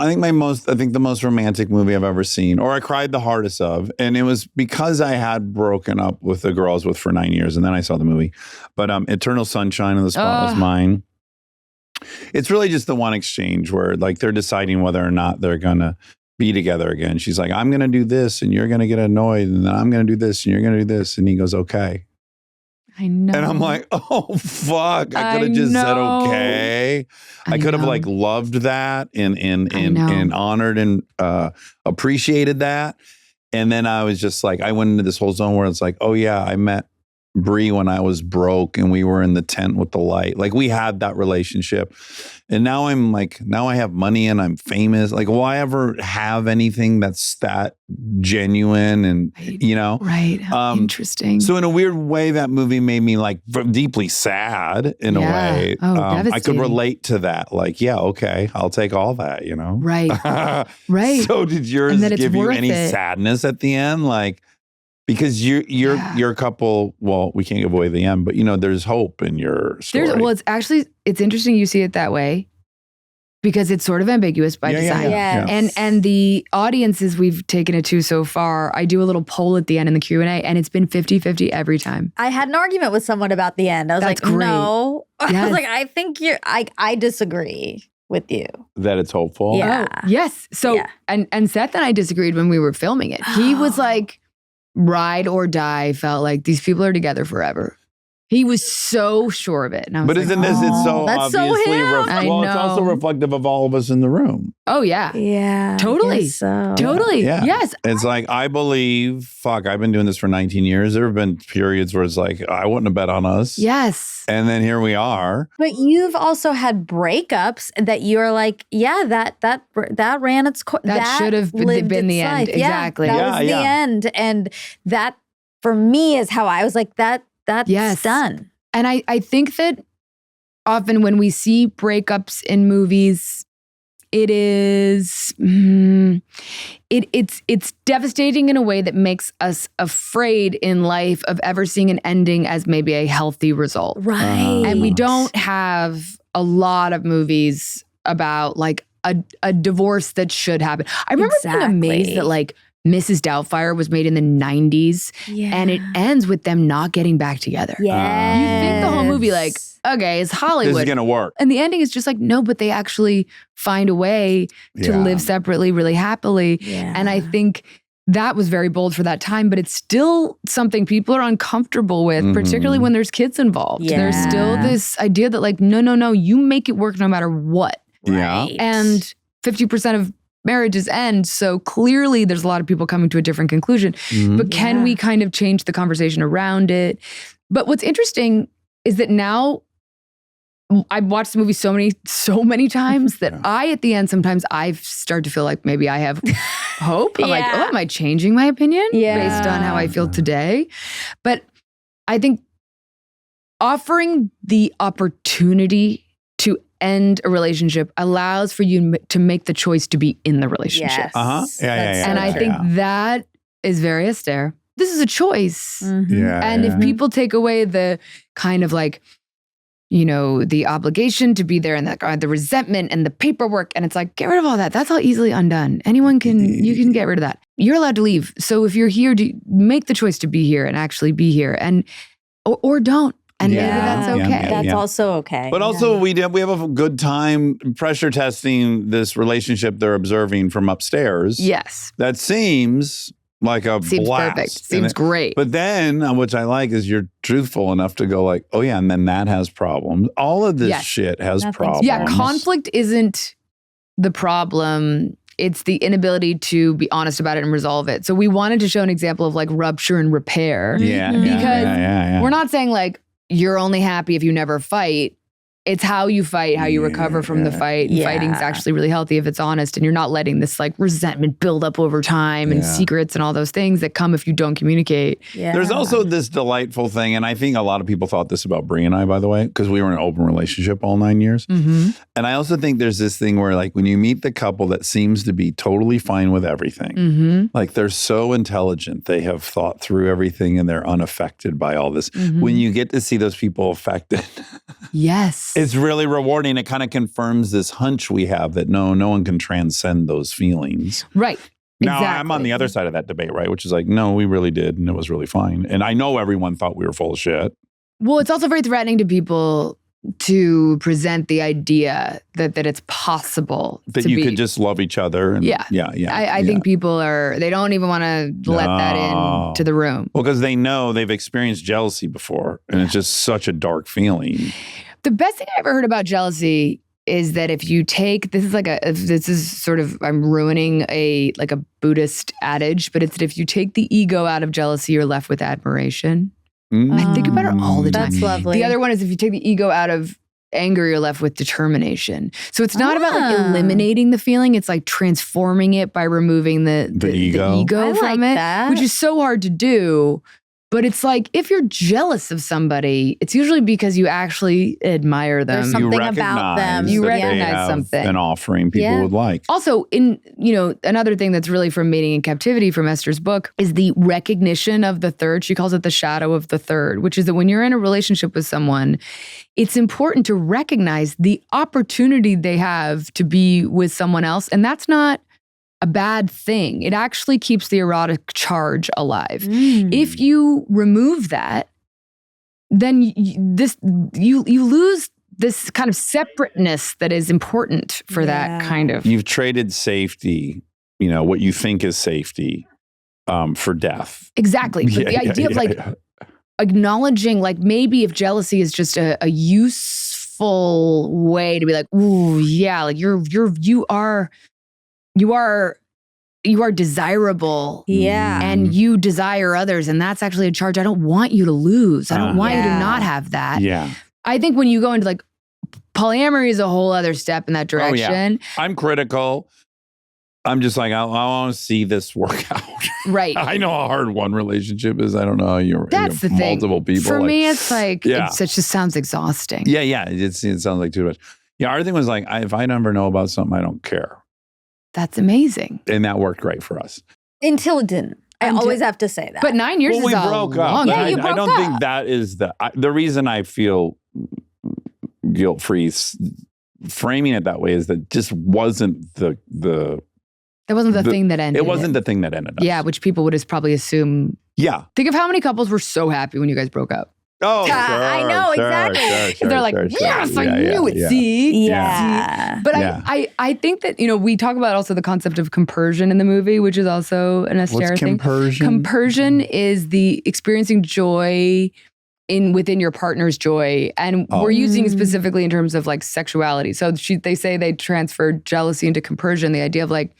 think the most romantic movie I've ever seen, or I cried the hardest of, and it was because I had broken up with the girl I was with for 9 years, and then I saw the movie. But Eternal Sunshine of the Spotless Mind. It's really just the one exchange where like they're deciding whether or not they're gonna be together again. She's like, I'm gonna do this, and you're gonna get annoyed, and then I'm gonna do this, and you're gonna do this, and he goes, okay. I know. And I'm like, oh, fuck. I could have just said, okay. I could have like loved that and honored and appreciated that. And then I was just like, I went into this whole zone where it's like, oh yeah, I met Bree when I was broke and we were in the tent with the light. Like we had that relationship. And now I'm like, now I have money and I'm famous. Like, will I ever have anything that's that genuine and, you know? Right. Interesting. So in a weird way, that movie made me like deeply sad in a way. I could relate to that. Like, yeah, okay, I'll take all that, you know? Right. Right. So did yours give you any sadness at the end? Like, because your couple, well, we can't give away the end, but you know, there's hope in your story. It's interesting you see it that way because it's sort of ambiguous by design. And the audiences we've taken it to so far, I do a little poll at the end in the Q&A and it's been 50-50 every time. I had an argument with someone about the end. I was like, great. no. Yes. I was like, I think I disagree with you. That it's hopeful? Yeah. Oh, yes. So, and Seth and I disagreed when we were filming it. He was like, ride or die, felt like these people are together forever. He was so sure of it. And I was but isn't this, it's so that's obviously, so him. it's also reflective of all of us in the room. Oh, yeah. Yeah. Totally. So. Totally. Yeah. Yes. It's like, I believe, I've been doing this for 19 years. There have been periods where it's like, I wouldn't have bet on us. Yes. And then here we are. But you've also had breakups that you're like, yeah, that ran its course. That should have been the end. Exactly. That was the end. And that, for me, is how I was like, that's done. And I think that often when we see breakups in movies, it is it's devastating in a way that makes us afraid in life of ever seeing an ending as maybe a healthy result. Right. And we don't have a lot of movies about like a divorce that should happen. I remember being amazed that like Mrs. Doubtfire was made in the 90s and it ends with them not getting back together. Yeah. You think the whole movie like, okay, it's Hollywood. This is going to work. And the ending is just like, no, but they actually find a way to live separately really happily. Yeah. And I think that was very bold for that time, but it's still something people are uncomfortable with, particularly when there's kids involved. Yeah. There's still this idea that like, no, you make it work no matter what. Yeah. And 50% of marriages end. So clearly there's a lot of people coming to a different conclusion. But can we kind of change the conversation around it? But what's interesting is that now I've watched the movie so many times that at the end, sometimes I start to feel like maybe I have hope. I'm like, am I changing my opinion based on how I feel today? But I think offering the opportunity to end a relationship allows for you to make the choice to be in the relationship. Yes. And I think that is very austere. This is a choice. And if people take away the kind of like, you know, the obligation to be there and the resentment and the paperwork, and it's like, get rid of all that. That's all easily undone. You can get rid of that. You're allowed to leave. So if you're here, make the choice to be here and actually be here, and or don't. And maybe that's okay. That's also okay. But also we have a good time pressure testing this relationship they're observing from upstairs. Yes. That seems like a Seems blast. perfect. Seems great. But then, which I like, is you're truthful enough to go like, oh yeah, and then that has problems. All of this shit has Nothing's problems. Yeah, conflict isn't the problem. It's the inability to be honest about it and resolve it. So we wanted to show an example of like rupture and repair. Yeah, Because we're not saying like you're only happy if you never fight. It's how you fight, how you recover from the fight. And fighting is actually really healthy if it's honest and you're not letting this like resentment build up over time and secrets and all those things that come if you don't communicate. Yeah. There's also this delightful thing, and I think a lot of people thought this about Brie and I, by the way, because we were in an open relationship all 9 years. Mm-hmm. And I also think there's this thing where like when you meet the couple that seems to be totally fine with everything, Mm-hmm. like they're so intelligent, they have thought through everything and they're unaffected by all this. Mm-hmm. When you get to see those people affected, Yes. it's really rewarding. It kind of confirms this hunch we have that no one can transcend those feelings. Right. Now, Exactly. I'm on the other side of that debate, right? Which is like, no, we really did, and it was really fine. And I know everyone thought we were full of shit. Well, it's also very threatening to people to present the idea that it's possible That to you be. could just love each other. And, Yeah. I think people they don't even want to let that into the room. Well, because they know they've experienced jealousy before, and it's just such a dark feeling. The best thing I ever heard about jealousy is that if you take this is sort of I'm ruining a Buddhist adage, but it's that if you take the ego out of jealousy, you're left with admiration. I think about it all the time. That's lovely. The other one is if you take the ego out of anger, you're left with determination. So it's not about like eliminating the feeling. It's like transforming it by removing the ego I from like it, that. which is so hard to do. But it's like if you're jealous of somebody, it's usually because you actually admire them. There's something about them. You that they recognize have something. an offering people would like. Also, another thing that's really from Mating in Captivity from Esther's book is the recognition of the third. She calls it the shadow of the third, which is that when you're in a relationship with someone, it's important to recognize the opportunity they have to be with someone else. And that's not a bad thing. It actually keeps the erotic charge alive. If you remove that, then you lose this kind of separateness that is important for that kind of. You've traded safety, what you think is safety, for death. Exactly. But the idea of acknowledging, like maybe if jealousy is just a useful way to be like, ooh, yeah, like you are desirable. Yeah. And you desire others. And that's actually a charge I don't want you to lose. I don't want you to not have that. Yeah. I think when you go into like polyamory is a whole other step in that direction. I'm critical. I'm just like, I want to see this work out. Right. I know how hard one relationship is. I don't know how you're That's the thing. multiple people. For me, it's like, it just sounds exhausting. Yeah. It sounds like too much. Yeah. Our thing was like, if I never know about something, I don't care. That's amazing. And that worked great for us. Until it didn't. I always have to say that. But 9 years Well, we is a broke long up. Yeah, time. you broke I don't up. think that is the reason I feel guilt-free framing it that way is that just wasn't the That wasn't the thing that ended. It wasn't the thing that ended up. Yeah, which people would just probably assume. Yeah. Think of how many couples were so happy when you guys broke up. Oh, sure, I know, exactly. They're like, yes, I knew it. See? Yeah. But I think that, we talk about also the concept of compersion in the movie, which is also an Esther thing. Compersion? Compersion is the experiencing joy within your partner's joy. And we're using it specifically in terms of like sexuality. So they say they transferred jealousy into compersion, the idea of like,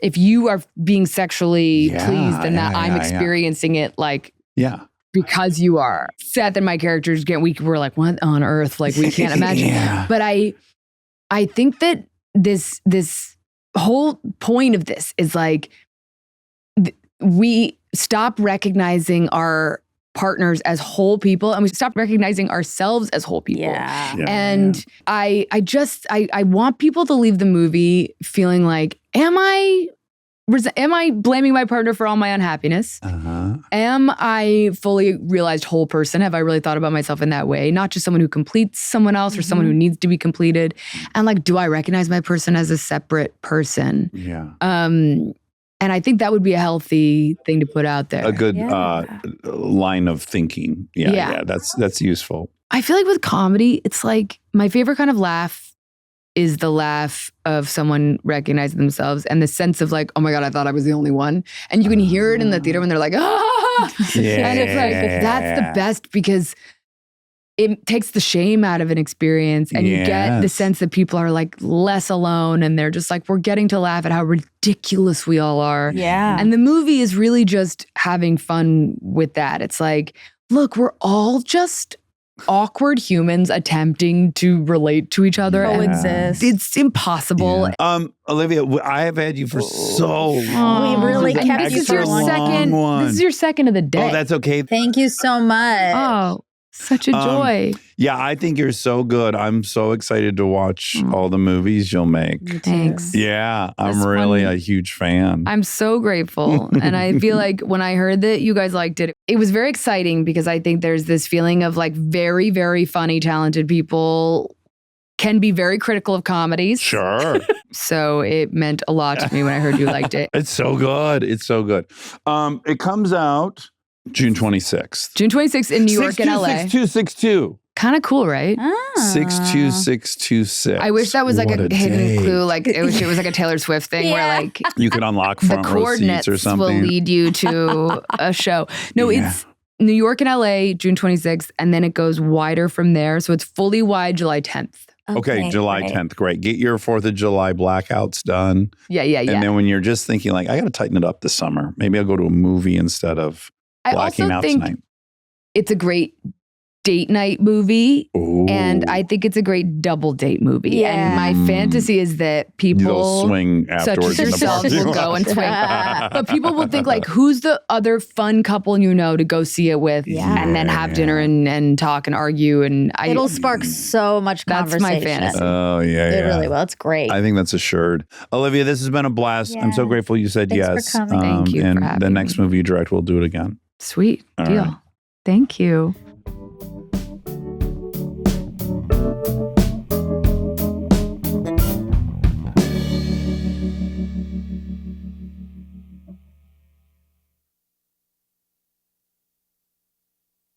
if you are being sexually pleased, then I'm experiencing it like because you are. Seth and my characters we're like, what on earth? Like we can't imagine. But I think that this whole point of this is like we stop recognizing our partners as whole people and we stop recognizing ourselves as whole people. And I want people to leave the movie feeling like, am I blaming my partner for all my unhappiness? Am I fully realized whole person? Have I really thought about myself in that way? Not just someone who completes someone else or someone who needs to be completed. And like, do I recognize my person as a separate person? And I think that would be a healthy thing to put out there. A good line of thinking. Yeah, that's useful. I feel like with comedy, it's like my favorite kind of laugh is the laugh of someone recognizing themselves and the sense of like, oh my God, I thought I was the only one. And you can hear it in the theater when they're like, ah! Yeah. And it's like, that's the best because it takes the shame out of an experience and you get the sense that people are like less alone and they're just like, we're getting to laugh at how ridiculous we all are. Yeah. And the movie is really just having fun with that. It's like, look, we're all just awkward humans attempting to relate to each other. Coexist. It's impossible. Olivia, I have had you for so long. We really This is kept an you This is your extra long second. one. This is your second of the day. Oh, that's okay. Thank you so much. Oh, such a joy. Yeah, I think you're so good. I'm so excited to watch all the movies you'll make. Thanks. Yeah, I'm That's really fun. a huge fan. I'm so grateful. And I feel like when I heard that you guys liked it, it was very exciting because I think there's this feeling of like very, very funny, talented people can be very critical of comedies. Sure. So it meant a lot to me when I heard you liked it. It's so good. It's so good. It comes out June 26th. June 26th in New York and LA. 6262. Kind of cool, right? 62626. I wish that was like What a hidden date. clue. Like it was like a Taylor Swift thing where like You could unlock the front row seats coordinates or will something. lead you to a show. No, Yeah. it's New York and LA, June 26th, and then it goes wider from there. So it's fully wide July 10th. Okay, July great. 10th. Great. Get your 4th of July blackouts done. Yeah. And then when you're just thinking like, I got to tighten it up this summer. Maybe I'll go to a movie instead of I blacking also out think tonight. it's a great date night movie. Ooh. And I think it's a great double date movie. Yeah. And my fantasy is that They'll people swing such afterwards as in the yourself parking will go lot. and swing. But people will think like, who's the other fun couple you know to go see it with Yeah. and then have dinner and talk and argue. And It'll spark so much That's conversation. my fantasy. Oh, yeah, It yeah. really will. It's great. I think that's assured. Olivia, this has been a blast. I'm so Yeah. grateful you said Thanks for yes. coming. Thank you for And the having next me. movie you direct, we'll do it again. Sweet All deal. right. Thank you.